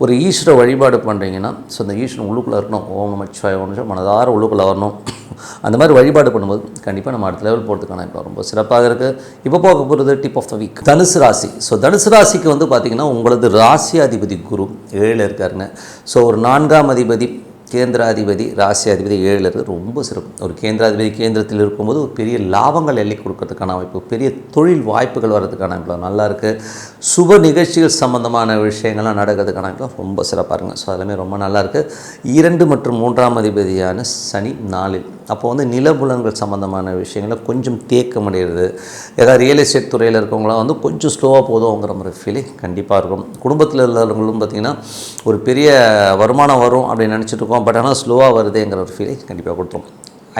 A: ஒரு ஈஸ்வர வழிபாடு பண்ணுறீங்கன்னா, ஸோ அந்த ஈஸ்வரன் உள்ளுக்குள்ளே இருக்கணும். ஓம் நமச்சிவாய ஓம் மனதார உள்ளுக்குள்ளே வரணும். அந்த மாதிரி வழிபாடு பண்ணும்போது கண்டிப்பாக நம்ம அடுத்த லெவல் போகிறதுக்கான இப்போ ரொம்ப சிறப்பாக இருக்குது. இப்போ போக போகிறது டிப் ஆஃப் த வீக் தனுசு ராசி. ஸோ தனுசு ராசிக்கு வந்து பார்த்திங்கன்னா உங்களது ராசியாதிபதி குரு 7ல் இருக்காருங்க. ஸோ ஒரு 4ஆம் அதிபதி கேந்திராதிபதி ராசியாதிபதி 7ல் இருக்குது. ரொம்ப சிறப்பு. ஒரு கேந்திராதிபதி கேந்திரத்தில் இருக்கும்போது ஒரு பெரிய லாபங்கள் எல்லை கொடுக்கறதுக்கான வாய்ப்பு, பெரிய தொழில் வாய்ப்புகள் வர்றதுக்கான வாய்ப்பு நல்லா இருக்குது. சுப நிகழ்ச்சிகள் சம்மந்தமான விஷயங்கள்லாம் நடக்கிறதுக்கான வாய்ப்பு ரொம்ப சிறப்பாக இருக்குங்க. ஸோ அதெல்லாமே ரொம்ப நல்லாயிருக்கு. 2 மற்றும் 3ஆம் அதிபதியான சனி 4ல். அப்போ வந்து நிலபுலன்கள் சம்மந்தமான விஷயங்களை கொஞ்சம் தேக்கம் அடைகிறது. ஏதாவது ரியல் எஸ்டேட் துறையில் இருக்கவங்களாம் வந்து கொஞ்சம் ஸ்லோவாக போதுங்கிற மாதிரி ஃபீலிங் கண்டிப்பாக இருக்கும். குடும்பத்தில் உள்ளவங்களும் பார்த்திங்கன்னா ஒரு பெரிய வருமானம் வரும் அப்படின்னு நினச்சிட்டு இருக்கோம். பட் ஆனால் ஸ்லோவாக வருதுங்கிற ஒரு ஃபீலிங் கண்டிப்பாக கொடுத்துரும்.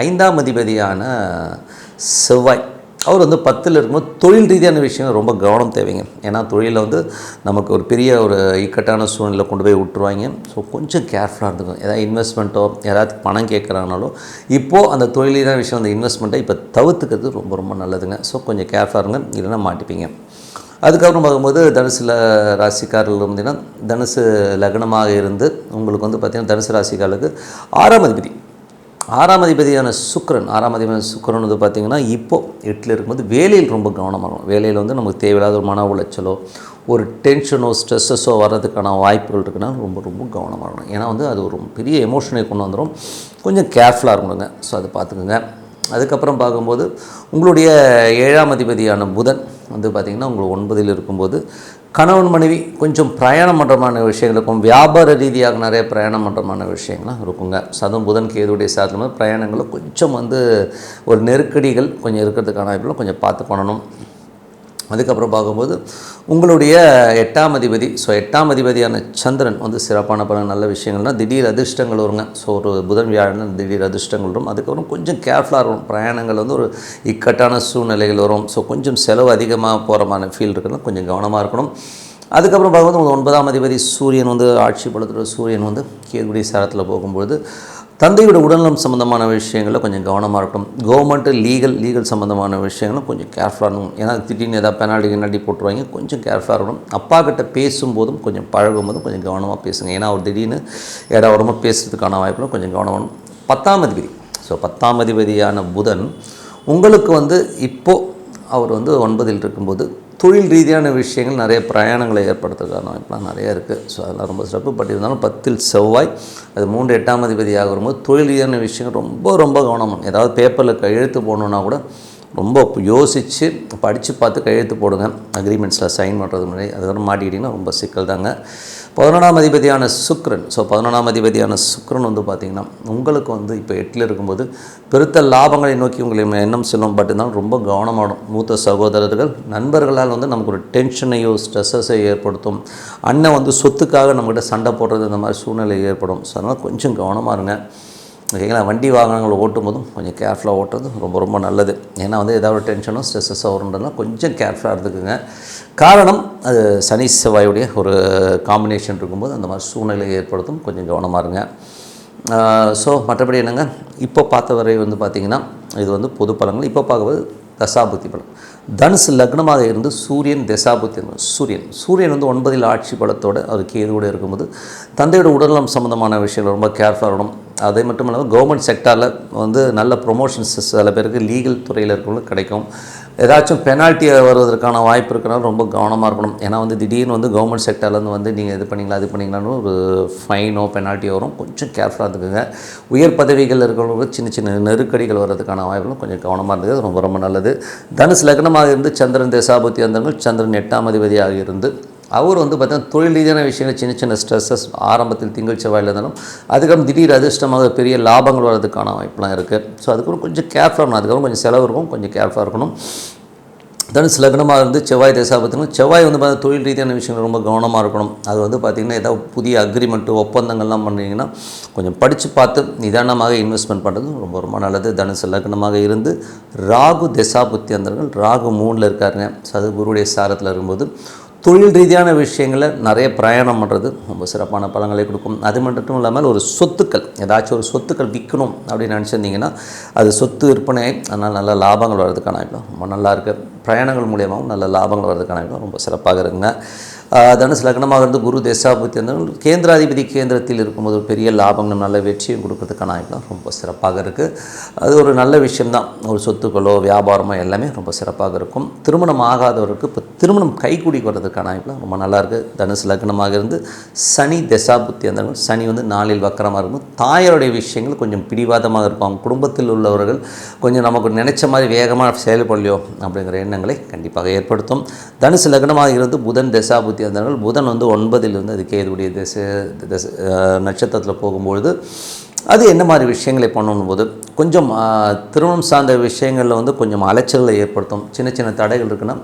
A: 5ஆம் அதிபதியான செவ்வாய் அவர் வந்து 10ல் இருக்கும்போது தொழில் ரீதியான விஷயம் ரொம்ப கவனம் தேவைங்க. ஏன்னா தொழிலில் வந்து நமக்கு ஒரு பெரிய ஒரு இக்கட்டான சூழ்நிலை கொண்டு போய் விட்டுருவாங்க. ஸோ கொஞ்சம் கேர்ஃபுல்லாக இருந்துக்கும். ஏதாவது இன்வெஸ்ட்மெண்ட்டோ யாராவது பணம் கேட்குறாங்கனாலும் இப்போது அந்த தொழில் ரீதியான விஷயம் அந்த இன்வெஸ்ட்மெண்ட்டை இப்போ தவிர்த்துக்கிறது ரொம்ப ரொம்ப நல்லதுங்க. ஸோ கொஞ்சம் கேர்ஃபுல்லாக இருங்க, இல்லைன்னா மாட்டிப்பீங்க. அதுக்கப்புறம் பார்க்கும்போது தனுசில் ராசிக்காரர்கள் இருந்தீங்கன்னா தனுசு லக்னமாக இருந்து உங்களுக்கு வந்து பார்த்திங்கன்னா தனுசு ராசிக்காரர்களுக்கு 6ஆம் அதிபதியான சுக்கிரன் வந்து பார்த்திங்கன்னா இப்போது 8ல் இருக்கும்போது வேலையில் ரொம்ப கவனமாக இருக்கும். வேலையில் வந்து நமக்கு தேவையில்லாத ஒரு மன உளைச்சலோ ஒரு டென்ஷனோ ஸ்ட்ரெஸ்ஸஸோ வர்றதுக்கான வாய்ப்புகள் இருக்குன்னா ரொம்ப ரொம்ப கவனமாக இருக்கணும். ஏன்னா வந்து அது ஒரு பெரிய எமோஷனை கொண்டு வந்துடும். கொஞ்சம் கேர்ஃபுல்லாக இருக்கணுங்க. ஸோ அதை பார்த்துக்குங்க. அதுக்கப்புறம் பார்க்கும்போது உங்களுடைய 7ஆம் அதிபதியான புதன் வந்து பார்த்திங்கன்னா உங்களுக்கு 9ல் இருக்கும்போது கணவன் மனைவி கொஞ்சம் பிரயாணம் பண்ணுறமான விஷயங்கள் இருக்கும். வியாபார ரீதியாக நிறைய பிரயாணம் பண்ணுறமான விஷயங்கள்லாம் இருக்குங்க. அதுவும் புதன் கேதுடைய சாதனமாக பிரயாணங்களில் கொஞ்சம் வந்து ஒரு நெருக்கடிகள் கொஞ்சம் இருக்கிறதுக்கான வாய்ப்புகளும் கொஞ்சம் பார்த்து பண்ணணும். அதுக்கப்புறம் பார்க்கும்போது உங்களுடைய 8ஆம் அதிபதி, ஸோ 8ஆம் அதிபதியான சந்திரன் வந்து சிறப்பான பல நல்ல விஷயங்கள்னால் திடீர் அதிர்ஷ்டங்கள் வருங்க. ஸோ ஒரு புதன் வியாழன் திடீர் அதிர்ஷ்டங்கள் வரும். அதுக்கப்புறம் கொஞ்சம் கேர்ஃபுல்லாக இருக்கும். பிரயாணங்கள் வந்து ஒரு இக்கட்டான சூழ்நிலைகள் வரும். ஸோ கொஞ்சம் செலவு அதிகமாக போகிறமான ஃபீல் இருக்குன்னா கொஞ்சம் கவனமாக இருக்கணும். அதுக்கப்புறம் பார்க்கும்போது 9ஆம் அதிபதி சூரியன் வந்து ஆட்சி பலத்தோட சூரியன் வந்து கேதுடைய சாரத்தில் போகும்பொழுது தந்தையோட உடல்நலம் சம்மந்தமான விஷயங்களில் கொஞ்சம் கவனமாக இருக்கணும். கவர்மெண்ட்டு லீகல் சம்மந்தமான விஷயங்களும் கொஞ்சம் கேர்ஃபுல்லாக இருக்கணும். ஏன்னா திடீர்னு ஏதாவது பெனால்ட்டி போட்டுருவாங்க. கொஞ்சம் கேர்ஃபுல்லாக இருக்கணும். அப்பா கிட்ட பேசும்போதும் கொஞ்சம் பழகும்போதும் கொஞ்சம் கவனமாக பேசுங்க. ஏன்னா அவர் திடீர்னு ஏடாவரமாக பேசுறதுக்கான வாய்ப்புகளும் கொஞ்சம் கவனம் வேணும். 10ஆம் அதிபதி, ஸோ 10ஆம் அதிபதியான புதன் உங்களுக்கு வந்து இப்போது அவர் வந்து 9ல் இருக்கும்போது தொழில் ரீதியான விஷயங்கள் நிறைய பிரயாணங்களை ஏற்படுத்துறதுக்கான வாய்ப்புலாம் நிறைய இருக்குது. ஸோ அதெல்லாம் ரொம்ப சிறப்பு. பட் இருந்தாலும் 10ல் செவ்வாய் அது 3 8ஆம் அதிபதியாக வரும்போது தொழில் ரீதியான விஷயங்கள் ரொம்ப ரொம்ப கவனமாக. ஏதாவது பேப்பரில் கையெழுத்து போடணுன்னா கூட ரொம்ப யோசித்து படித்து பார்த்து கையெழுத்து போடுங்க. அக்ரிமெண்ட்ஸில் சைன் பண்ணுறது முன்னாடி அதுக்கப்புறம் மாட்டிக்கிட்டிங்கன்னா ரொம்ப சிக்கல் தாங்க. 11ஆம் அதிபதியான சுக்கிரன், ஸோ 11ஆம் அதிபதியான சுக்கிரன் வந்து பார்த்திங்கன்னா உங்களுக்கு வந்து இப்போ 8ல் இருக்கும்போது பெருத்த லாபங்களை நோக்கி உங்களை எண்ணம் செல்லும். பட் இருந்தாலும் ரொம்ப கவனமாடும். மூத்த சகோதரர்கள் நண்பர்களால் வந்து நமக்கு ஒரு டென்ஷனையோ ஸ்ட்ரெஸ்ஸஸை ஏற்படுத்தும். அண்ணன் வந்து சொத்துக்காக நம்மகிட்ட சண்டை போடுறது இந்த மாதிரி சூழ்நிலை ஏற்படும். ஸோ அதனால் கொஞ்சம் கவனமாக இருங்க. ஓகேங்களா. வண்டி வாகனங்களை ஓட்டும் போதும் கொஞ்சம் கேர்ஃபுல்லாக ஓட்டுறது ரொம்ப ரொம்ப நல்லது. ஏன்னா வந்து ஏதாவது டென்ஷனோ ஸ்ட்ரெஸ்ஸோ வருன்றதுலாம் கொஞ்சம் கேர்ஃபுல்லாக இருந்துக்குங்க. காரணம் அது சனி செவ்வாயுடைய ஒரு காம்பினேஷன் இருக்கும்போது அந்த மாதிரி சூழ்நிலை ஏற்படுத்தும். கொஞ்சம் கவனமாக இருங்க. ஸோ மற்றபடி என்னங்க இப்போ பார்த்த வரை வந்து பார்த்திங்கன்னா இது வந்து பொது பலன்கள். இப்போ பார்க்கும்போது தசாபுத்தி பலம். தனுசு லக்னமாக இருந்து சூரியன் தசாபுத்தி. சூரியன் வந்து 9ல் ஆட்சி பலத்தோடு அவர் கேதுவோடு இருக்கும்போது தந்தையோட உடல்நலம் சம்மந்தமான விஷயங்கள் ரொம்ப கேர்ஃபுல்லாக இருக்கணும். அதே மட்டும் இல்லாமல் கவர்மெண்ட் செக்டாரில் வந்து நல்ல ப்ரொமோஷன்ஸ் சில பேருக்கு லீகல் துறையில் இருக்கிறவங்களுக்கு கிடைக்கும். ஏதாச்சும் பெனால்ட்டி வருவதற்கான வாய்ப்பு இருக்கிறனால ரொம்ப கவனமாக இருக்கணும். ஏன்னா வந்து திடீர்னு வந்து கவர்மெண்ட் செக்டார்லேருந்து வந்து நீங்கள் இது பண்ணிங்களா அது பண்ணிங்களான்னு ஒரு ஃபைனோ பெனால்ட்டியோ வரும். கொஞ்சம் கேர்ஃபுல்லாக இருந்துக்குங்க. உயர் பதவிகள் இருக்கிறவங்களுக்கு சின்ன சின்ன நெருக்கடிகள் வர்றதுக்கான வாய்ப்புகளும் கொஞ்சம் கவனமாக இருந்தது ரொம்ப ரொம்ப நல்லது. தனுசு லக்னமாக இருந்து சந்திரன் தசாபுத்தி அந்தங்கள் சந்திரன் 8ஆம் அதிபதியாக இருந்து அவர் வந்து பார்த்தீங்கன்னா தொழில் ரீதியான விஷயங்கள் சின்ன சின்ன ஸ்ட்ரெஸ்ஸஸ் ஆரம்பத்தில் திங்கள் செவ்வாயில் இருந்தாலும் அதுக்கப்புறம் திடீர் அதிர்ஷ்டமாக பெரிய லாபங்கள் வர்றதுக்கான வாய்ப்புலாம் இருக்குது. ஸோ அதுக்கப்புறம் கொஞ்சம் கேர்ஃபுல்லாக இருக்கணும். அதுக்கப்புறம் கொஞ்சம் செலவு இருக்கும், கொஞ்சம் கேர்ஃபுல்லாக இருக்கணும். தனுசு லக்னமாக இருந்து செவ்வாய் தசாபத்தினும் செவ்வாய் வந்து பார்த்தீங்கன்னா தொழில் ரீதியான விஷயங்கள் ரொம்ப கவனமாக இருக்கணும். அது வந்து பார்த்திங்கன்னா ஏதாவது புதிய அக்ரிமெண்ட்டு ஒப்பந்தங்கள்லாம் பண்ணுறீங்கன்னா கொஞ்சம் படித்து பார்த்து நிதானமாக இன்வெஸ்ட்மெண்ட் பண்ணுறது ரொம்ப ரொம்ப நல்லது. தனுசு லக்னமாக இருந்து ராகு தசாபுத்தி அந்தர்கள் ராகு 3ல் இருக்காருங்க. ஸோ அது குருவுடைய சாரத்தில் இருக்கும்போது தொழில் ரீதியான விஷயங்களில் நிறைய பிரயாணம் பண்ணுறது ரொம்ப சிறப்பான பலன்களை கொடுக்கும். அது மட்டும் இல்லாமல் ஒரு சொத்துக்கள் ஏதாச்சும் ஒரு சொத்துக்கள் விற்கணும் அப்படின்னு நினச்சிருந்தீங்கன்னா அது சொத்து விற்பனை அதனால் நல்ல லாபங்கள் வர்றதுக்கான வாய்ப்பு ரொம்ப நல்லா இருக்குது. பிரயாணங்கள் மூலியமாகவும் நல்ல லாபங்கள் வர்றதுக்கான வாய்ப்பு ரொம்ப சிறப்பாக இருக்குங்க. தனுசு லக்னமாக இருந்து குரு தசாபுத்தி வந்து கேந்திராதிபதி கேந்திரத்தில் இருக்கும்போது ஒரு பெரிய லாபங்களும் நல்ல வெற்றியும் கொடுக்கறதுக்கான வாய்ப்புலாம் ரொம்ப சிறப்பாக இருக்குது. அது ஒரு நல்ல விஷயம்தான். ஒரு சொத்துக்களோ வியாபாரமோ எல்லாமே ரொம்ப சிறப்பாக இருக்கும். திருமணம் ஆகாதவருக்கு இப்போ திருமணம் கைக்கூடி வர்றதுக்கான வாய்ப்புலாம் ரொம்ப நல்லாயிருக்கு. தனுசு லக்னமாக இருந்து சனி தசாபுத்தி அந்த சனி வந்து 4ல் வக்கரமாக இருக்கும். தாயாருடைய விஷயங்கள் கொஞ்சம் பிடிவாதமாக இருப்பாங்க. குடும்பத்தில் உள்ளவர்கள் கொஞ்சம் நமக்கு நினைச்ச மாதிரி வேகமாக செயல்படலையோ அப்படிங்கிற எண்ணங்களை கண்டிப்பாக ஏற்படுத்தும். தனுசு லக்னமாக இருந்து புதன் தசாபுத்தி அந்த புதன் வந்து 9ல் இருந்து அது கேதுடைய நட்சத்திரத்தில் போகும்பொழுது அது என்ன மாதிரி விஷயங்களை பண்ணும்போது கொஞ்சம் திருமணம் சார்ந்த விஷயங்களில் வந்து கொஞ்சம் அலைச்சல்களை ஏற்படுத்தும். சின்ன சின்ன தடைகள் இருக்குன்னா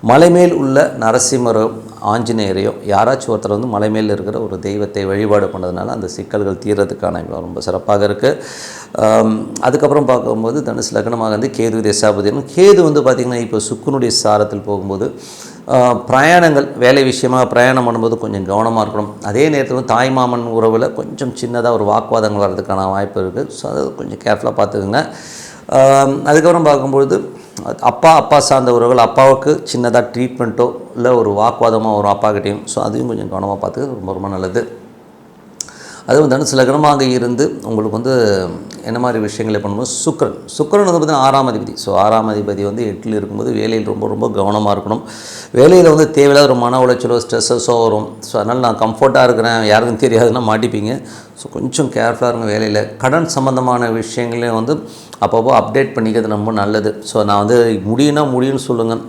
A: மலை மேல் உள்ள நரசிம்மரோ ஆஞ்சநேயரையோ யாராச்சும் ஒருத்தர் வந்து மலை மேல் இருக்கிற ஒரு தெய்வத்தை வழிபாடு பண்ணுறதுனால அந்த சிக்கல்கள் தீர்றதுக்கான ரொம்ப சிறப்பாக இருக்குது. அதுக்கப்புறம் பார்க்கும்போது தனுசு லக்னமாக வந்து கேது தசாபதி கேது வந்து பார்த்திங்கன்னா இப்போ சுக்கிரனுடைய சாரத்தில் போகும்போது பிரயாணங்கள் வேலை விஷயமாக பிரயாணம் பண்ணும்போது கொஞ்சம் கவனமாக இருக்கணும். அதே நேரத்தில் தாய்மாமன் உறவில் கொஞ்சம் சின்னதாக ஒரு வாக்குவாதங்கள் வர்றதுக்கான வாய்ப்பு இருக்குது. ஸோ அதை கொஞ்சம் கேர்ஃபுல்லாக பார்த்துக்குங்க. அதுக்கப்புறம் பார்க்கும்பொழுது அப்பா சார்ந்த உறவுகள் அப்பாவுக்கு சின்னதாக ட்ரீட்மெண்ட்டோ இல்லை ஒரு வாக்குவாதமோ வரும் அப்பாக்கிட்டையும். ஸோ அதையும் கொஞ்சம் கவனமாக பார்த்துக்க ரொம்ப ரொம்ப நல்லது. அதுவும் தனுசு லக்னமாக இருந்து உங்களுக்கு வந்து என்ன மாதிரி விஷயங்களை பண்ணும்போது சுக்கிரன் வந்து பார்த்திங்கன்னா 6ஆம் அதிபதி. ஸோ 6ஆம் அதிபதி வந்து 8ல் இருக்கும்போது வேலையில் ரொம்ப ரொம்ப கவனமாக இருக்கணும். வேலையில் வந்து தேவையில்லாத ஒரு மன உளைச்சலோ ஸ்ட்ரெஸ்ஸஸோ வரும். ஸோ அதனால் நான் கம்ஃபர்ட்டாக இருக்கிறேன் யாருக்கும் தெரியாதுன்னா மாட்டிப்பீங்க. ஸோ கொஞ்சம் கேர்ஃபுல்லாக இருங்க. வேலையில் கடன் சம்மந்தமான விஷயங்களையும் வந்து அப்பப்போ அப்டேட் பண்ணிக்கிறது ரொம்ப நல்லது. ஸோ நான் வந்து முடியும்னு சொல்லுங்கள்,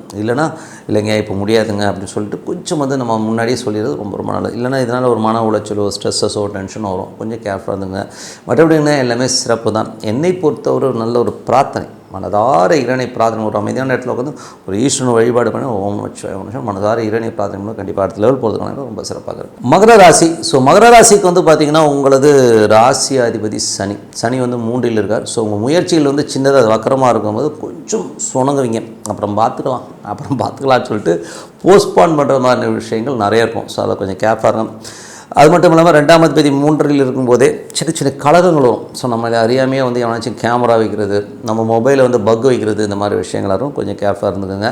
A: இல்லைங்க இப்போ முடியாதுங்க அப்படின்னு சொல்லிட்டு கொஞ்சம் வந்து நம்ம முன்னாடியே சொல்லிடுறது ரொம்ப ரொம்ப நல்லது. இல்லைனா இதனால் ஒரு மன உளைச்சலோ ஸ்ட்ரெஸ்ஸஸோ டென்ஷனோ வரும். கொஞ்சம் கேர்ஃபுல்லாக இருந்துங்க. மற்றபடினா எல்லாமே சிறப்பு தான். என்னை பொறுத்தவரை நல்ல ஒரு பிரார்த்தனை மனதார இறைவனை பிரார்த்தனை ஒரு அமைதியான இடத்துல உட்காந்து ஒரு ஈஸ்வரன் வழிபாடு பண்ணி ஓம் நமச்சிவாய மனதார இறைவனை பிரார்த்தனை பண்ணி கண்டிப்பாக அடுத்த லெவல் போகிறதுக்கான ரொம்ப சிறப்பாக இருக்கும். மகர ராசி. ஸோ மகர ராசிக்கு வந்து பார்த்திங்கன்னா உங்களது ராசி அதிபதி சனி வந்து 3ல் இருக்கார். ஸோ உங்கள் முயற்சிகள் வந்து சின்னதாக வக்கரமாக இருக்கும்போது கொஞ்சம் சுணங்குவீங்க. அப்புறம் பார்த்துக்கலாம்னு சொல்லிட்டு போஸ்ட்பான் பண்ணுற மாதிரி விஷயங்கள் நிறைய இருக்கும். ஸோ அதை கொஞ்சம் கேர்ஃபுல்லாக இருக்கும். அது மட்டும் இல்லாமல் 2ஆம் அதிபதி 3ல் இருக்கும்போதே சின்ன சின்ன கலகங்கள் வரும். ஸோ நம்ம அறியாமையே வந்து எவனாச்சும் கேமரா வைக்கிறது, நம்ம மொபைலில் வந்து பக் வைக்கிறது, இந்த மாதிரி விஷயங்களாரும் கொஞ்சம் கேர்ஃபுல்லாக இருந்துக்குங்க.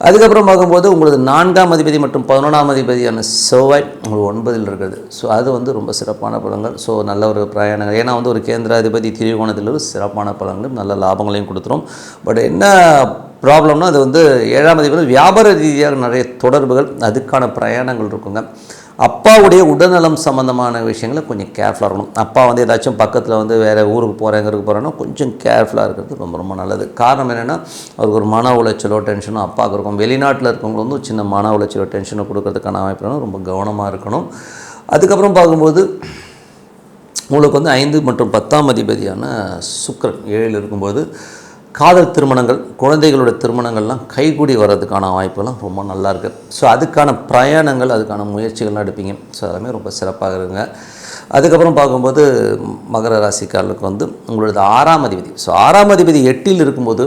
A: அதுக்கப்புறம் பார்க்கும்போது உங்களுக்கு 4ஆம் அதிபதி மற்றும் 11ஆம் அதிபதியான செவ்வாய் உங்களுக்கு 9ல் இருக்குது. ஸோ அது வந்து ரொம்ப சிறப்பான பலன்கள். ஸோ நல்ல ஒரு பிரயாணங்கள். ஏன்னா வந்து ஒரு கேந்திராதிபதி திரிகோணத்தில் ஒரு சிறப்பான பலன்களும் நல்ல லாபங்களையும் கொடுத்துரும். பட் என்ன ப்ராப்ளம்னா அது வந்து 7ஆம் அதிபதி வியாபார ரீதியாக நிறைய தொடர்புகள் அதுக்கான பிரயாணங்கள் இருக்குங்க. அப்பாவுடைய உடல்நலம் சம்மந்தமான விஷயங்களை கொஞ்சம் கேர்ஃபுல்லாக இருக்கணும். அப்பா வந்து ஏதாச்சும் பக்கத்தில் வந்து வேறு ஊருக்கு போகிறேன்னா கொஞ்சம் கேர்ஃபுல்லாக இருக்கிறது ரொம்ப ரொம்ப நல்லது. காரணம் என்னென்னா அவருக்கு ஒரு மன உளைச்சலோ டென்ஷனோ அப்பாவுக்கு இருக்கும். வெளிநாட்டில் இருக்கவங்க வந்து சின்ன மன உளைச்சலோ டென்ஷனோ கொடுக்கறதுக்கான வாய்ப்பு ரொம்ப கவனமாக இருக்கணும். அதுக்கப்புறம் பார்க்கும்போது உங்களுக்கு வந்து 5 மற்றும் 10ஆம் அதிபதியான சுக்கிரன் 7ல் இருக்கும்போது காதல் திருமணங்கள் குழந்தைகளோட திருமணங்கள்லாம் கைகூடி வர்றதுக்கான வாய்ப்புலாம் ரொம்ப நல்லா இருக்குது. ஸோ அதுக்கான பிரயாணங்கள் அதுக்கான முயற்சிகள்லாம் எடுப்பீங்க. ஸோ எல்லாமே ரொம்ப சிறப்பாக இருக்குங்க. அதுக்கப்புறம் பார்க்கும்போது மகர ராசிக்காரர்களுக்கு வந்து உங்களோட 6ஆம் அதிபதி. ஸோ 6ஆம் அதிபதி 8ல் இருக்கும்போது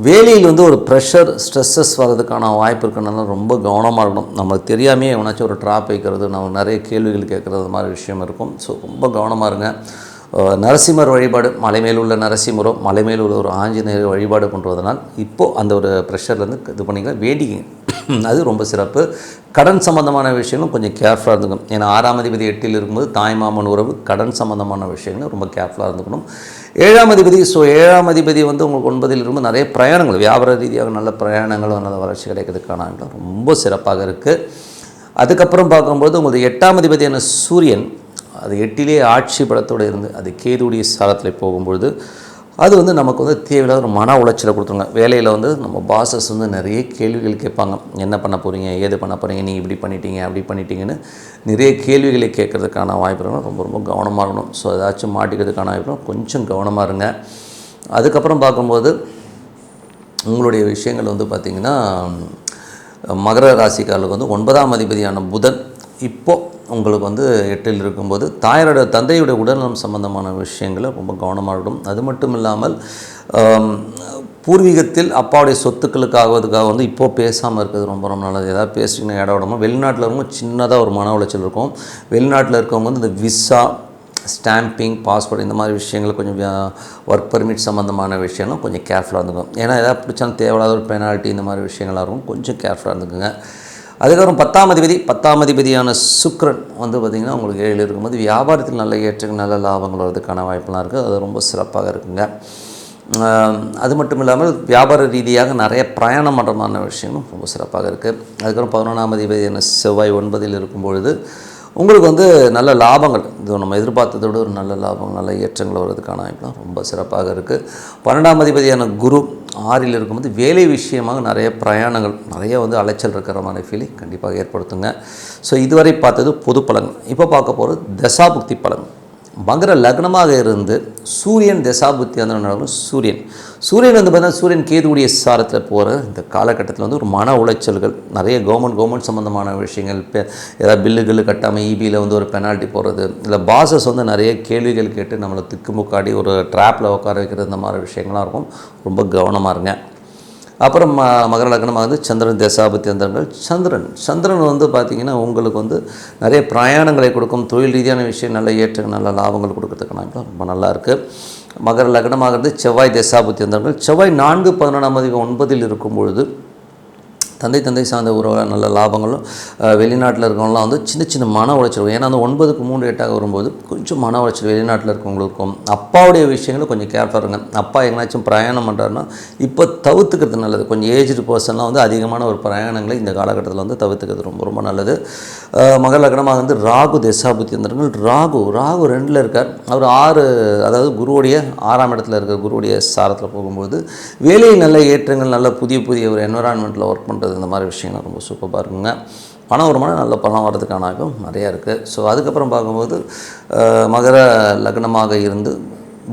A: வேலையில் வந்து ஒரு ப்ரெஷர் ஸ்ட்ரெஸ்ஸஸ் வர்றதுக்கான வாய்ப்பு இருக்கிறனால ரொம்ப கவனமாக இருக்கணும். நம்மளுக்கு தெரியாமையே எவனாச்சும் ஒரு ட்ராப் வைக்கிறது, நம்ம நிறைய கேள்விகள் கேட்குறது மாதிரி விஷயம் இருக்கும். ஸோ ரொம்ப கவனமாக இருங்க. நரசிம்மர் வழிபாடு மலை மேல் உள்ள நரசிம்மரோ மலை மேல் உள்ள ஒரு ஆஞ்சநேயர் வழிபாடு பண்ணுறதுனால் இப்போது அந்த ஒரு ப்ரெஷர்லேருந்து இது பண்ணிக்கலாம் வேண்டிங்க. அது ரொம்ப சிறப்பு. கடன் சம்பந்தமான விஷயங்களும் கொஞ்சம் கேர்ஃபுல்லாக இருந்துக்கணும். ஏன்னா 6ஆம் அதிபதி 8ல் இருக்கும்போது தாய் மாமன் உறவு, கடன் சம்பந்தமான விஷயங்களும் ரொம்ப கேர்ஃபுல்லாக இருந்துக்கணும். 7ஆம் அதிபதி 7ஆம் அதிபதி வந்து உங்களுக்கு 9ல் இருக்கும்போது நிறைய பிரயாணங்கள், வியாபார ரீதியாக நல்ல பிரயாணங்களும் நல்ல வளர்ச்சி கிடைக்கிறதுக்கான ரொம்ப சிறப்பாக இருக்குது. அதுக்கப்புறம் பார்க்கும்போது உங்களுக்கு 8ஆம் அதிபதியான சூரியன் அது 8லே ஆட்சி பலத்தோடு இருந்து அது கேதுடைய சாரத்தில் போகும்பொழுது அது வந்து நமக்கு வந்து தேவையில்லாத ஒரு மன உளைச்சலை கொடுத்துருங்க. வேலையில் வந்து நம்ம பாசஸ் வந்து நிறைய கேள்விகள் கேட்பாங்க. என்ன பண்ண போகிறீங்க, ஏது பண்ண போகிறீங்க, நீங்கள் இப்படி பண்ணிட்டீங்க அப்படி பண்ணிட்டீங்கன்னு நிறைய கேள்விகளை கேட்குறதுக்கான வாய்ப்புகள் ரொம்ப ரொம்ப கவனமாக இருக்கணும். ஸோ ஏதாச்சும் மாட்டிக்கிறதுக்கான வாய்ப்பு கொஞ்சம் கவனமாக இருங்க. அதுக்கப்புறம் பார்க்கும்போது உங்களுடைய விஷயங்கள் வந்து பார்த்திங்கன்னா மகர ராசிக்காரர்களுக்கு வந்து 9ஆம் அதிபதியான புதன் இப்போது உங்களுக்கு வந்து 8ல் இருக்கும்போது தந்தையுடைய உடல்நலம் சம்பந்தமான விஷயங்களை ரொம்ப கவனமாக இருக்கணும். அது மட்டும் இல்லாமல் பூர்வீகத்தில் அப்பாவுடைய சொத்துக்களுக்காக வந்து இப்போது பேசாமல் இருக்கிறது ரொம்ப ரொம்ப நல்லது. ஏதாவது பேசிங்கன்னா இட விடாமல். வெளிநாட்டில் இருக்கவங்க சின்னதாக ஒரு மன உளைச்சல் இருக்கும். வெளிநாட்டில் இருக்கவங்க வந்து இந்த விசா, ஸ்டாம்பிங், பாஸ்போர்ட் இந்த மாதிரி விஷயங்கள் கொஞ்சம் ஒர்க் பர்மிட் சம்மந்தமான விஷயம்லாம் கொஞ்சம் கேர்ஃபுல்லாக இருந்துக்கும். ஏன்னா எதாவது பிடிச்சாலும் தேவையில்லாத ஒரு பெனால்ட்டி இந்த மாதிரி விஷயங்களாக இருக்கும். கொஞ்சம் கேர்ஃபுல்லாக இருந்துக்குங்க. அதுக்கப்புறம் 10ஆம் அதிபதியான சுக்கிரன் வந்து பார்த்திங்கன்னா உங்களுக்கு 7ல் இருக்கும்போது வியாபாரத்தில் நல்ல ஏற்றங்கள் நல்ல லாபங்கள் வரதுக்கான வாய்ப்பெலாம் இருக்குது. அது ரொம்ப சிறப்பாக இருக்குங்க. அது மட்டும் இல்லாமல் வியாபார ரீதியாக நிறைய பிரயாணம் பண்ணுறமான விஷயங்களும் ரொம்ப சிறப்பாக இருக்குது. அதுக்கப்புறம் 11ஆம் அதிபதியான செவ்வாய் 9ல் இருக்கும்பொழுது உங்களுக்கு வந்து நல்ல லாபங்கள், இது நம்ம எதிர்பார்த்ததை விட ஒரு நல்ல லாபம் நல்ல ஏற்றங்கள் வர்றதுக்கான வாய்ப்புலாம் ரொம்ப சிறப்பாக இருக்குது. 12ஆம் அதிபதியான குரு 6ல் இருக்கும்போது வேலை விஷயமாக நிறைய பிரயாணங்கள், நிறைய வந்து அலைச்சல் இருக்கிற மாதிரி ஃபீலிங் கண்டிப்பாக ஏற்படுத்துங்க. ஸோ இதுவரை பார்த்தது பொது பலன்கள். இப்போ பார்க்க போகிறது தசாபுக்தி பலன்கள். மகர லக்னமாக இருந்து சூரியன் தசாபுத்தி அந்த நடக்கும். சூரியன் வந்து பார்த்தீங்கன்னா சூரியன் கேதுவுடைய சாரத்தில் போகிற இந்த காலகட்டத்தில் வந்து ஒரு மன உளைச்சல்கள் நிறைய கவர்மெண்ட் சம்மந்தமான விஷயங்கள், ஏதாவது பில்லுகள் கட்டாமல் இபியில் வந்து ஒரு பெனால்ட்டி போடுறது, இல்லை பாசஸ் வந்து நிறைய கேள்விகள் கேட்டு நம்மளை திக்குமுக்காடி ஒரு ட்ராப்பில் உட்கார வைக்கிறது, இந்த மாதிரி விஷயங்கள்லாம் இருக்கும். ரொம்ப கவனமாக இருங்க. அப்புறம் மகர லக்னமாக வந்து சந்திரன் தசாபுத்தி அந்தரங்கள். சந்திரன் வந்து பார்த்திங்கன்னா உங்களுக்கு வந்து நிறைய பிரயாணங்களை கொடுக்கும். தொழில் ரீதியான விஷயம் நல்ல ஏற்ற நல்ல லாபங்கள் கொடுக்கறதுக்கான ரொம்ப நல்லா இருக்குது. மகர லக்னமாகிறது செவ்வாய் தசாபுத்தி அந்தரங்கள். செவ்வாய் 4-11ஆம் அதிபதி 9ல் இருக்கும் பொழுது தந்தை சார்ந்த உறவு நல்ல லாபங்களும், வெளிநாட்டில் இருக்கவங்களாம் வந்து சின்ன மன உளைச்சல். ஏன்னா அந்த 9க்கு 3 8ஆக வரும்போது கொஞ்சம் மன உளைச்சல் வெளிநாட்டில் இருக்கவங்களுக்கும். அப்பாவுடைய விஷயங்களும் கொஞ்சம் கேர்ஃபுல்லாக இருங்க. அப்பா எங்கேனாச்சும் பிரயாணம் பண்ணுறாருன்னா இப்போ தவிர்த்துக்கிறது நல்லது. கொஞ்சம் ஏஜ்டு பர்சன்லாம் வந்து அதிகமான ஒரு பிரயாணங்களை இந்த காலகட்டத்தில் வந்து தவிர்த்துக்கிறது ரொம்ப ரொம்ப நல்லது. மகர லக்னமாக வந்து ராகு தசாபுத்தி இருந்தவர்கள். ராகு 2ல் இருக்கார். அவர் 6, அதாவது குருவுடைய 6ஆம் இடத்துல இருக்கிற குருவுடைய சாரத்தில் போகும்போது வேலையில் நல்ல ஏற்றங்கள், நல்ல புதிய ஒரு என்வரான்மெண்ட்டில் ஒர்க் பண்ணுறது, இந்த மாதிரி விஷயங்கள் ரொம்ப சூப்பராக இருக்குங்க. பணம் வருமானம் நல்ல பணம் வர்றதுக்கான வாய்ப்பும் நிறையா இருக்குது. ஸோ அதுக்கப்புறம் பார்க்கும்போது மகர லக்னமாக இருந்து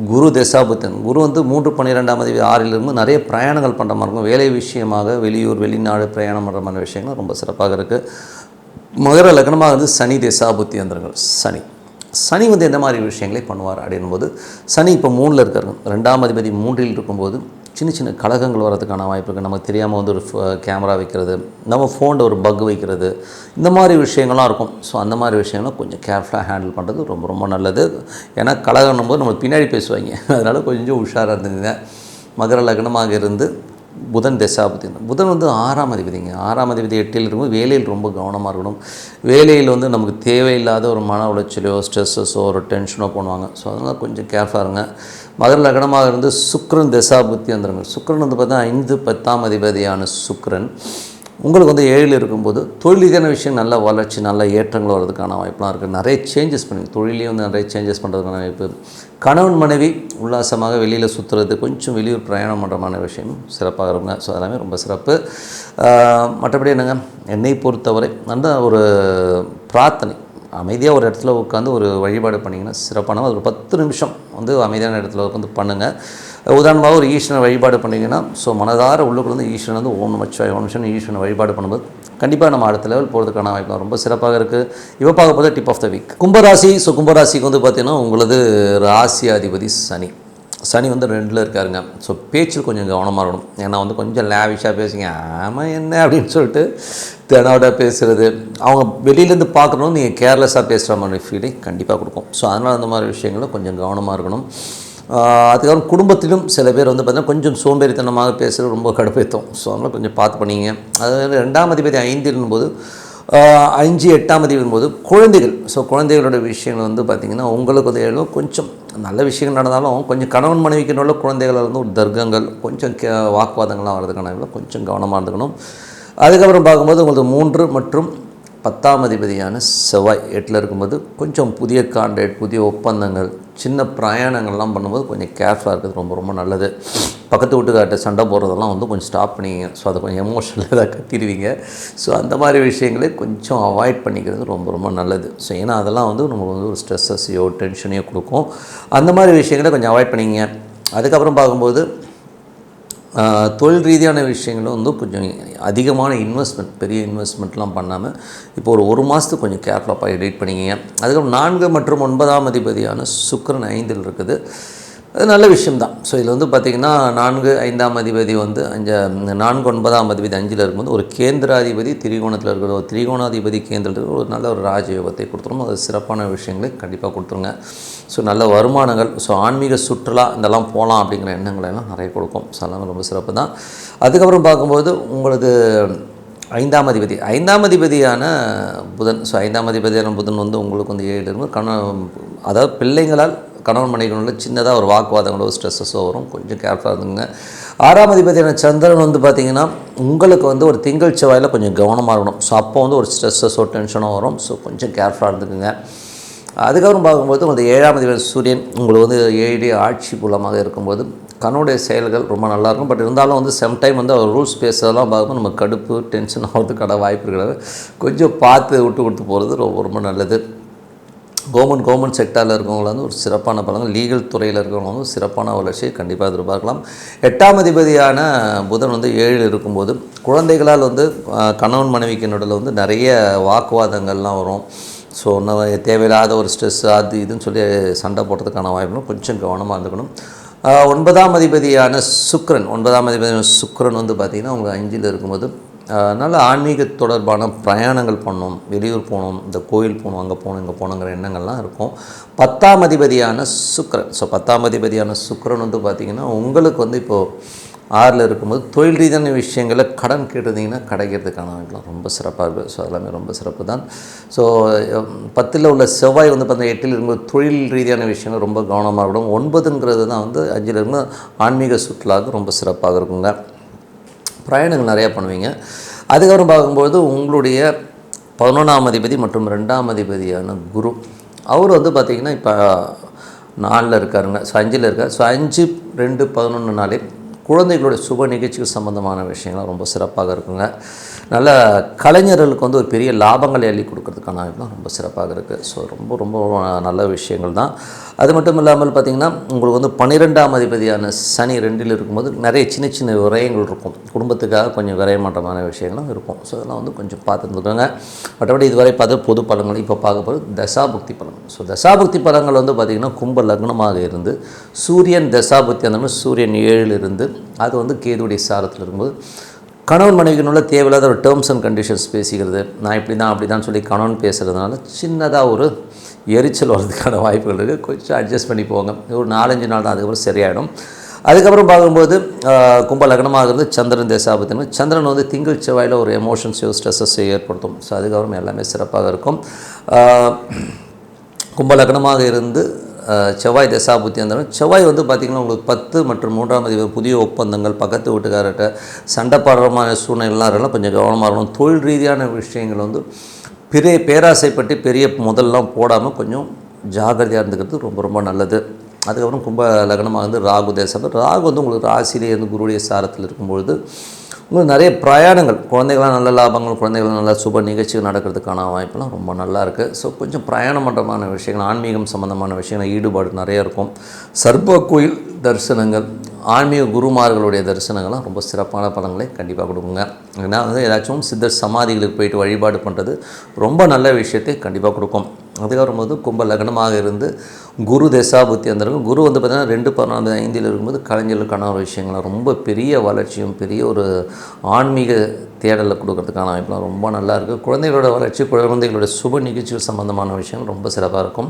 A: குரு தசாபுத்தன், குரு வந்து 3-12ஆம் அதிபதி 6ல் இருந்து நிறைய பிரயாணங்கள் பண்ணுற மாதிரி இருக்கும். வேலை விஷயமாக வெளியூர் வெளிநாடு பிரயாணம் பண்ணுற மாதிரி விஷயங்கள் ரொம்ப சிறப்பாக இருக்குது. மகர லக்னமாக வந்து சனி தசாபுத்தி அந்தர்கள். சனி வந்து எந்த மாதிரி விஷயங்களை பண்ணுவார் அப்படின்போது, சனி இப்போ 3ல் இருக்காரு. 2ஆம் அதிபதி 3ல் இருக்கும்போது சின்ன கலகங்கள் வரதுக்கான வாய்ப்பு இருக்குது. நமக்கு தெரியாமல் வந்து ஒரு கேமரா வைக்கிறது, நம்ம ஃபோனில் ஒரு பக் வைக்கிறது, இந்த மாதிரி விஷயங்கள்லாம் இருக்கும். ஸோ அந்த மாதிரி விஷயங்கள்லாம் கொஞ்சம் கேர்ஃபுல்லாக ஹேண்டில் பண்ணுறது ரொம்ப ரொம்ப நல்லது. ஏன்னா கலகம்னும் போது நம்ம பின்னாடி பேசுவாங்க, அதனால் கொஞ்சம் உஷாராக இருந்துங்க. மகர லக்னமாக இருந்து புதன் தசாபுத்தி. புதன் வந்து 6ஆம் அதிபதிங்க. 6ஆம் அதிபதி 8ல் இருக்கும்போது வேலையில் ரொம்ப கவனமாக இருக்கணும். வேலையில் வந்து நமக்கு தேவையில்லாத ஒரு மன உளைச்சலையோ ஸ்ட்ரெஸ்ஸஸோ ஒரு டென்ஷனோ பண்ணுவாங்க. ஸோ அதனால் கொஞ்சம் கேர்ஃபுல்லாக இருங்க. மகர லக்னமாக இருந்து சுக்கிரன் தசாபுத்தி வந்துடுங்க. சுக்கிரன் வந்து பார்த்தா 5-10ஆம் அதிபதியான சுக்கிரன் உங்களுக்கு வந்து 7ல் இருக்கும்போது தொழில் ரீதியான விஷயம் நல்ல வளர்ச்சி நல்ல ஏற்றங்கள் வர்றதுக்கான வாய்ப்புலாம் இருக்குது. நிறைய சேஞ்சஸ் பண்ணி தொழிலையும் வந்து நிறைய சேஞ்சஸ் பண்ணுறதுக்கான வாய்ப்பு. கணவன் மனைவி உல்லாசமாக வெளியில் சுற்றுறது, கொஞ்சம் வெளியூர் பிரயாணம் பண்ணுறமான விஷயமும் சிறப்பாக இருக்குங்க. ஸோ அதெல்லாமே ரொம்ப சிறப்பு. மற்றபடி என்னங்க, என்னை பொறுத்தவரை நல்ல ஒரு பிரார்த்தனை, அமைதியாக ஒரு இடத்துல உட்காந்து ஒரு வழிபாடு பண்ணிங்கன்னா சிறப்பான ஒரு 10 நிமிஷம் வந்து அமைதியான இடத்துல உட்காந்து பண்ணுங்கள். உதாரணமாக ஒரு ஈஸ்வரனை வழிபாடு பண்ணிங்கன்னா, ஸோ மனதார உள்ளுக்குள்ள வந்து ஈஸ்வரன் வந்து ஓம் நமச்சிவாய ஓம் நமச்சிவாய ஈஸ்வரனை வழிபாடு பண்ணும்போது கண்டிப்பாக நம்ம அடுத்த லெவல் போகிறதுக்கான வாய்ப்பு ரொம்ப சிறப்பாக இருக்குது. இப்போ பார்க்க போது டிப் ஆஃப் த வீக் கும்பராசி. ஸோ கும்பராசிக்கு வந்து பார்த்திங்கன்னா உங்களது ராசி அதிபதி சனி வந்து 2ல் இருக்காருங்க. ஸோ பேச்சில் கொஞ்சம் கவனமாக இருக்கணும். ஏன்னா வந்து கொஞ்சம் லேவிஷாக பேசுங்க, ஆமாம் என்ன அப்படின்னு சொல்லிட்டு தெனாவடாக பேசுகிறது, அவங்க வெளியிலேருந்து பார்க்கணும், நீங்கள் கேர்லெஸ்ஸாக பேசுகிற மாதிரி ஃபீலிங் கண்டிப்பாக கொடுக்கும். ஸோ அதனால் அந்த மாதிரி விஷயங்களும் கொஞ்சம் கவனமாக இருக்கணும். அதுக்கப்புறம் குடும்பத்திலும் சில பேர் வந்து பார்த்திங்கன்னா கொஞ்சம் சோம்பேறித்தனமாக பேசுகிறது ரொம்ப கடுப்பேற்றும். ஸோ அதனால் கொஞ்சம் பார்த்து பண்ணிங்க. அது 2ஆம் அதிபதி 5 போது 5 8ஆம் அதிபதி போது குழந்தைகள். ஸோ குழந்தைகளோட விஷயங்கள் வந்து பார்த்திங்கன்னா உங்களுக்கு வந்து கொஞ்சம் நல்ல விஷயங்கள் நடந்தாலும் கொஞ்சம் கணவன் மனைவிக்கு நல்ல குழந்தைகளால் வந்து ஒரு தர்க்கங்கள் கொஞ்சம் வாக்குவாதங்கள்லாம் வர்றதுக்கான கொஞ்சம் கவனமாக இருந்துக்கணும். அதுக்கப்புறம் பார்க்கும்போது உங்களுக்கு 3 மற்றும் 10ஆம் அதிபதியான செவ்வாய் 8ல் இருக்கும்போது கொஞ்சம் புதிய கான்ட்ராக்ட், புதிய ஒப்பந்தங்கள், சின்ன பிரயாணங்கள்லாம் பண்ணும்போது கொஞ்சம் கேர்ஃபுல்லாக இருக்கிறது ரொம்ப ரொம்ப நல்லது. பக்கத்து வீட்டுக்கார்ட்ட சண்டை போடுறதெல்லாம் வந்து கொஞ்சம் ஸ்டாப் பண்ணிங்க. ஸோ அதை கொஞ்சம் எமோஷனலாக தான் கத்திடுவீங்க. ஸோ அந்த மாதிரி விஷயங்களே கொஞ்சம் அவாய்ட் பண்ணிக்கிறது ரொம்ப ரொம்ப நல்லது. ஸோ ஏன்னா அதெல்லாம் வந்து நமக்கு வந்து ஒரு ஸ்ட்ரெஸ்ஸையோ டென்ஷனையோ கொடுக்கும். அந்த மாதிரி விஷயங்களை கொஞ்சம் அவாய்ட் பண்ணிங்க. அதுக்கப்புறம் பார்க்கும்போது தொழில் ரீதியான விஷயங்களும் வந்து கொஞ்சம் அதிகமான இன்வெஸ்ட்மெண்ட், பெரிய இன்வெஸ்ட்மெண்ட்லாம் பண்ணாமல் இப்போ ஒரு மாதத்துக்கு கொஞ்சம் கேர்ஃபுல்லாக ரீட் பண்ணிக்கிங்க. அதுக்கப்புறம் 4 மற்றும் 9ஆம் அதிபதியான சுக்கிரன் 5ல் இருக்குது. அது நல்ல விஷயம்தான். ஸோ இதில் வந்து பார்த்திங்கன்னா 4 5ஆம் அதிபதி வந்து 4 9ஆம் அதிபதி 5ல் இருக்கும்போது ஒரு கேந்திராதிபதி திரிகோணத்தில் இருக்கிற ஒரு திரிகோணாதிபதி கேந்திரத்தில் ஒரு நல்ல ஒரு ராஜயோகத்தை கொடுத்துரும். அது சிறப்பான விஷயங்களை கண்டிப்பாக கொடுத்துருங்க. ஸோ நல்ல வருமானங்கள், ஸோ ஆன்மீக சுற்றுலா இதெல்லாம் போகலாம் அப்படிங்கிற எண்ணங்களை எல்லாம் நிறைய கொடுக்கும். ஸோ அதெல்லாம் ரொம்ப சிறப்பு தான். அதுக்கப்புறம் பார்க்கும்போது உங்களுக்கு 5ஆம் அதிபதியான புதன். ஸோ 5ஆம் அதிபதியான புதன் வந்து உங்களுக்கு வந்து 7 இருக்கும். அதாவது பிள்ளைங்களால் கணவன் மனைவிகளோட சின்னதாக ஒரு வாக்குவாதங்களோ ஸ்ட்ரெஸ்ஸஸோ வரும். கொஞ்சம் கேர்ஃபுல்லாக இருந்துங்க. 6ஆம் அதிபதியான சந்திரன் வந்து பார்த்திங்கன்னா உங்களுக்கு வந்து ஒரு திங்கள் செவ்வாயில் கொஞ்சம் கவனமாக இருக்கணும். ஸோ அப்போ வந்து ஒரு ஸ்ட்ரெஸ்ஸஸோ டென்ஷனோ வரும். ஸோ கொஞ்சம் கேர்ஃபுல்லாக இருந்துக்குங்க. அதுக்கப்புறம் பார்க்கும்போது உங்களுக்கு 7ஆம் அதிபதி சூரியன் உங்களுக்கு வந்து 7 ஆட்சி மூலமாக இருக்கும்போது கண்ணுடைய செயல்கள் ரொம்ப நல்லாயிருக்கும். பட் இருந்தாலும் வந்து சம்டைம் வந்து அவர் ரூல்ஸ் பேசுறதெல்லாம் பார்க்கும்போது நம்ம கடுப்பு டென்ஷன் ஆகிறதுக்கான வாய்ப்பு இருக்கிறது. கொஞ்சம் பார்த்து விட்டு கொடுத்து போகிறது ரொம்ப ரொம்ப நல்லது. கவர்மெண்ட் செக்டாரில் இருக்கவங்கள வந்து ஒரு சிறப்பான பலங்கள், லீகல் துறையில் இருக்கிறவங்க வந்து சிறப்பான வளர்ச்சியை கண்டிப்பாக எதிர்பார்க்கலாம். 8ஆம் அதிபதியான புதன் வந்து 7ல் இருக்கும்போது குழந்தைகளால் வந்து கணவன் மனைவிக்கு நடுவில் வந்து நிறைய வாக்குவாதங்கள்லாம் வரும். ஸோ தேவையில்லாத ஒரு ஸ்ட்ரெஸ் அது இதுன்னு சொல்லி சண்டை போடுறதுக்கான வாய்ப்புகளும் கொஞ்சம் கவனமாக இருந்துக்கணும். 9ஆம் அதிபதியான சுக்கிரன் வந்து பார்த்திங்கன்னா உங்களுக்கு 5ல் இருக்கும்போது நல்ல ஆன்மீக தொடர்பான பிரயாணங்கள் பண்ணணும், வெளியூர் போகணும், இந்த கோயில் போகணும், அங்கே போகணும், இங்கே போகணுங்கிற எண்ணங்கள்லாம் இருக்கும். 10ஆம் அதிபதியான சுக்கிரன். ஸோ 10ஆம் அதிபதியான சுக்கிரன் வந்து பார்த்திங்கன்னா உங்களுக்கு வந்து இப்போது 6ல் இருக்கும்போது தொழில் ரீதியான விஷயங்களில் கடன் கேட்டிருந்தீங்கன்னா கிடைக்கிறதுக்கான வாய்ப்புலாம் ரொம்ப சிறப்பாக இருக்குது. ஸோ எல்லாமே ரொம்ப சிறப்பு தான். ஸோ 10ல் உள்ள செவ்வாய் வந்து பார்த்தீங்கன்னா 8ல் இருக்கும்போது தொழில் ரீதியான விஷயங்கள் ரொம்ப கவனமாக இருக்கணும். 9ங்கிறது தான் வந்து 5ல் இருக்கும்போது ஆன்மீக சுற்றுலாவுக்கு ரொம்ப சிறப்பாக இருக்குங்க. பிரயாணங்கள் நிறையா பண்ணுவீங்க. அதுக்கப்புறம் பார்க்கும்போது உங்களுடைய 11ஆம் அதிபதி மற்றும் 2ஆம் அதிபதியான குரு அவர் வந்து பார்த்திங்கன்னா இப்போ 4ல் இருக்காருங்க. ஸோ 5ல் இருக்கார். ஸோ 5 2 11 குழந்தைகளுடைய சுப நிகழ்ச்சிகள் சம்மந்தமான விஷயங்கள்லாம் ரொம்ப சிறப்பாக இருக்குங்க. நல்ல கலைஞர்களுக்கு வந்து ஒரு பெரிய லாபங்களை அள்ளி கொடுக்கறதுக்கான வாய்ப்புலாம் ரொம்ப சிறப்பாக இருக்குது. ஸோ ரொம்ப ரொம்ப நல்ல விஷயங்கள் தான். அது மட்டும் இல்லாமல் பார்த்திங்கன்னா உங்களுக்கு வந்து 12ஆம் அதிபதியான சனி 2ல் இருக்கும்போது நிறைய சின்ன சின்ன விரயங்கள் இருக்கும். குடும்பத்துக்காக கொஞ்சம் விரயமாட்டமான விஷயங்களும் இருக்கும். ஸோ அதெல்லாம் வந்து கொஞ்சம் பார்த்துருந்துருக்காங்க. மற்றபடி இதுவரை பார்த்து பொது பலன்கள் இப்போ பார்க்க போகிறது தசாபுக்தி பலன்கள். ஸோ தசாபுக்தி பலன்கள் வந்து பார்த்திங்கன்னா கும்ப லக்னமாக இருந்து சூரியன் தசாபுக்தி அந்த மாதிரி சூரியன் 7ல் இருந்து அது வந்து கேதுடைய சாரத்தில் இருக்கும்போது கணவன் மனைவிக்குள்ள தேவையில்லாத ஒரு டேர்ம்ஸ் அண்ட் கண்டிஷன்ஸ் பேசிக்கிறது, நான் இப்படி தான் அப்படி தான் சொல்லி கணவன் பேசுகிறதுனால சின்னதாக ஒரு எரிச்சல் வர்றதுக்கான வாய்ப்புகள் இருக்குது. கொஞ்சம் அட்ஜஸ்ட் பண்ணி போங்க. ஒரு 4-5 நாள் தான், அதுக்கப்புறம் சரியாயிடும். அதுக்கப்புறம் பார்க்கும்போது கும்ப லக்னமாக இருந்து சந்திரன் தசாபுத்தினா சந்திரன் வந்து திங்கள் செவ்வாயில் ஒரு எமோஷன்ஸையோ ஸ்ட்ரெஸ்ஸையோ ஏற்படுத்தும். ஸோ அதுக்கப்புறம் எல்லாமே சிறப்பாக இருக்கும். கும்ப லக்னமாக இருந்து செவ்வாய் தசாபுத்தி வந்தாலும் செவ்வாய் வந்து பார்த்திங்கன்னா உங்களுக்கு 10 மற்றும் 3ஆம் அதிபதி புதிய ஒப்பந்தங்கள், பக்கத்து வீட்டுக்காரர்கிட்ட சண்டை போடுறமான சூழ்நிலைலாம் இருக்கலாம். கொஞ்சம் கவனமாக இருக்கணும். தொழில் ரீதியான விஷயங்கள் வந்து பேராசைப்பட்டு பெரிய முதல்லாம் போடாமல் கொஞ்சம் ஜாகிரதையாக இருந்துக்கிறது ரொம்ப ரொம்ப நல்லது. அதுக்கப்புறம் கும்ப லக்னமாக வந்து ராகு தேசம். ராகு வந்து உங்களுக்கு ராசியிலே இருந்து குருடைய சாரத்தில் இருக்கும்பொழுது உங்களுக்கு நிறைய பிரயாணங்கள், குழந்தைகளாம் நல்ல லாபங்கள், குழந்தைகளாம் நல்ல சுப நிகழ்ச்சிகள் நடக்கிறதுக்கான வாய்ப்பெல்லாம் ரொம்ப நல்லா இருக்குது. ஸோ கொஞ்சம் பிரயாணம் பண்ணுறமான விஷயங்கள், ஆன்மீகம் சம்மந்தமான விஷயங்கள் ஈடுபாடு நிறைய இருக்கும். சர்ப்ப கோயில் தரிசனங்கள், ஆன்மீக குருமார்களுடைய தரிசனங்கள்லாம் ரொம்ப சிறப்பான பலன்களை கண்டிப்பாக கொடுக்குங்க. ஏன்னா வந்து ஏதாச்சும் சித்தர் சமாதிகளுக்கு போயிட்டு வழிபாடு பண்ணுறது ரொம்ப நல்ல விஷயத்தை கண்டிப்பாக கொடுக்கும். அதுக்கப்புறம் போது கும்ப லக்னமாக இருந்து குரு தசாபுத்தி வந்திருக்கும். குரு வந்து பார்த்திங்கன்னா 2-14-5 இருக்கும்போது கலைஞர்களுக்கான ஒரு விஷயங்கள் ரொம்ப பெரிய வளர்ச்சியும் பெரிய ஒரு ஆன்மீக தேடலை கொடுக்கறதுக்கான வாய்ப்புலாம் ரொம்ப நல்லாயிருக்கு. குழந்தைகளோட வளர்ச்சி, குழந்தைகளோட சுப நிகழ்ச்சிகள் சம்மந்தமான விஷயங்கள் ரொம்ப சிறப்பாக இருக்கும்.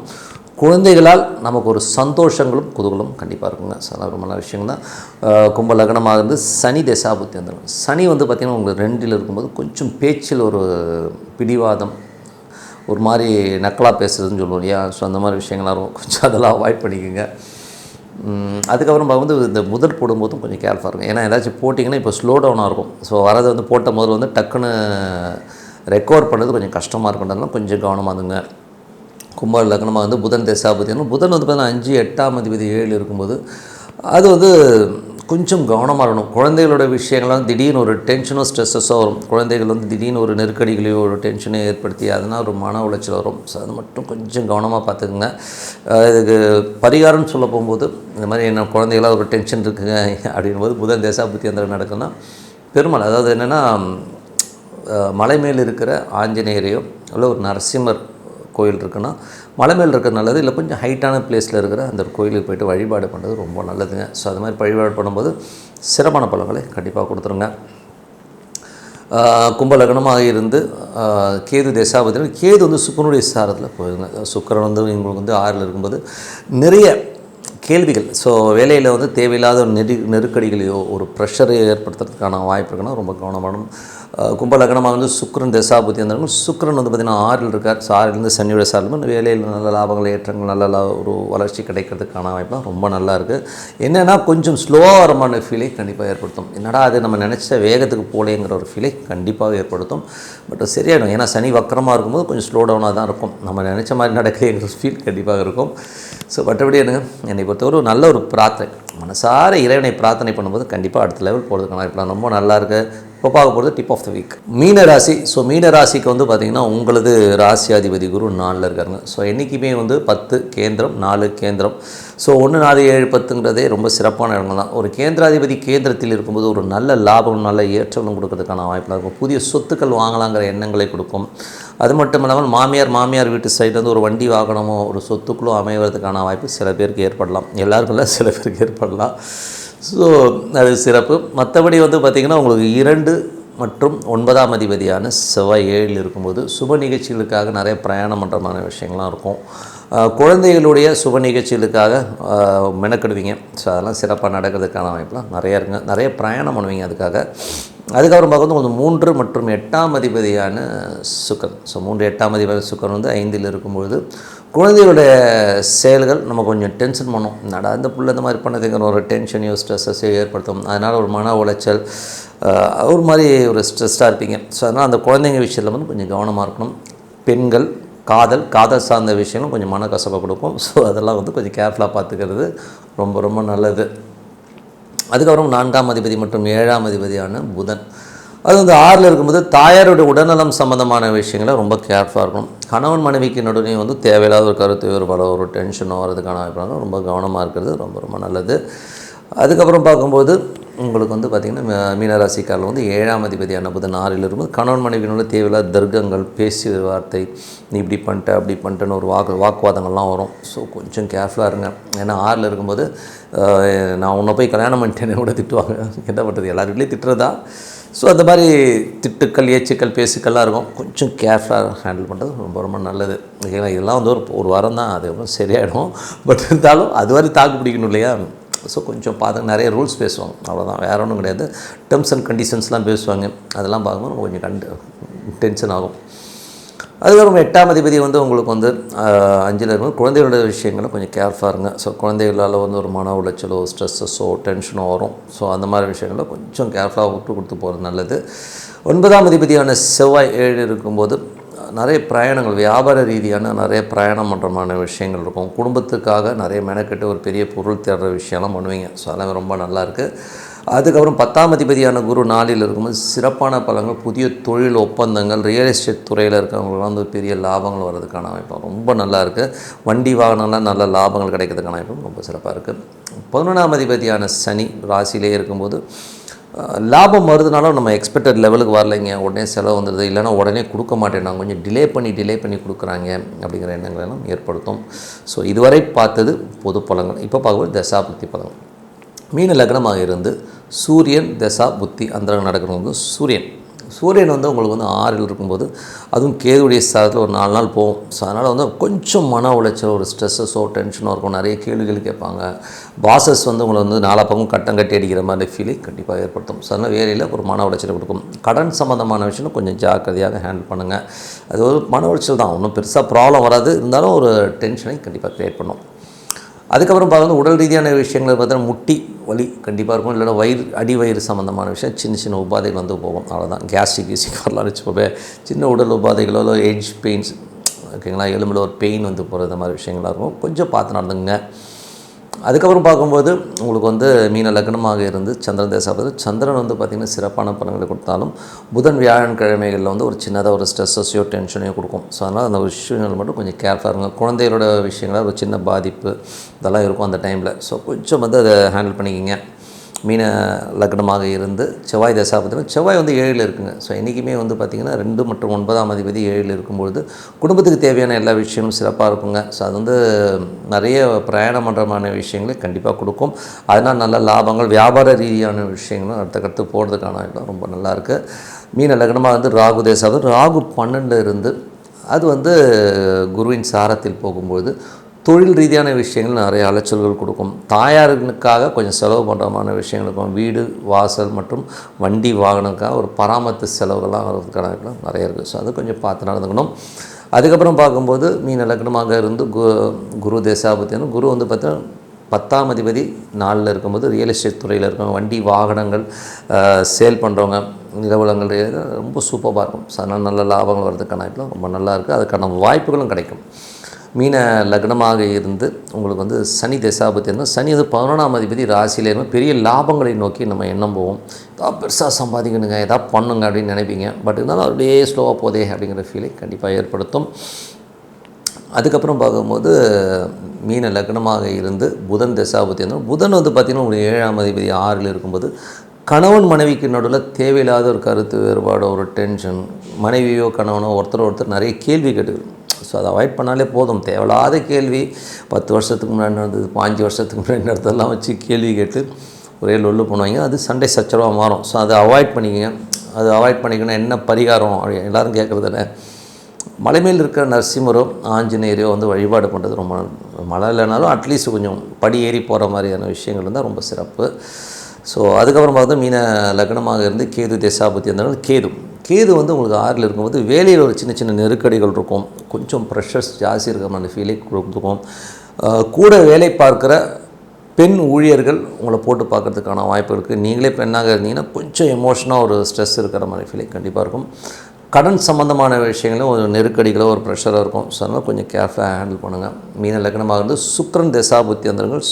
A: குழந்தைகளால் நமக்கு ஒரு சந்தோஷங்களும் குதூகலும் கண்டிப்பாக இருக்குங்க. ஸோ அதான் ரொம்ப நல்ல விஷயம் தான். கும்ப லக்னமாக இருந்து சனி தசாபுத்தி வந்துடும். சனி வந்து பார்த்திங்கன்னா உங்களுக்கு 2 இருக்கும்போது கொஞ்சம் பேச்சில் ஒரு பிடிவாதம், ஒரு மாதிரி நக்கலாக பேசுகிறதுன்னு சொல்லுவோம் இல்லையா. ஸோ அந்த மாதிரி விஷயங்கள்லாம் இருக்கும். கொஞ்சம் அதெல்லாம் அவாய்ட் பண்ணிக்கோங்க. அதுக்கப்புறம் வந்து இந்த முதல் போடும்போதும் கொஞ்சம் கேர்ஃபுல்லாக இருக்கும். ஏன்னா ஏதாச்சும் போட்டிங்கன்னா இப்போ ஸ்லோ டவுனாக இருக்கும். ஸோ வரது வந்து போட்ட முதல்ல வந்து டக்குன்னு ரெக்கவர் பண்ணுறது கொஞ்சம் கஷ்டமாக இருக்குன்றதுனால கொஞ்சம் கவனமாக இருந்துங்க. கும்ப லக்னமாக வந்து புதன் தசாபதி, புதன் வந்து பார்த்தீங்கன்னா 5, 8ஆம் அதிபதி 7 இருக்கும்போது அது வந்து கொஞ்சம் கவனமாக இருக்கணும். குழந்தைகளோட விஷயங்கள்லாம் திடீர்னு ஒரு டென்ஷனோ ஸ்ட்ரெஸ்ஸஸோ வரும். குழந்தைகள் வந்து திடீர்னு ஒரு நெருக்கடிகளையோ ஒரு டென்ஷனோ ஏற்படுத்தி அதனால் ஒரு மன உளைச்சல் வரும். ஸோ அது மட்டும் கொஞ்சம் கவனமாக பார்த்துக்குங்க. இதுக்கு பரிகாரம்னு சொல்ல போகும்போது இந்த மாதிரி என்ன குழந்தைகளாக ஒரு டென்ஷன் இருக்குங்க அப்படின்போது புதன் தசாபுத்தி அந்த நடக்குன்னா பெருமாள், அதாவது என்னென்னா மலை மேல் இருக்கிற ஆஞ்சநேயரையோ இல்லை ஒரு நரசிம்மர் கோயில் இருக்குன்னா மலை மேல் இருக்கிறது நல்லது. இல்லை கொஞ்சம் ஹைட்டான பிளேஸில் இருக்கிற அந்த கோயிலுக்கு போய்ட்டு வழிபாடு பண்ணுறது ரொம்ப நல்லதுங்க. ஸோ அது மாதிரி வழிபாடு பண்ணும்போது சிறப்பான பலன்களை கண்டிப்பாக கொடுத்துருங்க. கும்ப லக்னமாக இருந்து கேது தசாபதி, கேது வந்து சுக்கிரனுடைய சாரத்தில் போயிருங்க. சுக்கிரன் வந்து உங்களுக்கு வந்து 6 இருக்கும்போது நிறைய கேள்விகள், ஸோ வேலையில் வந்து தேவையில்லாத ஒரு நெருக்கடிகளையோ ஒரு ப்ரெஷரை ஏற்படுத்துறதுக்கான வாய்ப்பு இருக்குன்னா ரொம்ப கவனமானும். கும்ப லக்னமாக வந்து சுக்கிரன் தசாபுத்தி வந்திருக்கும். சுக்கிரன் வந்து பார்த்திங்கன்னா 6 இருக்கார். ஸோ 6லேருந்து சனியோட சார்பு வேலையில் நல்ல லாபங்கள் ஏற்றங்கள் நல்ல ஒரு வளர்ச்சி கிடைக்கிறதுக்கான வாய்ப்புலாம் ரொம்ப நல்லா இருக்குது. என்னென்னா கொஞ்சம் ஸ்லோவாக வரமான ஃபீலை கண்டிப்பாக ஏற்படுத்தும். என்னடா அது நம்ம நினச்ச வேகத்துக்கு போலேங்கிற ஒரு ஃபீலை கண்டிப்பாக ஏற்படுத்தும். பட் சரியாயிடும். ஏன்னா சனி வக்கரமாக இருக்கும்போது கொஞ்சம் ஸ்லோ டவுனாக தான் இருக்கும். நம்ம நினச்ச மாதிரி நடக்கலைங்கிற ஃபீல் கண்டிப்பாக இருக்கும். ஸோ மற்றபடி என்னை பொறுத்தவரை நல்ல ஒரு பிரார்த்தனை, மனசார இறைவனை பிரார்த்தனை பண்ணும்போது கண்டிப்பாக அடுத்த லெவல் போகிறதுக்கான வாய்ப்புலாம் ரொம்ப நல்லாயிருக்கு. இப்போ பார்க்க போகிறது டிப் ஆஃப் த வீக் மீன ராசி. ஸோ மீன ராசிக்கு வந்து பார்த்திங்கன்னா உங்களது ராசியாதிபதி குரு 4 இருக்காருங்க. ஸோ என்றைக்குமே வந்து 10 கேந்திரம் 4 கேந்திரம். ஸோ 1, 4, 7, 10ங்கிறதே ரொம்ப சிறப்பான இடங்கள் தான். ஒரு கேந்திராதிபதி கேந்திரத்தில் இருக்கும்போது ஒரு நல்ல லாபம் நல்ல ஏற்றங்களும் கொடுக்கறதுக்கான வாய்ப்பாக இருக்கும். புதிய சொத்துக்கள் வாங்கலாங்கிற எண்ணங்களை கொடுக்கும். அது மட்டும் இல்லாமல் மாமியார் வீட்டு சைட்லேருந்து ஒரு வண்டி வாகனமோ ஒரு சொத்துக்களோ அமைவதற்கான வாய்ப்பு சில பேருக்கு ஏற்படலாம். எல்லாருக்கும் இல்லை, சில பேருக்கு ஏற்படலாம். ஸோ அது சிறப்பு. மற்றபடி வந்து பார்த்திங்கன்னா உங்களுக்கு 2 மற்றும் 9ஆம் அதிபதியான செவ்வாய் 7 இருக்கும்போது சுப நிகழ்ச்சிகளுக்காக நிறைய பிரயாணம் பண்ணுறமான விஷயங்கள்லாம் இருக்கும். குழந்தைகளுடைய சுப நிகழ்ச்சிகளுக்காக மெனக்கெடுவீங்க. ஸோ அதெல்லாம் சிறப்பாக நடக்கிறதுக்கான வாய்ப்புலாம் நிறையா இருக்குங்க. நிறைய பிரயாணம் பண்ணுவீங்க அதுக்காக. அதுக்கப்புறம் பார்க்கும்போது கொஞ்சம் 3 மற்றும் 8ஆம் அதிபதியான சுக்கரன். ஸோ 3, 8ஆம் அதிபதி சுக்கரன் வந்து 5 இருக்கும்பொழுது குழந்தைகளுடைய செயல்கள் நம்ம கொஞ்சம் டென்ஷன் பண்ணும். நடா இந்த புள்ள இந்த மாதிரி பண்ணதுங்கிற ஒரு டென்ஷனையோ ஸ்ட்ரெஸ்ஸையோ ஏற்படுத்தும். அதனால் ஒரு மன உளைச்சல் ஒரு மாதிரி ஒரு ஸ்ட்ரெஸ்ஸாக இருப்பீங்க. ஸோ அதனால் அந்த குழந்தைங்க விஷயத்தில் வந்து கொஞ்சம் கவனமாக இருக்கணும். பெண்கள் காதல் சார்ந்த விஷயங்களும் கொஞ்சம் மனக்கசப்பை கொடுக்கும். ஸோ அதெல்லாம் வந்து கொஞ்சம் கேர்ஃபுல்லாக பார்த்துக்கிறது ரொம்ப ரொம்ப நல்லது. அதுக்கப்புறம் 4ஆம் அதிபதி மற்றும் 7ஆம் அதிபதியான புதன் அது வந்து 6 இருக்கும்போது தாயாருடைய உடல்நலம் சம்மந்தமான விஷயங்களை ரொம்ப கேர்ஃபுல்லாக இருக்கணும். கணவன் மனைவிக்கு நடுவே வந்து தேவையில்லாத ஒரு கருத்து வேறுபாடோ ஒரு டென்ஷனோ வரதுக்கான வாய்ப்பாக ரொம்ப கவனமாக இருக்கிறது ரொம்ப ரொம்ப நல்லது. அதுக்கப்புறம் பார்க்கும்போது உங்களுக்கு வந்து பார்த்திங்கன்னா மீனராசிக்காரில் வந்து 7ஆம் அதிபதியான புதன் 6 இருக்கும்போது கணவன் மனைவியினோட தேவையில்லாத தர்க்கங்கள் பேசிய வார்த்தை நீ இப்படி பண்ணிட்ட அப்படி பண்ணிட்டேன்னு ஒரு வாக்குவாதங்கள்லாம் வரும். ஸோ கொஞ்சம் கேர்ஃபுல்லாக இருங்க. ஏன்னா 6 இருக்கும்போது நான் உன்னை போய் கல்யாணம் பண்ணிட்டேன்னு கூட திட்டுவாங்க. என்ன பண்ணுறது, எல்லார் வீட்லேயும் திட்டுறதா. ஸோ அந்த மாதிரி திட்டுக்கள் ஏச்சுக்கள் பேசுக்கள்லாம் இருக்கும். கொஞ்சம் கேர்ஃபுல்லாக ஹேண்டில் பண்ணுறது ரொம்ப ரொம்ப நல்லது. ஓகேங்களா. இதெல்லாம் வந்து ஒரு வாரம் தான், அது ரொம்ப சரியாயிடும். பட் இருந்தாலும் அது வரை தாக்கு பிடிக்கணும் இல்லையா. ஸோ கொஞ்சம் பார்த்து நிறைய ரூல்ஸ் பேசுவாங்க, அவ்வளோதான், வேறு ஒன்றும் கிடையாது. டேர்ம்ஸ் அண்ட் கண்டிஷன்ஸ்லாம் பேசுவாங்க. அதெல்லாம் பார்க்கும்போது கொஞ்சம் டென்ஷன் ஆகும். அதுக்கப்புறம் 8ஆம் அதிபதி வந்து உங்களுக்கு வந்து 5 இருக்கும்போது குழந்தைகளோட விஷயங்களும் கொஞ்சம் கேர்ஃபுல்லாக இருங்க. ஸோ குழந்தைகளால் வந்து ஒரு மன உளைச்சலோ ஸ்ட்ரெஸ்ஸஸோ டென்ஷனோ வரும். ஸோ அந்த மாதிரி விஷயங்களில் கொஞ்சம் கேர்ஃபுல்லாக விட்டு கொடுத்து போகிறது நல்லது. 9ஆம் அதிபதியான செவ்வாய் 7 இருக்கும்போது நிறைய பிரயாணங்கள் வியாபார ரீதியான நிறைய பிரயாணம் பண்ணுறமான விஷயங்கள் இருக்கும். குடும்பத்துக்காக நிறைய மெனக்கெட்டு ஒரு பெரிய பொருள் தேடுற விஷயம்லாம் பண்ணுவீங்க. ஸோ அதெல்லாம் ரொம்ப நல்லாயிருக்கு. அதுக்கப்புறம் 10ஆம் அதிபதியான குரு 4 இருக்கும்போது சிறப்பான பலன்கள், புதிய தொழில் ஒப்பந்தங்கள், ரியல் எஸ்டேட் துறையில் இருக்கிறவங்களாம் வந்து பெரிய லாபங்கள் வர்றதுக்கான வாய்ப்பு ரொம்ப நல்லா இருக்குது. வண்டி வாகனம்லாம் நல்ல லாபங்கள் கிடைக்கிறதுக்கான வாய்ப்பு ரொம்ப சிறப்பாக இருக்குது. 11ஆம் அதிபதியான சனி ராசியிலே இருக்கும்போது லாபம் வருதுனாலும் நம்ம எக்ஸ்பெக்டட் லெவலுக்கு வரலைங்க, உடனே செலவு வந்துடுது, இல்லைனா உடனே கொடுக்க மாட்டேன், கொஞ்சம் டிலே பண்ணி கொடுக்குறாங்க அப்படிங்கிற எண்ணங்களெல்லாம் ஏற்படுத்தும். ஸோ இதுவரை பார்த்தது பொது பலன்கள். இப்போ பார்க்கும்போது தசா புத்தி பலன்கள். மீன லக்னமாக இருந்து சூரியன் தசா புத்தி அந்த நடக்கிறவங்க சூரியன் வந்து உங்களுக்கு வந்து 6ல் இருக்கும்போது, அதுவும் கேதுடைய ஸ்தானத்தில் ஒரு 4 நாள் போகும். ஸோ அதனால் வந்து கொஞ்சம் மன உளைச்சல், ஒரு ஸ்ட்ரெஸ்ஸஸோ டென்ஷனோ இருக்கும், நிறைய கேள்விகள் கேட்பாங்க. பாசஸ் வந்து உங்களை வந்து 4 பக்கம் கட்டம் கட்டி அடிக்கிற மாதிரி ஃபீலிங் கண்டிப்பாக ஏற்படுத்தும். ஸோ அதனால் வேலையில் ஒரு மன உளைச்சல் கொடுக்கும். கடன் சம்மந்தமான விஷயம் கொஞ்சம் ஜாக்கிரதையாக ஹேண்டில் பண்ணுங்கள். அது ஒரு மன உளைச்சல் தான், ஒன்றும் பெருசாக ப்ராப்ளம் வராது, இருந்தாலும் ஒரு டென்ஷனை கண்டிப்பாக க்ரியேட் பண்ணும். அதுக்கப்புறம் பார்க்கும்போது உடல் ரீதியான விஷயங்கள் பார்த்தீங்கன்னா முட்டி வலி கண்டிப்பாக இருக்கும், இல்லைனா அடிவயிறு சம்மந்தமான விஷயம், சின்ன உபாதைகள் வந்து போகும். அவ்வளோதான். கேஸ்ட்ரிக் வரலாம்னு வச்சுப்போமே, சின்ன உடல் உபாதைகளோ இல்லை ஏஜ் பெயின்ஸ், ஓகேங்களா, எலும்பில் ஒரு பெயின் வந்து போகிற இந்த மாதிரி விஷயங்களாக இருக்கும். கொஞ்சம் பார்த்து நடந்துங்க. அதுக்கப்புறம் பார்க்கும்போது உங்களுக்கு வந்து மீன லக்னமாக இருந்து சந்திரன் தேசாபதி, சந்திரன் வந்து பார்த்திங்கன்னா சிறப்பான பலன்களை கொடுத்தாலும் புதன் வியாழன் கிழமைகளில் வந்து ஒரு சின்னதாக ஒரு ஸ்ட்ரெஸ்ஸையோ டென்ஷனையோ கொடுக்கும். ஸோ அதனால் அந்த விஷயங்கள் மட்டும் கொஞ்சம் கேர்ஃபுல்லாக இருங்க. குழந்தைகளோட விஷயங்களாக ஒரு சின்ன பாதிப்பு இதெல்லாம் இருக்கும் அந்த டைமில். ஸோ கொஞ்சம் வந்து அதை ஹேண்டில் பண்ணிக்கிங்க. மீன லக்னமாக இருந்து செவ்வாய் தசாபதினா செவ்வாய் வந்து 7ல் இருக்குங்க. ஸோ என்றைக்குமே வந்து பார்த்திங்கன்னா 2 மற்றும் 9ஆம் அதிபதி 7ல் இருக்கும்பொழுது குடும்பத்துக்கு தேவையான எல்லா விஷயமும் சிறப்பாக இருக்குங்க. ஸோ அது வந்து நிறைய பிரயாணம் பண்ணுறமான விஷயங்களை கண்டிப்பாக கொடுக்கும். அதனால் நல்ல லாபங்கள், வியாபார ரீதியான விஷயங்களும் அடுத்தடுத்து போகிறதுக்கான இடம் ரொம்ப நல்லாயிருக்கு. மீன லக்னமாக வந்து ராகு தேசாபதி, ராகு 12ல் இருந்து அது வந்து குருவின் சாரத்தில் போகும்போது தொழில் ரீதியான விஷயங்கள் நிறைய அலைச்சல்கள் கொடுக்கும். தாயாருக்காக கொஞ்சம் செலவு பண்ணுறமான விஷயங்கள் இருக்கும். வீடு வாசல் மற்றும் வண்டி வாகனத்துக்காக ஒரு பராமரிப்பு செலவுகள்லாம் வரதுக்கான நிறைய இருக்குது. ஸோ அது கொஞ்சம் பார்த்து நடந்துக்கணும். அதுக்கப்புறம் பார்க்கும்போது மீன லக்னமாக இருந்து குரு தேசாபத்தியான குரு வந்து பார்த்தீங்கன்னா 10ஆம் அதிபதி 4ல் இருக்கும்போது ரியல் எஸ்டேட் துறையில் இருக்கவங்க, வண்டி வாகனங்கள் சேல் பண்ணுறவங்க, நிலவலங்கள் ரொம்ப சூப்பராக இருக்கும். ஸோ அதனால் நல்ல லாபங்கள் வர்றதுக்கான ரொம்ப நல்லாயிருக்கு. அதுக்கான வாய்ப்புகளும் கிடைக்கும். மீன லக்னமாக இருந்து உங்களுக்கு வந்து சனி தசாபதி இருந்தால் சனி வந்து 11ஆம் அதிபதி ராசியில் இருந்தால் பெரிய லாபங்களை நோக்கி நம்ம எண்ணம் போவோம். ஏதாவது பெருசாக சம்பாதிக்கணுங்க, எதாவது பண்ணுங்க அப்படின்னு நினைப்பீங்க. பட் இருந்தாலும் அப்படியே ஸ்லோவாக போதே அப்படிங்கிற ஃபீலிங் கண்டிப்பாக ஏற்படுத்தும். அதுக்கப்புறம் பார்க்கும்போது மீன லக்னமாக இருந்து புதன் தசாபதி இருந்தால் புதன் வந்து பார்த்திங்கன்னா ஒரு 7ஆம் அதிபதி 6ல் இருக்கும்போது கணவன் மனைவிக்கு நடுவில் தேவையில்லாத ஒரு கருத்து வேறுபாடோ ஒரு டென்ஷன், மனைவியோ கணவனோ ஒருத்தர் நிறைய கேள்வி கேட்டுக்கணும். ஸோ அதை அவாய்ட் பண்ணாலே போதும். தேவையில்லாத கேள்வி 10 வருஷத்துக்கு முன்னாடி நடந்தது, 5 வருஷத்துக்கு முன்னாடி நடந்ததெல்லாம் வச்சு கேள்வி கேட்டு ஒரே லொல்லு பண்ணுவாங்க. அது சண்டை சச்சரவாக மாறும். ஸோ அதை அவாய்ட் பண்ணிக்கங்க. அது அவாய்ட் பண்ணிக்கணும். என்ன பரிகாரம் அப்படி எல்லோரும் கேட்குறதில்ல. மலை மேல் இருக்கிற நரசிம்மரோ ஆஞ்சநேயரையோ வந்து வழிபாடு பண்ணுறது ரொம்ப, மழை இல்லைனாலும் அட்லீஸ்ட் கொஞ்சம் படி ஏறி போகிற மாதிரியான விஷயங்கள் இருந்தால் ரொம்ப சிறப்பு. ஸோ அதுக்கப்புறம் பார்த்தா மீன லக்னமாக இருந்து கேது தசாபதி இருந்தாலும் கேது வந்து உங்களுக்கு 6ல் இருக்கும்போது வேலையில் ஒரு சின்ன நெருக்கடிகள் இருக்கும். கொஞ்சம் ப்ரெஷர்ஸ் ஜாஸ்தி இருக்கிற மாதிரி ஃபீலிங் கொடுக்கும். கூட வேலை பார்க்குற பெண் ஊழியர்கள் உங்களை போட்டு பார்க்குறதுக்கான வாய்ப்பு இருக்குது. நீங்களே பெண்ணாக இருந்தீங்கன்னா கொஞ்சம் எமோஷனாக ஒரு ஸ்ட்ரெஸ் இருக்கிற மாதிரி ஃபீலிங் கண்டிப்பாக இருக்கும். கடன் சம்மந்தமான விஷயங்களும் ஒரு நெருக்கடிகளோ ஒரு ப்ரெஷராக இருக்கும். ஸோ அதனால் கொஞ்சம் கேர்ஃபுல்லாக ஹேண்டில் பண்ணுங்கள். மீன லக்னமாக இருந்து சுக்கிரன் தசாபுத்தி அந்தர்கள்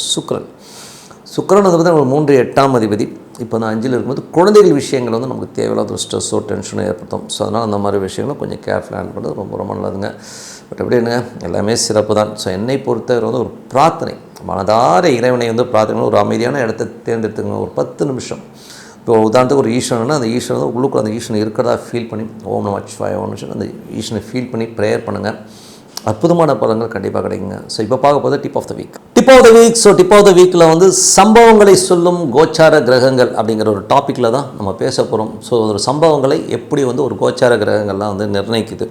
A: சுக்கிரன் வந்து பார்த்தீங்கன்னா 3 8ஆம் அதிபதி இப்போ வந்து 5ல் இருக்கும்போது குழந்தைகள் விஷயங்கள் வந்து நமக்கு தேவையில்லாத ஒரு ஸ்ட்ரெஸ்ஸோ டென்ஷனோ ஏற்படுத்தும். ஸோ அதனால் அந்த மாதிரி விஷயங்களும் கொஞ்சம் கேர்ஃபுல்லாக ஹேண்டில் பண்ணுறது ரொம்ப நல்லதுங்க. பட் எப்படின்னு எல்லாமே சிறப்பு தான். ஸோ என்னை பொறுத்தவரை வந்து ஒரு பிரார்த்தனை, மனதார இறைவனை வந்து பிரார்த்தனை, ஒரு அமைதியான இடத்த தேர்ந்தெடுத்துங்க. ஒரு 10 நிமிஷம். இப்போ உதாரணத்துக்கு ஒரு ஈஸ்வரன்னா அந்த ஈஸ்வரன் உள்ளுக்குள்ள அந்த ஈஸ்வரன் இருக்கிறதா ஃபீல் பண்ணி ஓம் நம சிவாய ஓம் நிமிஷம் அந்த ஈஸ்வரனை ஃபீல் பண்ணி ப்ரேயர் பண்ணுங்கள். அற்புதமான பலன்கள் கண்டிப்பாக கிடைக்குங்க. ஸோ இப்போ பார்க்க போது tip of the week. So tip of the வீக்கில் வந்து சம்பவங்களை சொல்லும் கோச்சார கிரகங்கள் அப்படிங்கிற ஒரு டாப்பிக்கில் தான் நம்ம பேச போகிறோம். ஸோ ஒரு சம்பவங்களை எப்படி வந்து ஒரு கோச்சார கிரகங்கள்லாம் வந்து நிர்ணயிக்குது,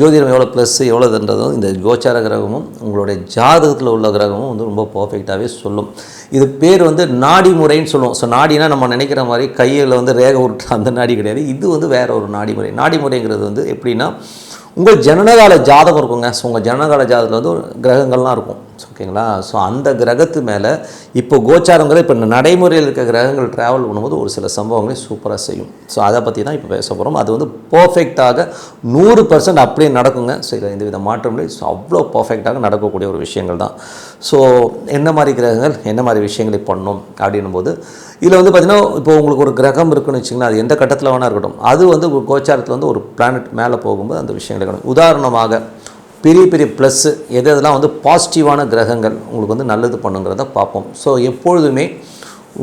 A: ஜோதிடம் எவ்வளோ ப்ளஸ் எவ்வளோதுன்றதும் இந்த கோச்சார கிரகமும் உங்களுடைய ஜாதகத்தில் உள்ள கிரகமும் வந்து ரொம்ப பர்ஃபெக்டாகவே சொல்லும். இது பேர் வந்து நாடி முறைன்னு சொல்லுவோம். ஸோ நாடினா நம்ம நினைக்கிற மாதிரி கையில் வந்து ரேகை உருட்டு அந்த நாடி கிடையாது. இது வந்து வேறு ஒரு நாடி முறை. நாடி முறைங்கிறது வந்து எப்படின்னா உங்கள் ஜனனகால ஜாதகம் இருக்குங்க. ஸோ உங்கள் ஜனனகால ஜாதகத்தில் வந்து ஒரு கிரகங்கள்லாம் இருக்கும். ஓகேங்களா? ஸோ அந்த கிரகத்து மேலே இப்போ கோச்சாரங்கிறது இப்போ நடைமுறையில் இருக்க கிரகங்கள் ட்ராவல் பண்ணும்போது ஒரு சில சம்பவங்களை சூப்பராக செய்யும். ஸோ அதை பற்றி தான் இப்போ பேச போகிறோம். அது வந்து பர்ஃபெக்டாக 100% அப்படியே நடக்குங்க. ஸோ இதில் எந்தவித மாற்றம் இல்லை. ஸோ அவ்வளோ பர்ஃபெக்டாக நடக்கக்கூடிய ஒரு விஷயங்கள் தான். ஸோ என்ன மாதிரி கிரகங்கள் என்ன மாதிரி விஷயங்களை பண்ணணும் அப்படின்னும் போது இதில் வந்து பார்த்திங்கன்னா இப்போ உங்களுக்கு ஒரு கிரகம் இருக்குன்னு வச்சிங்கன்னா அது எந்த கட்டத்தில் வேணா இருக்கட்டும், அது வந்து கோச்சாரத்தில் வந்து ஒரு பிளானட் மேலே போகும்போது அந்த விஷயங்களை இருக்கணும். உதாரணமாக பெரிய ப்ளஸ்ஸு எதெல்லாம் வந்து பாசிட்டிவான கிரகங்கள் உங்களுக்கு வந்து நல்லது பண்ணுங்கிறத பார்ப்போம். ஸோ எப்பொழுதுமே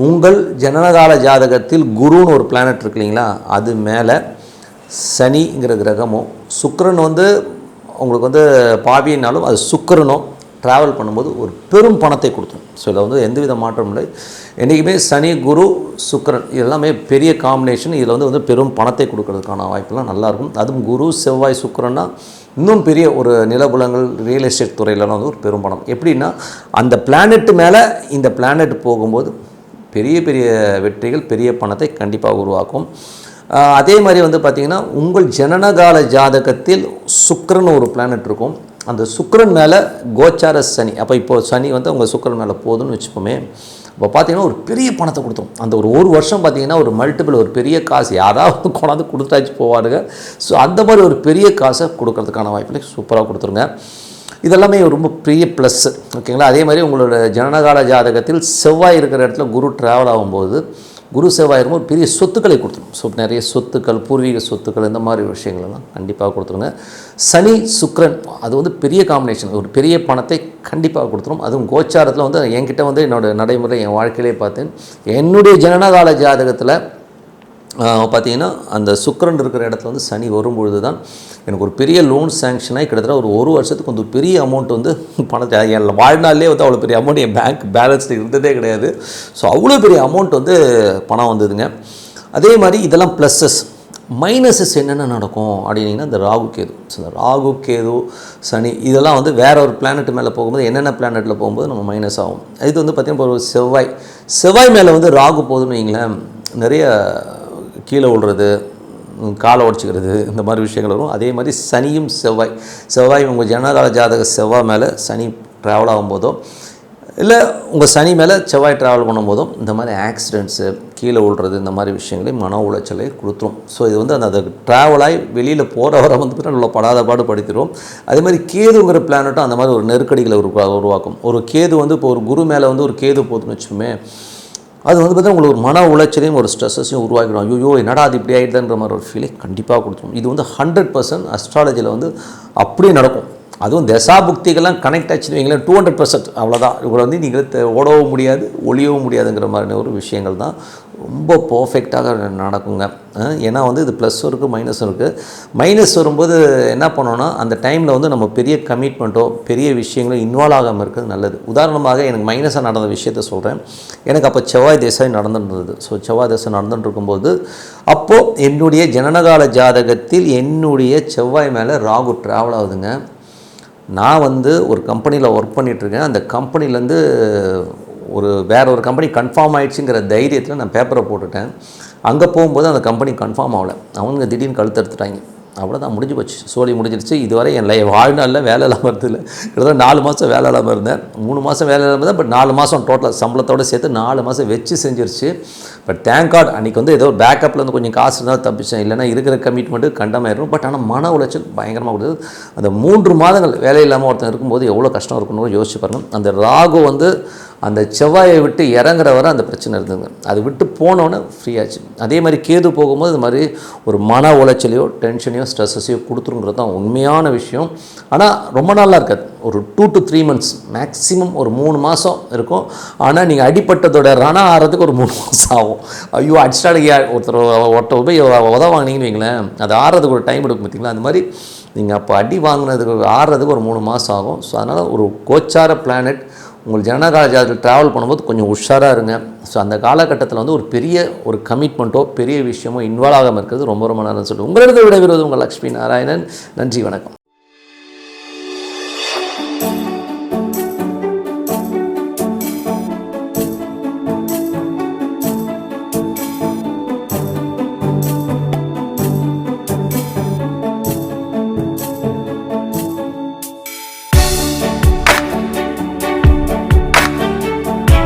A: உங்கள் ஜனனகால ஜாதகத்தில் குருன்னு ஒரு பிளானட் இருக்கு இல்லைங்களா, அது மேலே சனிங்கிற கிரகமும் சுக்கிரன் வந்து உங்களுக்கு வந்து பாவியினாலும் அது சுக்கிரனும் ட்ராவல் பண்ணும்போது ஒரு பெரும் பணத்தை கொடுத்துரும். ஸோ இதில் வந்து எந்தவித மாற்றம் இல்லை. என்றைக்குமே சனி குரு சுக்கிரன் இதெல்லாமே பெரிய காம்பினேஷன். இதில் வந்து பெரும் பணத்தை கொடுக்கறதுக்கான வாய்ப்பெல்லாம் நல்லாயிருக்கும். அதுவும் குரு செவ்வாய் சுக்கிரன்னா இன்னும் பெரிய ஒரு நிலபுலங்கள் ரியல் எஸ்டேட் துறையிலலாம் வந்து ஒரு பெரும் பணம். எப்படின்னா அந்த பிளானெட்டு மேலே இந்த பிளானெட் போகும்போது பெரிய பெரிய வெற்றிகள் பெரிய பணத்தை கண்டிப்பாக உருவாக்கும். அதே மாதிரி வந்து பார்த்திங்கன்னா உங்கள் ஜனனகால ஜாதகத்தில் சுக்கிரன் ஒரு பிளானட் இருக்கும். அந்த சுக்கிரன் மேலே கோச்சார சனி, அப்போ இப்போது சனி வந்து உங்கள் சுக்கிரன் மேலே போகுதுன்னு வச்சுப்போமே, இப்போ பார்த்தீங்கன்னா ஒரு பெரிய பணத்தை கொடுத்தோம். அந்த ஒரு வருஷம் பார்த்திங்கன்னா ஒரு மல்டிபிள் ஒரு பெரிய காசு யாராவது கொண்டாந்து கொடுத்தாச்சு போவாருங்க. ஸோ அந்த மாதிரி ஒரு பெரிய காசை கொடுக்கறதுக்கான வாய்ப்புகளை சூப்பராக கொடுத்துருங்க. இதெல்லாமே ரொம்ப பெரிய ப்ளஸ்ஸு, ஓகேங்களா. அதே மாதிரி உங்களோட ஜனனகால ஜாதகத்தில் செவ்வாய் இருக்கிற இடத்துல குரு ட்ராவல் ஆகும்போது குரு செவ்வாய் இருக்கும் ஒரு பெரிய சொத்துக்களை கொடுத்துரும். ஸோ நிறைய சொத்துக்கள் பூர்வீக சொத்துக்கள் இந்த மாதிரி விஷயங்களெல்லாம் கண்டிப்பாக கொடுத்துருங்க. சனி சுக்கிரன் அது வந்து பெரிய காம்பினேஷன், ஒரு பெரிய பணத்தை கண்டிப்பாக கொடுத்துரும். அதுவும் கோச்சாரத்தில் வந்து என்கிட்ட வந்து என்னோடய நடைமுறை என் வாழ்க்கையிலே பார்த்தேன். என்னுடைய ஜனனகால ஜாதகத்தில் பார்த்திங்கன்னா அந்த சுக்கிரன் இருக்கிற இடத்துல வந்து சனி வரும்பொழுது தான் எனக்கு ஒரு பெரிய லோன் சேங்ஷனாகி கிட்டத்தட்ட ஒரு வருஷத்துக்கு வந்து பெரிய அமௌண்ட் வந்து பணத்தை என் வாழ்நாளிலே வந்து அவ்வளோ பெரிய அமௌண்ட் என் பேங்க் பேலன்ஸில் இருந்ததே கிடையாது. ஸோ அவ்வளோ பெரிய அமௌண்ட் வந்து பணம் வந்ததுங்க. அதே மாதிரி இதெல்லாம் ப்ளஸ்ஸஸ். மைனஸஸ் என்னென்ன நடக்கும் அப்படின்னிங்கன்னா இந்த ராகு கேது. ஸோ இந்த ராகு கேது சனி இதெல்லாம் வந்து வேறு ஒரு பிளானெட் மேலே போகும்போது என்னென்ன பிளானெட்டில் போகும்போது நம்ம மைனஸ் ஆகும். இது வந்து பார்த்திங்கன்னா ஒரு செவ்வாய் மேலே வந்து ராகு போகுதுன்னு வைங்களேன், நிறைய கீழே விழுறது காலை உடச்சிக்கிறது இந்த மாதிரி விஷயங்கள் வரும். அதே மாதிரி சனியும் செவ்வாய் உங்கள் ஜனனகால ஜாதக செவ்வாய் மேலே சனி ட்ராவல் ஆகும்போதோ இல்லை உங்கள் சனி மேலே செவ்வாய் ட்ராவல் பண்ணும்போதும் இந்த மாதிரி ஆக்சிடெண்ட்ஸு கீழே விழுறது இந்த மாதிரி விஷயங்களையும் மன உளைச்சலை கொடுத்துரும். ஸோ இது வந்து அந்த ட்ராவலாகி வெளியில் போகிறவரை வந்து நல்லா படாத பாடு படுத்திடும். அதே மாதிரி கேதுங்கிற பிளானட்டும் அந்த மாதிரி ஒரு நெருக்கடிகளை உருவாக்கும். ஒரு கேது வந்து இப்போ ஒரு குரு மேலே வந்து ஒரு கேது போதுன்னு வச்சுக்கோமே, அது வந்து பார்த்தீங்கன்னா உங்களுக்கு ஒரு மன உளைச்சலையும் ஒரு ஸ்ட்ரெஸ்ஸையும் உருவாக்கிடும். ஐயோ என்னடா அது இப்படி ஆகிடுதுன்ற மாதிரி ஒரு ஃபீலிங் கண்டிப்பாக கொடுத்துரும். இது வந்து 100% அஸ்ட்ராலஜியில் வந்து அப்படியே நடக்கும். அதுவும் தசாபுக்திகள்லாம் கனெக்ட் ஆச்சுன்னு வைங்களேன் 200%. அவ்வளோதான். இவங்களை வந்து நீங்கள் ஓடவும் முடியாது ஒளியவும் முடியாதுங்கிற மாதிரியான ஒரு விஷயங்கள் தான் ரொம்ப பர்ஃபெக்டாக நடக்குங்க. ஏன்னா வந்து இது ப்ளஸ்ஸும் இருக்குது மைனஸும் இருக்குது. மைனஸ் வரும்போது என்ன பண்ணோன்னா அந்த டைமில் வந்து நம்ம பெரிய கமிட்மெண்ட்டோ பெரிய விஷயங்களோ இன்வால்வ் ஆகாமல் இருக்கிறது நல்லது. உதாரணமாக எனக்கு மைனஸாக நடந்த விஷயத்த சொல்கிறேன். எனக்கு அப்போ செவ்வாய் தசை நடந்துருந்தது. ஸோ செவ்வாய் தசை நடந்துட்டு இருக்கும்போது அப்போது என்னுடைய ஜனனகால ஜாதகத்தில் என்னுடைய செவ்வாய் மேலே ராகு ட்ராவல் ஆகுதுங்க. நான் வந்து ஒரு கம்பெனியில் ஒர்க் பண்ணிகிட்ருக்கேன். அந்த கம்பெனிலேருந்து வேறு ஒரு கம்பெனி கன்ஃபார்ம் ஆகிடுச்சுங்கிற தைரியத்தில் நான் பேப்பரை போட்டுட்டேன். அங்கே போகும்போது அந்த கம்பெனி கன்ஃபார்ம் ஆகலை. அவங்க திடீர்னு கழுத்து எடுத்துட்டாங்க. அவ்வளோதான், முடிஞ்சு போச்சு, சோழி முடிஞ்சிருச்சு. இதுவரை என் வாழ்நாளில் வேலை இல்லாமல் இருந்ததில்லை. கிட்டத்தட்ட 4 மாதம் வேலை இல்லாமல் இருந்தேன். 3 மாதம் வேலை இல்லாமல் தான். பட் 4 மாதம் டோட்டலாக சம்பளத்தோடு சேர்த்து 4 மாதம் வச்சு செஞ்சிருச்சு. பட் தேங்க் காட் அன்றைக்கி வந்து ஏதோ பேக்கப்பில் வந்து கொஞ்சம் காசு இருந்தால் தப்பிச்சேன். இல்லைனா இருக்கிற கமிட்மெண்ட்டு கண்டமாயிடும். பட் ஆனால் மன உளைச்சல் பயங்கரமாக கொடுத்தது. அந்த 3 மாதங்கள் வேலை இல்லாமல் ஒருத்தன் இருக்கும்போது எவ்வளோ கஷ்டம் இருக்கணும்னு யோசிச்சு பாருங்கள். அந்த ராகு வந்து அந்த செவ்வாயை விட்டு இறங்குற வரை அந்த பிரச்சனை இருந்ததுங்க. அது விட்டு போனோன்னே ஃப்ரீயாச்சு. அதே மாதிரி கேது போகும்போது இது மாதிரி ஒரு மன உளைச்சலையோ டென்ஷனையோ ஸ்ட்ரெஸ்ஸையோ கொடுத்துருங்கிறது தான் உண்மையான விஷயம். ஆனால் ரொம்ப நாளாக இருக்காது. ஒரு 2 to 3 months மேக்ஸிமம் ஒரு 3 மாதம் இருக்கும். ஆனால் நீங்கள் அடிப்பட்டதோட ரணம் ஆகிறதுக்கு ஒரு 3 மாதம் ஆகும். ஐயோ அடிச்சாடுங்க ஒருத்தர் போய் உதவாங்கினீங்கன்னு வைங்களேன், அது ஆறுறதுக்கு ஒரு டைம் எடுக்கும் பார்த்தீங்களா. அந்த மாதிரி நீங்கள் அப்போ அடி வாங்கினதுக்கு ஆறுறதுக்கு ஒரு 3 மாதம் ஆகும். ஸோ அதனால் ஒரு கோச்சார பிளானட் உங்கள் ஜனனகால ஜாதகத்தில் ட்ராவல் பண்ணும்போது கொஞ்சம் உஷாராக இருங்க. ஸோ அந்த காலகட்டத்தில் வந்து ஒரு பெரிய ஒரு கமிட்மெண்ட்டோ பெரிய விஷயமோ இன்வால்வ் ஆகாமல் இருக்கிறது ரொம்ப ரொம்ப நல்லதுன்னு சொல்லுங்கள். உங்களிடத்தை விடைபெறுவது உங்கள் லக்ஷ்மி நாராயணன். நன்றி, வணக்கம்.